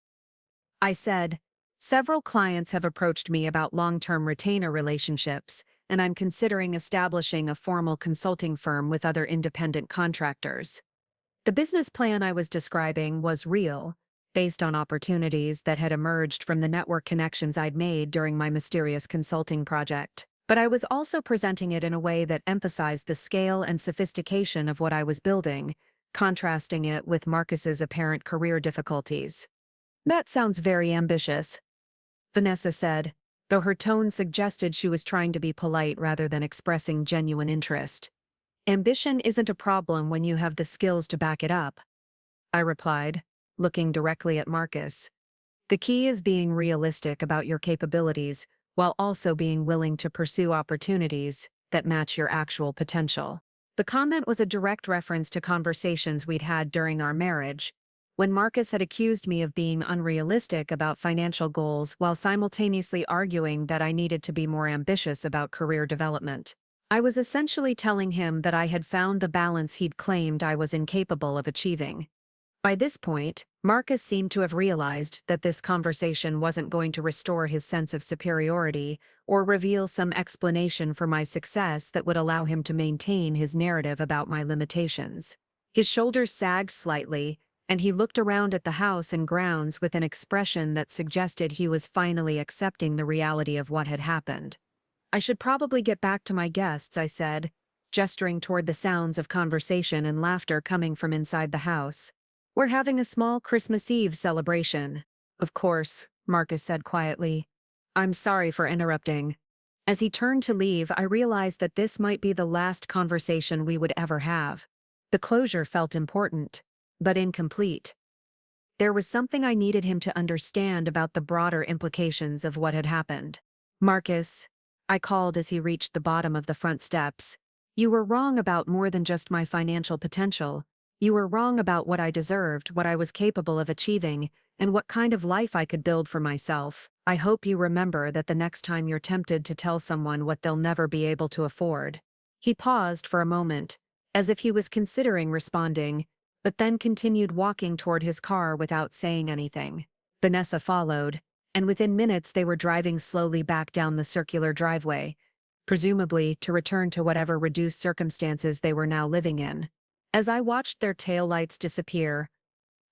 I said. "Several clients have approached me about long-term retainer relationships, and I'm considering establishing a formal consulting firm with other independent contractors." The business plan I was describing was real, based on opportunities that had emerged from the network connections I'd made during my mysterious consulting project. But I was also presenting it in a way that emphasized the scale and sophistication of what I was building, contrasting it with Marcus's apparent career difficulties. "That sounds very ambitious," Vanessa said, though her tone suggested she was trying to be polite rather than expressing genuine interest. "Ambition isn't a problem when you have the skills to back it up," I replied, looking directly at Marcus. "The key is being realistic about your capabilities, while also being willing to pursue opportunities that match your actual potential." The comment was a direct reference to conversations we'd had during our marriage, when Marcus had accused me of being unrealistic about financial goals while simultaneously arguing that I needed to be more ambitious about career development. I was essentially telling him that I had found the balance he'd claimed I was incapable of achieving. By this point, Marcus seemed to have realized that this conversation wasn't going to restore his sense of superiority or reveal some explanation for my success that would allow him to maintain his narrative about my limitations. His shoulders sagged slightly, and he looked around at the house and grounds with an expression that suggested he was finally accepting the reality of what had happened. "I should probably get back to my guests," I said, gesturing toward the sounds of conversation and laughter coming from inside the house. "We're having a small Christmas Eve celebration." "Of course," Marcus said quietly. "I'm sorry for interrupting." As he turned to leave, I realized that this might be the last conversation we would ever have. The closure felt important, but incomplete. There was something I needed him to understand about the broader implications of what had happened. "Marcus," I called as he reached the bottom of the front steps, "you were wrong about more than just my financial potential. You were wrong about what I deserved, what I was capable of achieving, and what kind of life I could build for myself. I hope you remember that the next time you're tempted to tell someone what they'll never be able to afford." He paused for a moment, as if he was considering responding, but then continued walking toward his car without saying anything. Vanessa followed, and within minutes they were driving slowly back down the circular driveway, presumably to return to whatever reduced circumstances they were now living in. As I watched their taillights disappear,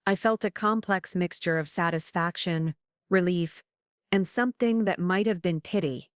I felt a complex mixture of satisfaction, relief, and something that might have been pity.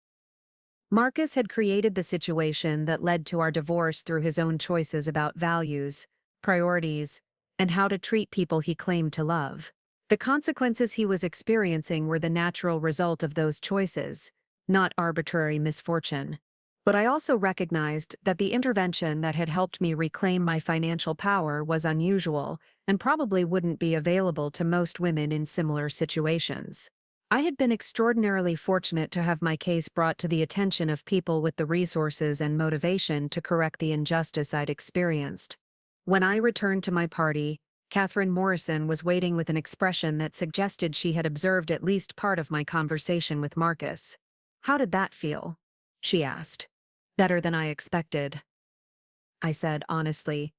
Marcus had created the situation that led to our divorce through his own choices about values, priorities, and how to treat people he claimed to love. The consequences he was experiencing were the natural result of those choices, not arbitrary misfortune. But I also recognized that the intervention that had helped me reclaim my financial power was unusual and probably wouldn't be available to most women in similar situations. I had been extraordinarily fortunate to have my case brought to the attention of people with the resources and motivation to correct the injustice I'd experienced. When I returned to my party, Catherine Morrison was waiting with an expression that suggested she had observed at least part of my conversation with Marcus. "How did that feel?" she asked. "Better than I expected," I said honestly,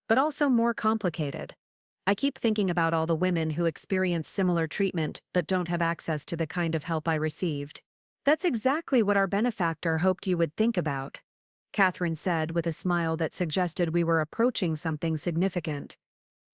"but also more complicated. I keep thinking about all the women who experience similar treatment but don't have access to the kind of help I received." "That's exactly what our benefactor hoped you would think about," Catherine said with a smile that suggested we were approaching something significant.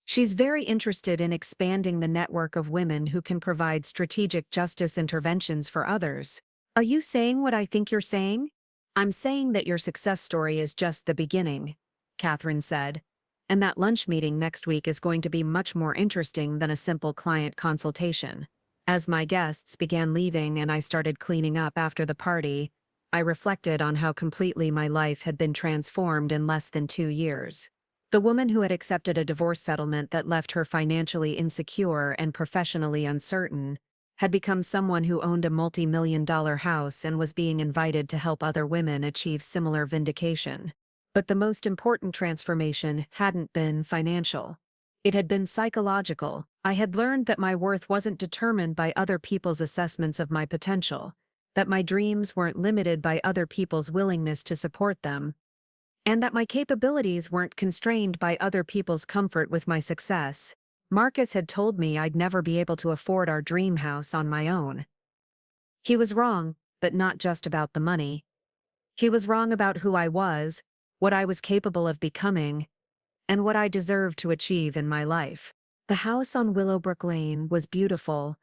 She's very interested in expanding the network of women who can provide strategic justice interventions for others. Are you saying what I think you're saying? I'm saying that your success story is just the beginning, Catherine said, and that lunch meeting next week is going to be much more interesting than a simple client consultation. As my guests began leaving and I started cleaning up after the party, I reflected on how completely my life had been transformed in less than 2 years. The woman who had accepted a divorce settlement that left her financially insecure and professionally uncertain had become someone who owned a multi-million-dollar house and was being invited to help other women achieve similar vindication. But the most important transformation hadn't been financial. It had been psychological. I had learned that my worth wasn't determined by other people's assessments of my potential, that my dreams weren't limited by other people's willingness to support them, and that my capabilities weren't constrained by other people's comfort with my success. Marcus had told me I'd never be able to afford our dream house on my own. He was wrong, but not just about the money. He was wrong about who I was, what I was capable of becoming, and what I deserved to achieve in my life. The house on Willowbrook Lane was beautiful,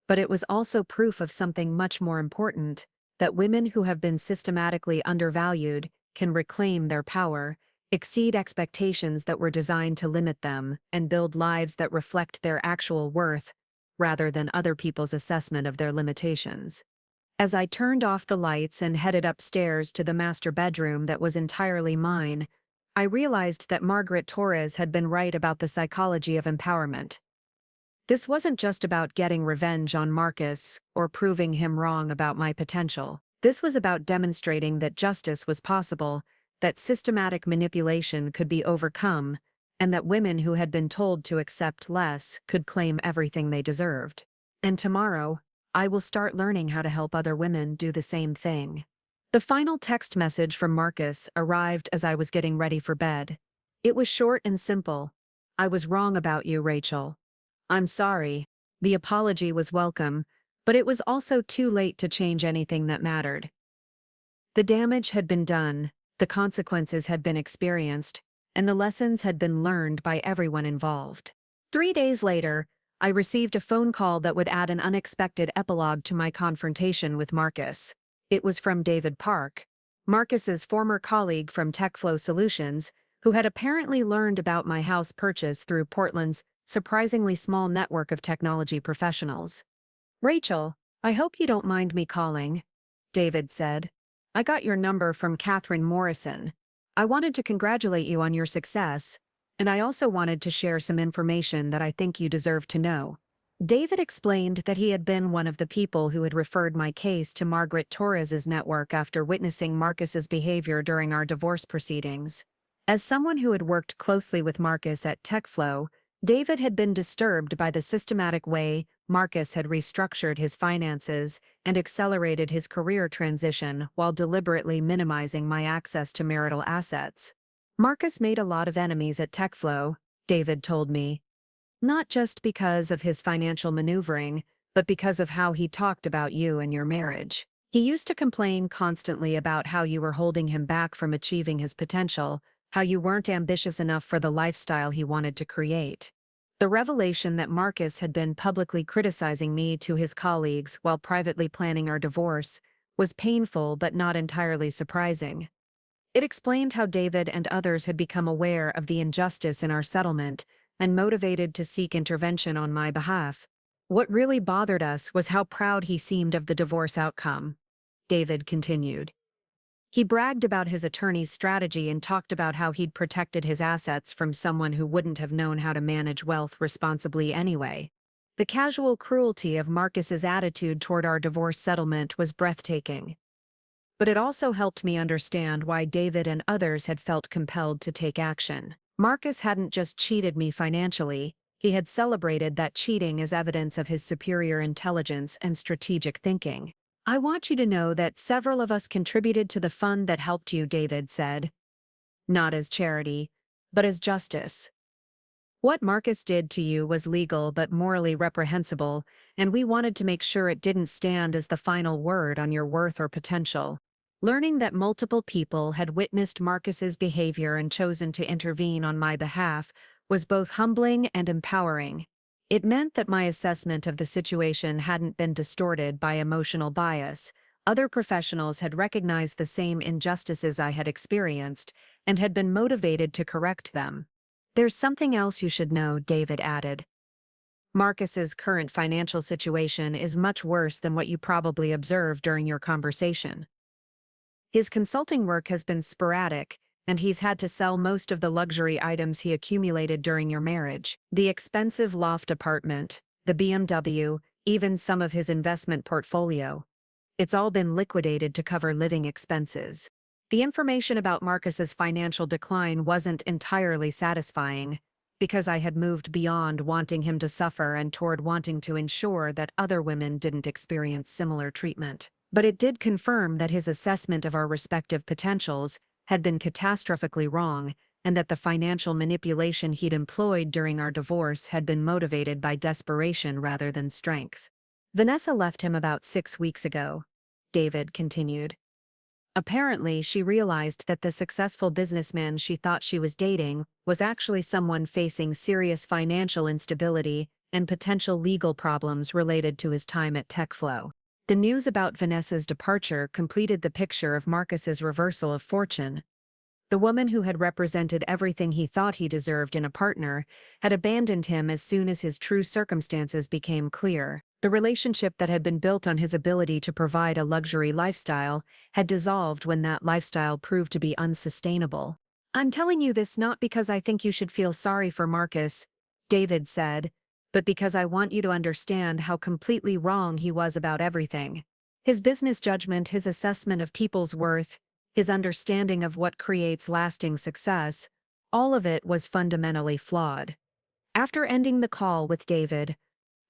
but it was also proof of something much more important, that women who have been systematically undervalued can reclaim their power, exceed expectations that were designed to limit them, and build lives that reflect their actual worth, rather than other people's assessment of their limitations. As I turned off the lights and headed upstairs to the master bedroom that was entirely mine, I realized that Margaret Torres had been right about the psychology of empowerment. This wasn't just about getting revenge on Marcus or proving him wrong about my potential. This was about demonstrating that justice was possible, that systematic manipulation could be overcome, and that women who had been told to accept less could claim everything they deserved. And tomorrow, I will start learning how to help other women do the same thing. The final text message from Marcus arrived as I was getting ready for bed. It was short and simple. I was wrong about you, Rachel. I'm sorry. The apology was welcome, but it was also too late to change anything that mattered. The damage had been done, the consequences had been experienced, and the lessons had been learned by everyone involved. 3 days later, I received a phone call that would add an unexpected epilogue to my confrontation with Marcus. It was from David Park, Marcus's former colleague from TechFlow Solutions, who had apparently learned about my house purchase through Portland's surprisingly small network of technology professionals. "Rachel, I hope you don't mind me calling," David said. "I got your number from Catherine Morrison. I wanted to congratulate you on your success, and I also wanted to share some information that I think you deserve to know." David explained that he had been one of the people who had referred my case to Margaret Torres's network after witnessing Marcus's behavior during our divorce proceedings. As someone who had worked closely with Marcus at TechFlow, David had been disturbed by the systematic way Marcus had restructured his finances and accelerated his career transition while deliberately minimizing my access to marital assets. "Marcus made a lot of enemies at TechFlow," David told me. "Not just because of his financial maneuvering, but because of how he talked about you and your marriage. He used to complain constantly about how you were holding him back from achieving his potential, how you weren't ambitious enough for the lifestyle he wanted to create." The revelation that Marcus had been publicly criticizing me to his colleagues while privately planning our divorce was painful but not entirely surprising. It explained how David and others had become aware of the injustice in our settlement and motivated to seek intervention on my behalf. "What really bothered us was how proud he seemed of the divorce outcome," David continued. "He bragged about his attorney's strategy and talked about how he'd protected his assets from someone who wouldn't have known how to manage wealth responsibly anyway." The casual cruelty of Marcus's attitude toward our divorce settlement was breathtaking. But it also helped me understand why David and others had felt compelled to take action. Marcus hadn't just cheated me financially, he had celebrated that cheating as evidence of his superior intelligence and strategic thinking. "I want you to know that several of us contributed to the fund that helped you," David said. "Not as charity, but as justice. What Marcus did to you was legal but morally reprehensible, and we wanted to make sure it didn't stand as the final word on your worth or potential." Learning that multiple people had witnessed Marcus's behavior and chosen to intervene on my behalf was both humbling and empowering. It meant that my assessment of the situation hadn't been distorted by emotional bias. Other professionals had recognized the same injustices I had experienced and had been motivated to correct them. "There's something else you should know," David added. "Marcus's current financial situation is much worse than what you probably observed during your conversation. His consulting work has been sporadic, and he's had to sell most of the luxury items he accumulated during your marriage. The expensive loft apartment, the BMW, even some of his investment portfolio. It's all been liquidated to cover living expenses." The information about Marcus's financial decline wasn't entirely satisfying, because I had moved beyond wanting him to suffer and toward wanting to ensure that other women didn't experience similar treatment. But it did confirm that his assessment of our respective potentials had been catastrophically wrong, and that the financial manipulation he'd employed during our divorce had been motivated by desperation rather than strength. "Vanessa left him about 6 weeks ago," David continued. "Apparently, she realized that the successful businessman she thought she was dating was actually someone facing serious financial instability and potential legal problems related to his time at TechFlow. The news about Vanessa's departure completed the picture of Marcus's reversal of fortune. The woman who had represented everything he thought he deserved in a partner had abandoned him as soon as his true circumstances became clear. The relationship that had been built on his ability to provide a luxury lifestyle had dissolved when that lifestyle proved to be unsustainable. "I'm telling you this not because I think you should feel sorry for Marcus," David said, "but because I want you to understand how completely wrong he was about everything. His business judgment, his assessment of people's worth, his understanding of what creates lasting success, all of it was fundamentally flawed." After ending the call with David,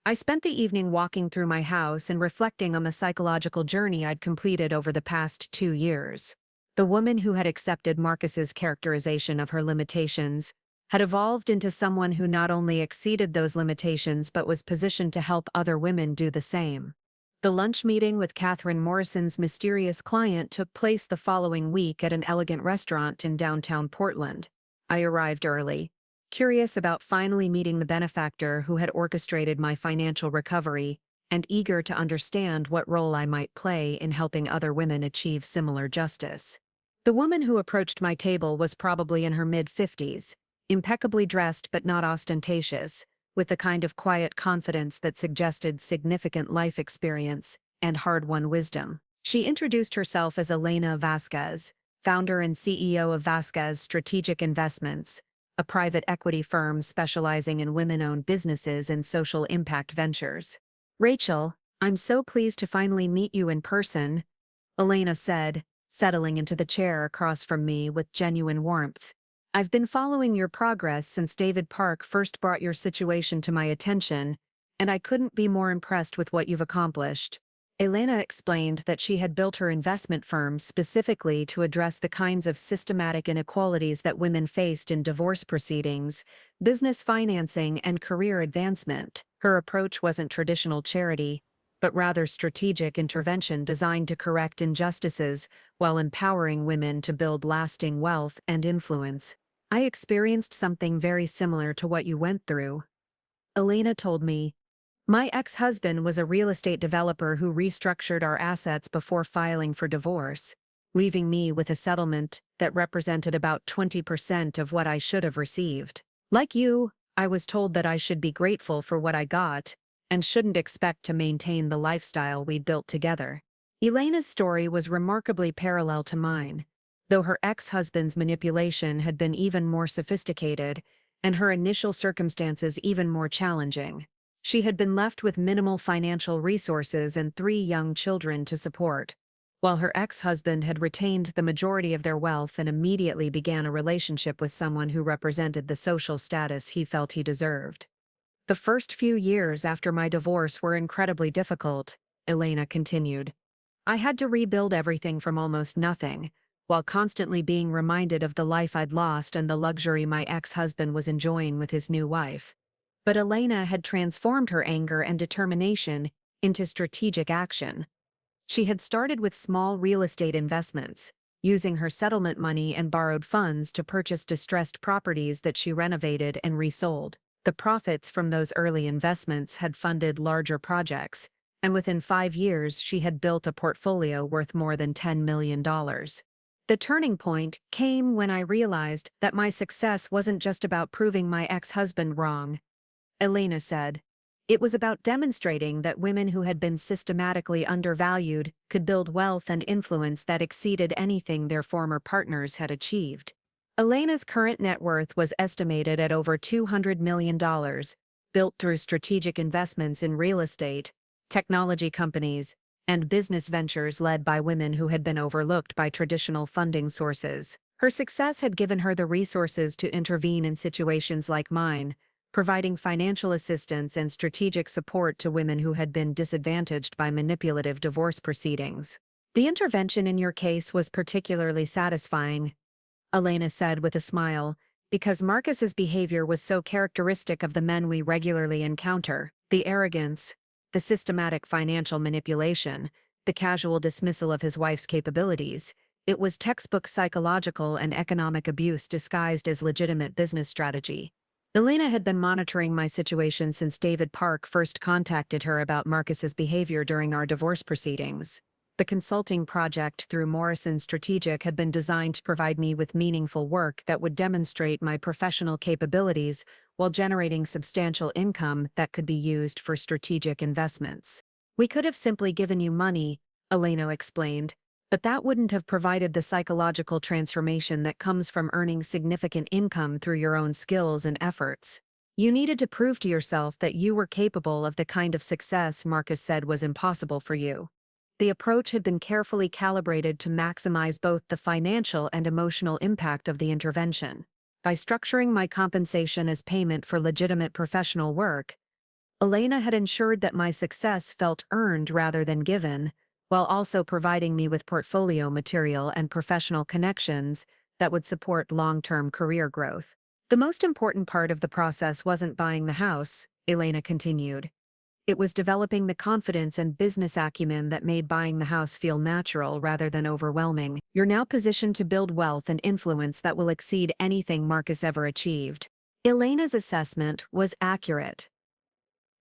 I spent the evening walking through my house and reflecting on the psychological journey I'd completed over the past 2 years. The woman who had accepted Marcus's characterization of her limitations had evolved into someone who not only exceeded those limitations but was positioned to help other women do the same. The lunch meeting with Catherine Morrison's mysterious client took place the following week at an elegant restaurant in downtown Portland. I arrived early, curious about finally meeting the benefactor who had orchestrated my financial recovery, and eager to understand what role I might play in helping other women achieve similar justice. The woman who approached my table was probably in her mid-50s, impeccably dressed but not ostentatious, with the kind of quiet confidence that suggested significant life experience and hard-won wisdom. She introduced herself as Elena Vasquez, founder and CEO of Vasquez Strategic Investments, a private equity firm specializing in women-owned businesses and social impact ventures. "Rachel, I'm so pleased to finally meet you in person," Elena said, settling into the chair across from me with genuine warmth. "I've been following your progress since David Park first brought your situation to my attention, and I couldn't be more impressed with what you've accomplished." Elena explained that she had built her investment firm specifically to address the kinds of systematic inequalities that women faced in divorce proceedings, business financing, and career advancement. Her approach wasn't traditional charity, but rather strategic intervention designed to correct injustices while empowering women to build lasting wealth and influence. "I experienced something very similar to what you went through," Elena told me. "My ex-husband was a real estate developer who restructured our assets before filing for divorce, leaving me with a settlement that represented about 20% of what I should have received. Like you, I was told that I should be grateful for what I got and shouldn't expect to maintain the lifestyle we'd built together." Elena's story was remarkably parallel to mine, though her ex-husband's manipulation had been even more sophisticated and her initial circumstances even more challenging. She had been left with minimal financial resources and 3 young children to support, while her ex-husband had retained the majority of their wealth and immediately began a relationship with someone who represented the social status he felt he deserved. "The first few years after my divorce were incredibly difficult," Elena continued. "I had to rebuild everything from almost nothing, while constantly being reminded of the life I'd lost and the luxury my ex-husband was enjoying with his new wife." But Elena had transformed her anger and determination into strategic action. She had started with small real estate investments, using her settlement money and borrowed funds to purchase distressed properties that she renovated and resold. The profits from those early investments had funded larger projects, and within 5 years she had built a portfolio worth more than $10 million. The turning point came when I realized that my success wasn't just about proving my ex-husband wrong, Elena said. It was about demonstrating that women who had been systematically undervalued could build wealth and influence that exceeded anything their former partners had achieved. Elena's current net worth was estimated at over $200 million, built through strategic investments in real estate, technology companies, and business ventures led by women who had been overlooked by traditional funding sources. Her success had given her the resources to intervene in situations like mine, providing financial assistance and strategic support to women who had been disadvantaged by manipulative divorce proceedings. The intervention in your case was particularly satisfying, Elena said with a smile, because Marcus's behavior was so characteristic of the men we regularly encounter: the arrogance, the systematic financial manipulation, the casual dismissal of his wife's capabilities. It was textbook psychological and economic abuse disguised as legitimate business strategy. Elena had been monitoring my situation since David Park first contacted her about Marcus's behavior during our divorce proceedings. The consulting project through Morrison Strategic had been designed to provide me with meaningful work that would demonstrate my professional capabilities while generating substantial income that could be used for strategic investments. We could have simply given you money, Elena explained, but that wouldn't have provided the psychological transformation that comes from earning significant income through your own skills and efforts. You needed to prove to yourself that you were capable of the kind of success Marcus said was impossible for you. The approach had been carefully calibrated to maximize both the financial and emotional impact of the intervention. By structuring my compensation as payment for legitimate professional work, Elena had ensured that my success felt earned rather than given, while also providing me with portfolio material and professional connections that would support long-term career growth. The most important part of the process wasn't buying the house, Elena continued. It was developing the confidence and business acumen that made buying the house feel natural rather than overwhelming. You're now positioned to build wealth and influence that will exceed anything Marcus ever achieved. Elena's assessment was accurate.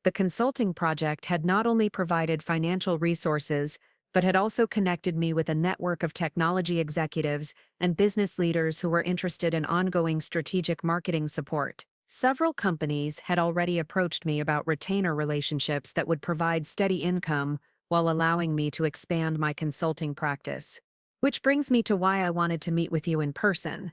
The consulting project had not only provided financial resources, but had also connected me with a network of technology executives and business leaders who were interested in ongoing strategic marketing support. Several companies had already approached me about retainer relationships that would provide steady income while allowing me to expand my consulting practice. Which brings me to why I wanted to meet with you in person,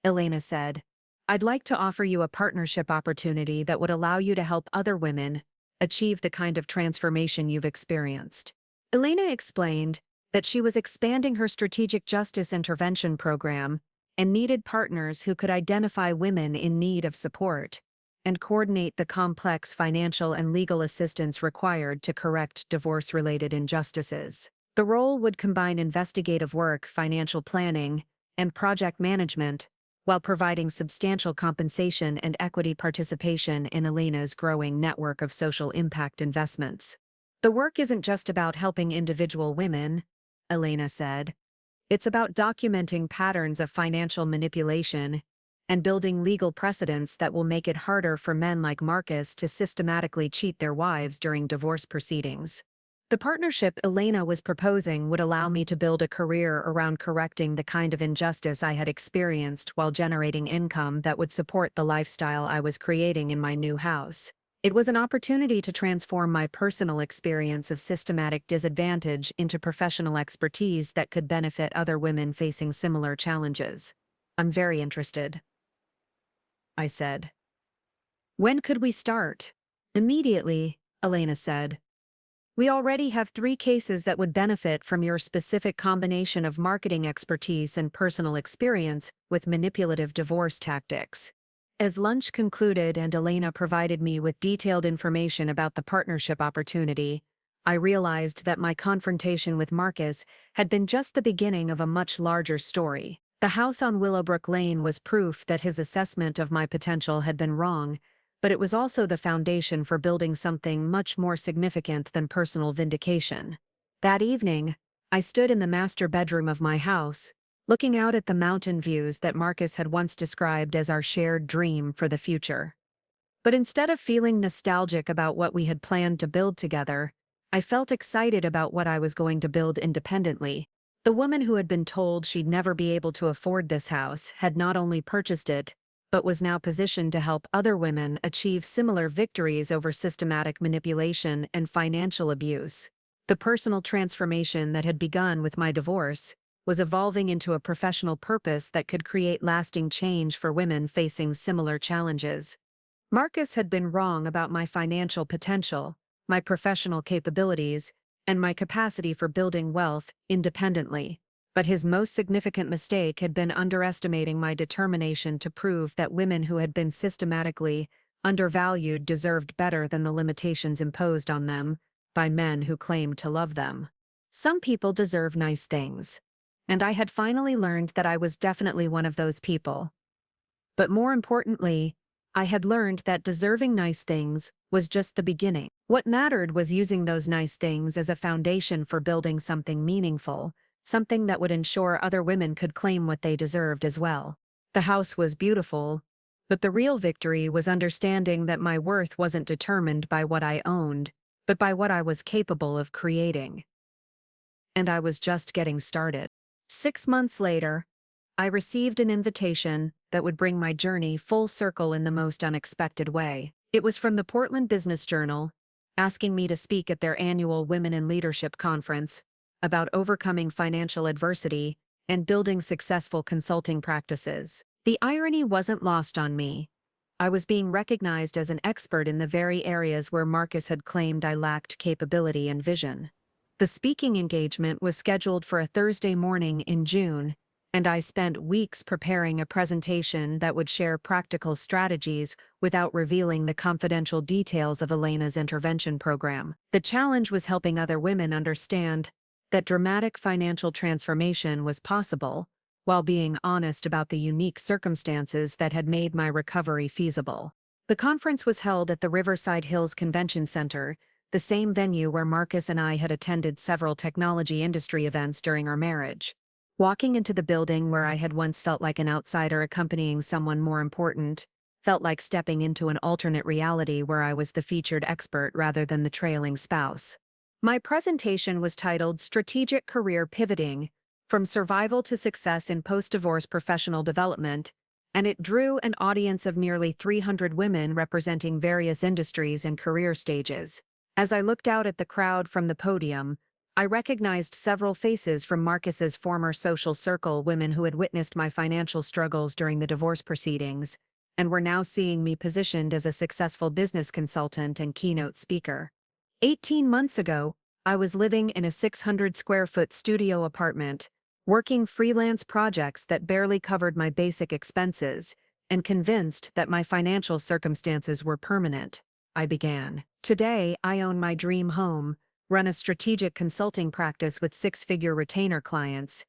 Elena said. I'd like to offer you a partnership opportunity that would allow you to help other women achieve the kind of transformation you've experienced. Elena explained that she was expanding her strategic justice intervention program and needed partners who could identify women in need of support and coordinate the complex financial and legal assistance required to correct divorce-related injustices. The role would combine investigative work, financial planning, and project management, while providing substantial compensation and equity participation in Elena's growing network of social impact investments. The work isn't just about helping individual women, Elena said. It's about documenting patterns of financial manipulation and building legal precedents that will make it harder for men like Marcus to systematically cheat their wives during divorce proceedings. The partnership Elena was proposing would allow me to build a career around correcting the kind of injustice I had experienced while generating income that would support the lifestyle I was creating in my new house. It was an opportunity to transform my personal experience of systematic disadvantage into professional expertise that could benefit other women facing similar challenges. I'm very interested, I said. When could we start? Immediately, Elena said. We already have 3 cases that would benefit from your specific combination of marketing expertise and personal experience with manipulative divorce tactics. As lunch concluded and Elena provided me with detailed information about the partnership opportunity, I realized that my confrontation with Marcus had been just the beginning of a much larger story. The house on Willowbrook Lane was proof that his assessment of my potential had been wrong, but it was also the foundation for building something much more significant than personal vindication. That evening, I stood in the master bedroom of my house, looking out at the mountain views that Marcus had once described as our shared dream for the future. But instead of feeling nostalgic about what we had planned to build together, I felt excited about what I was going to build independently. The woman who had been told she'd never be able to afford this house had not only purchased it, but was now positioned to help other women achieve similar victories over systematic manipulation and financial abuse. The personal transformation that had begun with my divorce was evolving into a professional purpose that could create lasting change for women facing similar challenges. Marcus had been wrong about my financial potential, my professional capabilities, and my capacity for building wealth independently. But his most significant mistake had been underestimating my determination to prove that women who had been systematically undervalued deserved better than the limitations imposed on them by men who claimed to love them. Some people deserve nice things. And I had finally learned that I was definitely one of those people. But more importantly, I had learned that deserving nice things was just the beginning. What mattered was using those nice things as a foundation for building something meaningful, something that would ensure other women could claim what they deserved as well. The house was beautiful, but the real victory was understanding that my worth wasn't determined by what I owned, but by what I was capable of creating. And I was just getting started. 6 months later, I received an invitation that would bring my journey full circle in the most unexpected way. It was from the Portland Business Journal, asking me to speak at their annual Women in Leadership conference about overcoming financial adversity and building successful consulting practices. The irony wasn't lost on me. I was being recognized as an expert in the very areas where Marcus had claimed I lacked capability and vision. The speaking engagement was scheduled for a Thursday morning in June, and I spent weeks preparing a presentation that would share practical strategies without revealing the confidential details of Elena's intervention program. The challenge was helping other women understand that dramatic financial transformation was possible, while being honest about the unique circumstances that had made my recovery feasible. The conference was held at the Riverside Hills Convention Center, the same venue where Marcus and I had attended several technology industry events during our marriage. Walking into the building where I had once felt like an outsider accompanying someone more important, felt like stepping into an alternate reality where I was the featured expert rather than the trailing spouse. My presentation was titled Strategic Career Pivoting: From Survival to Success in Post-Divorce Professional Development, and it drew an audience of nearly 300 women representing various industries and career stages. As I looked out at the crowd from the podium, I recognized several faces from Marcus's former social circle, women who had witnessed my financial struggles during the divorce proceedings, and were now seeing me positioned as a successful business consultant and keynote speaker. 18 months ago, I was living in a 600-square-foot studio apartment, working freelance projects that barely covered my basic expenses, and convinced that my financial circumstances were permanent. I began. Today, I own my dream home, run a strategic consulting practice with 6-figure retainer clients,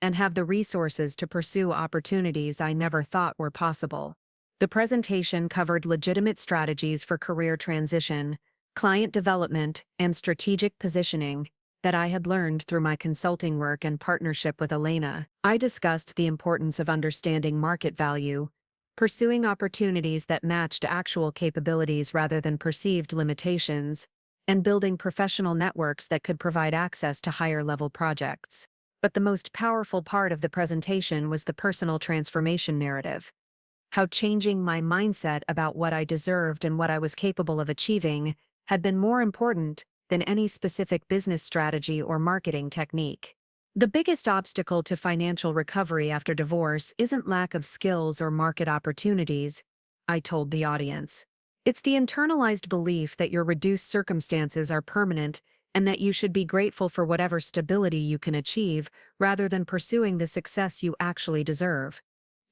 and have the resources to pursue opportunities I never thought were possible. The presentation covered legitimate strategies for career transition, client development, and strategic positioning that I had learned through my consulting work and partnership with Elena. I discussed the importance of understanding market value, pursuing opportunities that matched actual capabilities rather than perceived limitations, and building professional networks that could provide access to higher-level projects. But the most powerful part of the presentation was the personal transformation narrative. How changing my mindset about what I deserved and what I was capable of achieving had been more important than any specific business strategy or marketing technique. The biggest obstacle to financial recovery after divorce isn't lack of skills or market opportunities, I told the audience. It's the internalized belief that your reduced circumstances are permanent and that you should be grateful for whatever stability you can achieve rather than pursuing the success you actually deserve.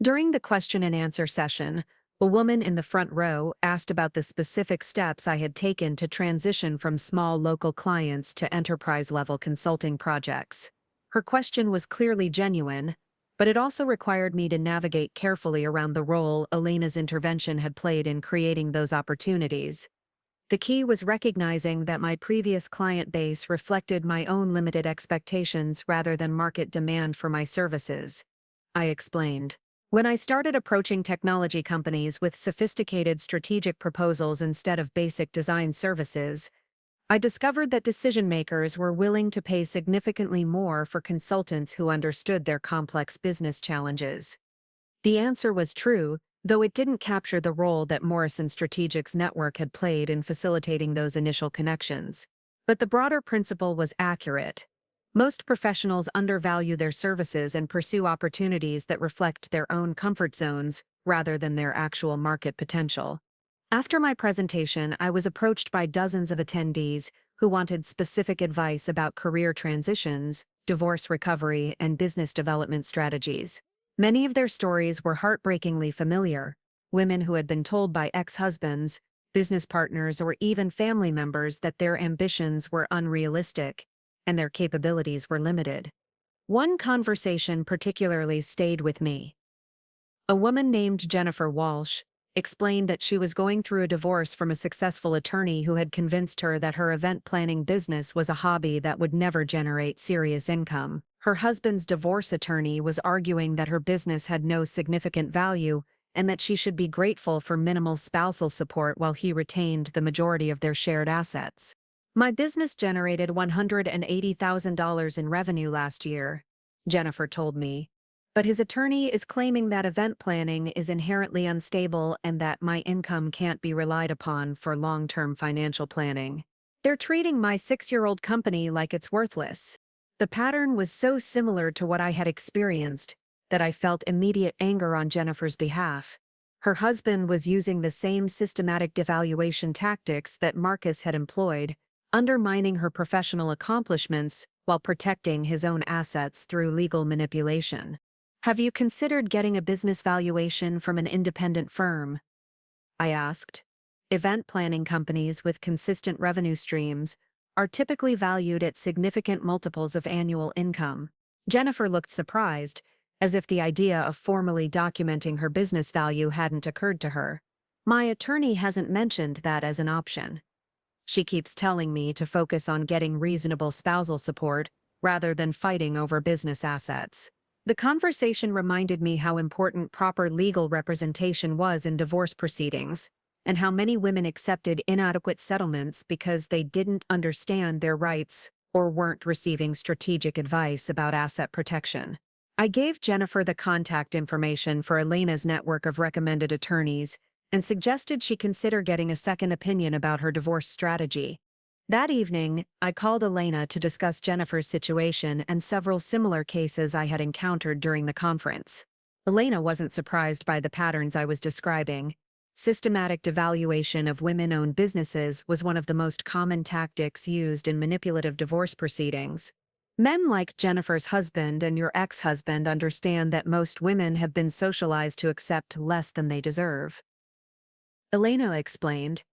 During the question and answer session, a woman in the front row asked about the specific steps I had taken to transition from small local clients to enterprise-level consulting projects. Her question was clearly genuine, but it also required me to navigate carefully around the role Elena's intervention had played in creating those opportunities. The key was recognizing that my previous client base reflected my own limited expectations rather than market demand for my services. I explained. When I started approaching technology companies with sophisticated strategic proposals instead of basic design services, I discovered that decision makers were willing to pay significantly more for consultants who understood their complex business challenges. The answer was true, though it didn't capture the role that Morrison Strategic's network had played in facilitating those initial connections. But the broader principle was accurate. Most professionals undervalue their services and pursue opportunities that reflect their own comfort zones rather than their actual market potential. After my presentation, I was approached by dozens of attendees who wanted specific advice about career transitions, divorce recovery, and business development strategies. Many of their stories were heartbreakingly familiar: women who had been told by ex-husbands, business partners, or even family members that their ambitions were unrealistic and their capabilities were limited. One conversation particularly stayed with me. A woman named Jennifer Walsh explained that she was going through a divorce from a successful attorney who had convinced her that her event planning business was a hobby that would never generate serious income. Her husband's divorce attorney was arguing that her business had no significant value and that she should be grateful for minimal spousal support while he retained the majority of their shared assets. My business generated $180,000 in revenue last year, Jennifer told me. But his attorney is claiming that event planning is inherently unstable and that my income can't be relied upon for long-term financial planning. They're treating my 6-year-old company like it's worthless. The pattern was so similar to what I had experienced that I felt immediate anger on Jennifer's behalf. Her husband was using the same systematic devaluation tactics that Marcus had employed, undermining her professional accomplishments while protecting his own assets through legal manipulation. Have you considered getting a business valuation from an independent firm? I asked. Event planning companies with consistent revenue streams are typically valued at significant multiples of annual income. Jennifer looked surprised, as if the idea of formally documenting her business value hadn't occurred to her. My attorney hasn't mentioned that as an option. She keeps telling me to focus on getting reasonable spousal support rather than fighting over business assets. The conversation reminded me how important proper legal representation was in divorce proceedings, and how many women accepted inadequate settlements because they didn't understand their rights or weren't receiving strategic advice about asset protection. I gave Jennifer the contact information for Elena's network of recommended attorneys and suggested she consider getting a second opinion about her divorce strategy. That evening, I called Elena to discuss Jennifer's situation and several similar cases I had encountered during the conference. Elena wasn't surprised by the patterns I was describing. Systematic devaluation of women-owned businesses was one of the most common tactics used in manipulative divorce proceedings. Men like Jennifer's husband and your ex-husband understand that most women have been socialized to accept less than they deserve. Elena explained.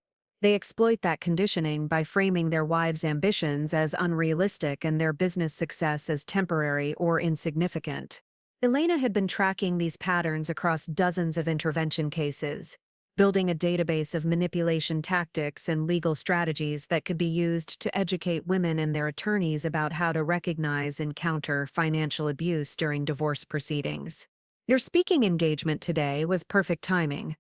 They exploit that conditioning by framing their wives' ambitions as unrealistic and their business success as temporary or insignificant. Elena had been tracking these patterns across dozens of intervention cases, building a database of manipulation tactics and legal strategies that could be used to educate women and their attorneys about how to recognize and counter financial abuse during divorce proceedings. Your speaking engagement today was perfect timing,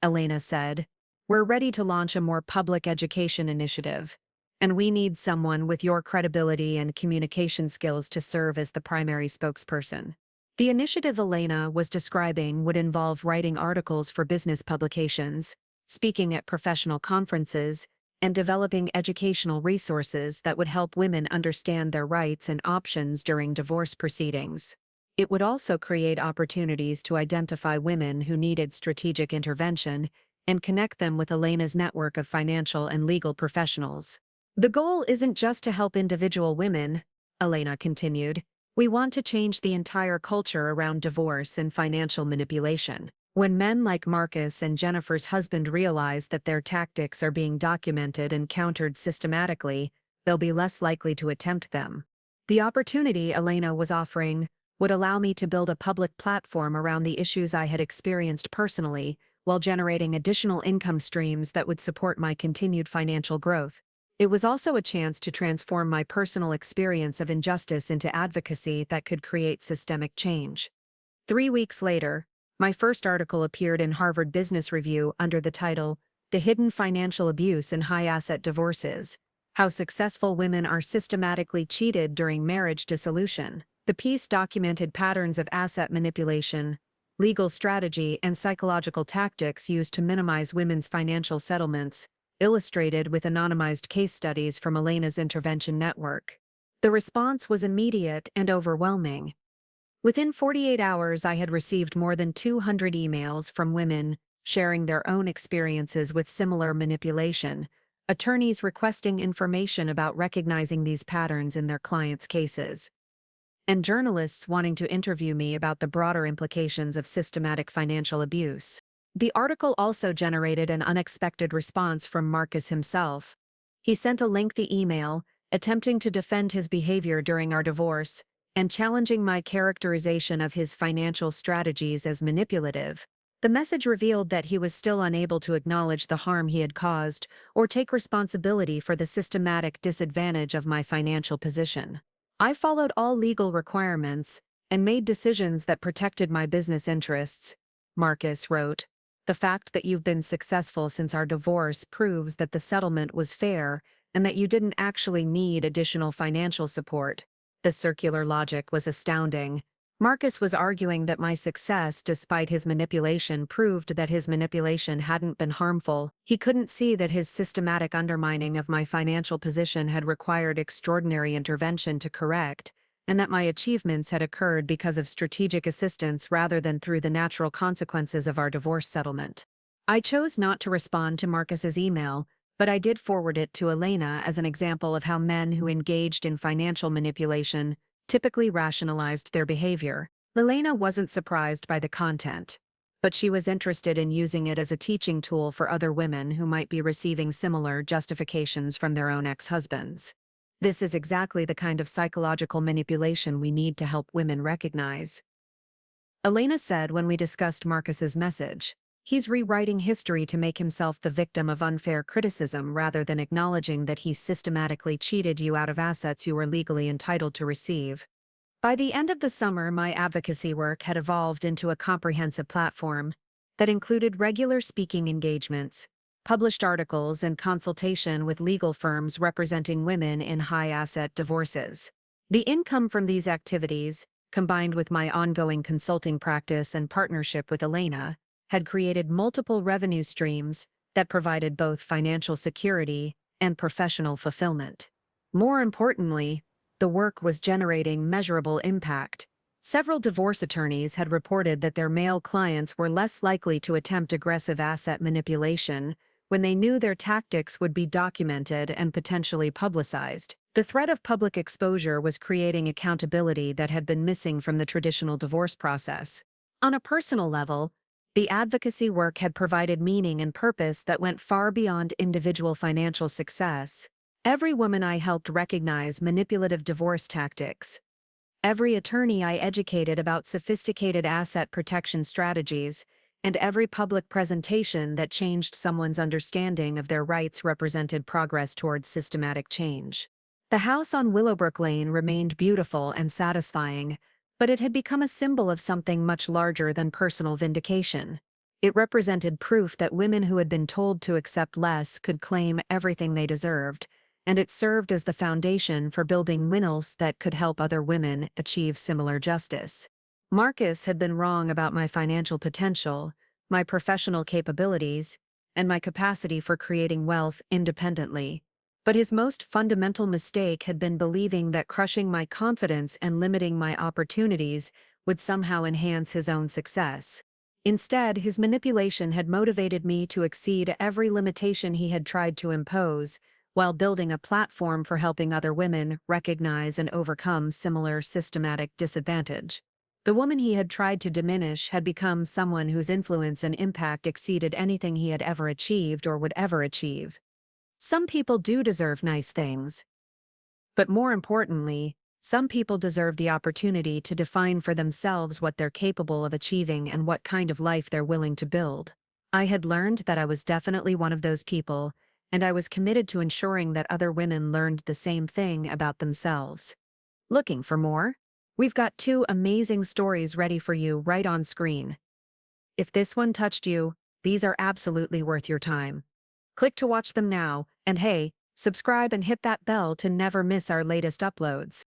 Elena said. We're ready to launch a more public education initiative, and we need someone with your credibility and communication skills to serve as the primary spokesperson. The initiative Elena was describing would involve writing articles for business publications, speaking at professional conferences, and developing educational resources that would help women understand their rights and options during divorce proceedings. It would also create opportunities to identify women who needed strategic intervention and connect them with Elena's network of financial and legal professionals. The goal isn't just to help individual women, Elena continued. We want to change the entire culture around divorce and financial manipulation. When men like Marcus and Jennifer's husband realize that their tactics are being documented and countered systematically, they'll be less likely to attempt them. The opportunity Elena was offering would allow me to build a public platform around the issues I had experienced personally, while generating additional income streams that would support my continued financial growth. It was also a chance to transform my personal experience of injustice into advocacy that could create systemic change. 3 weeks later, my first article appeared in Harvard Business Review under the title, "The Hidden Financial Abuse in High-Asset Divorces: How Successful Women Are Systematically Cheated During Marriage Dissolution." The piece documented patterns of asset manipulation, legal strategy, and psychological tactics used to minimize women's financial settlements, illustrated with anonymized case studies from Elena's intervention network. The response was immediate and overwhelming. Within 48 hours, I had received more than 200 emails from women sharing their own experiences with similar manipulation, attorneys requesting information about recognizing these patterns in their clients' cases, and journalists wanting to interview me about the broader implications of systematic financial abuse. The article also generated an unexpected response from Marcus himself. He sent a lengthy email, attempting to defend his behavior during our divorce, and challenging my characterization of his financial strategies as manipulative. The message revealed that he was still unable to acknowledge the harm he had caused or take responsibility for the systematic disadvantage of my financial position. I followed all legal requirements and made decisions that protected my business interests, Marcus wrote. The fact that you've been successful since our divorce proves that the settlement was fair and that you didn't actually need additional financial support. The circular logic was astounding. Marcus was arguing that my success, despite his manipulation, proved that his manipulation hadn't been harmful. He couldn't see that his systematic undermining of my financial position had required extraordinary intervention to correct, and that my achievements had occurred because of strategic assistance rather than through the natural consequences of our divorce settlement. I chose not to respond to Marcus's email, but I did forward it to Elena as an example of how men who engaged in financial manipulation typically rationalized their behavior. Elena wasn't surprised by the content, but she was interested in using it as a teaching tool for other women who might be receiving similar justifications from their own ex-husbands. This is exactly the kind of psychological manipulation we need to help women recognize. Elena said when we discussed Marcus's message, "He's rewriting history to make himself the victim of unfair criticism rather than acknowledging that he systematically cheated you out of assets you were legally entitled to receive." By the end of the summer, my advocacy work had evolved into a comprehensive platform that included regular speaking engagements, published articles, and consultation with legal firms representing women in high-asset divorces. The income from these activities, combined with my ongoing consulting practice and partnership with Elena, had created multiple revenue streams that provided both financial security and professional fulfillment. More importantly, the work was generating measurable impact. Several divorce attorneys had reported that their male clients were less likely to attempt aggressive asset manipulation when they knew their tactics would be documented and potentially publicized. The threat of public exposure was creating accountability that had been missing from the traditional divorce process. On a personal level, the advocacy work had provided meaning and purpose that went far beyond individual financial success. Every woman I helped recognize manipulative divorce tactics. Every attorney I educated about sophisticated asset protection strategies, and every public presentation that changed someone's understanding of their rights represented progress towards systematic change. The house on Willowbrook Lane remained beautiful and satisfying, but it had become a symbol of something much larger than personal vindication. It represented proof that women who had been told to accept less could claim everything they deserved, and it served as the foundation for building winnels that could help other women achieve similar justice. Marcus had been wrong about my financial potential, my professional capabilities, and my capacity for creating wealth independently. But his most fundamental mistake had been believing that crushing my confidence and limiting my opportunities would somehow enhance his own success. Instead, his manipulation had motivated me to exceed every limitation he had tried to impose, while building a platform for helping other women recognize and overcome similar systematic disadvantage. The woman he had tried to diminish had become someone whose influence and impact exceeded anything he had ever achieved or would ever achieve. Some people do deserve nice things. But more importantly, some people deserve the opportunity to define for themselves what they're capable of achieving and what kind of life they're willing to build. I had learned that I was definitely one of those people, and I was committed to ensuring that other women learned the same thing about themselves. Looking for more? We've got two amazing stories ready for you right on screen. If this one touched you, these are absolutely worth your time. Click to watch them now, and hey, subscribe and hit that bell to never miss our latest uploads.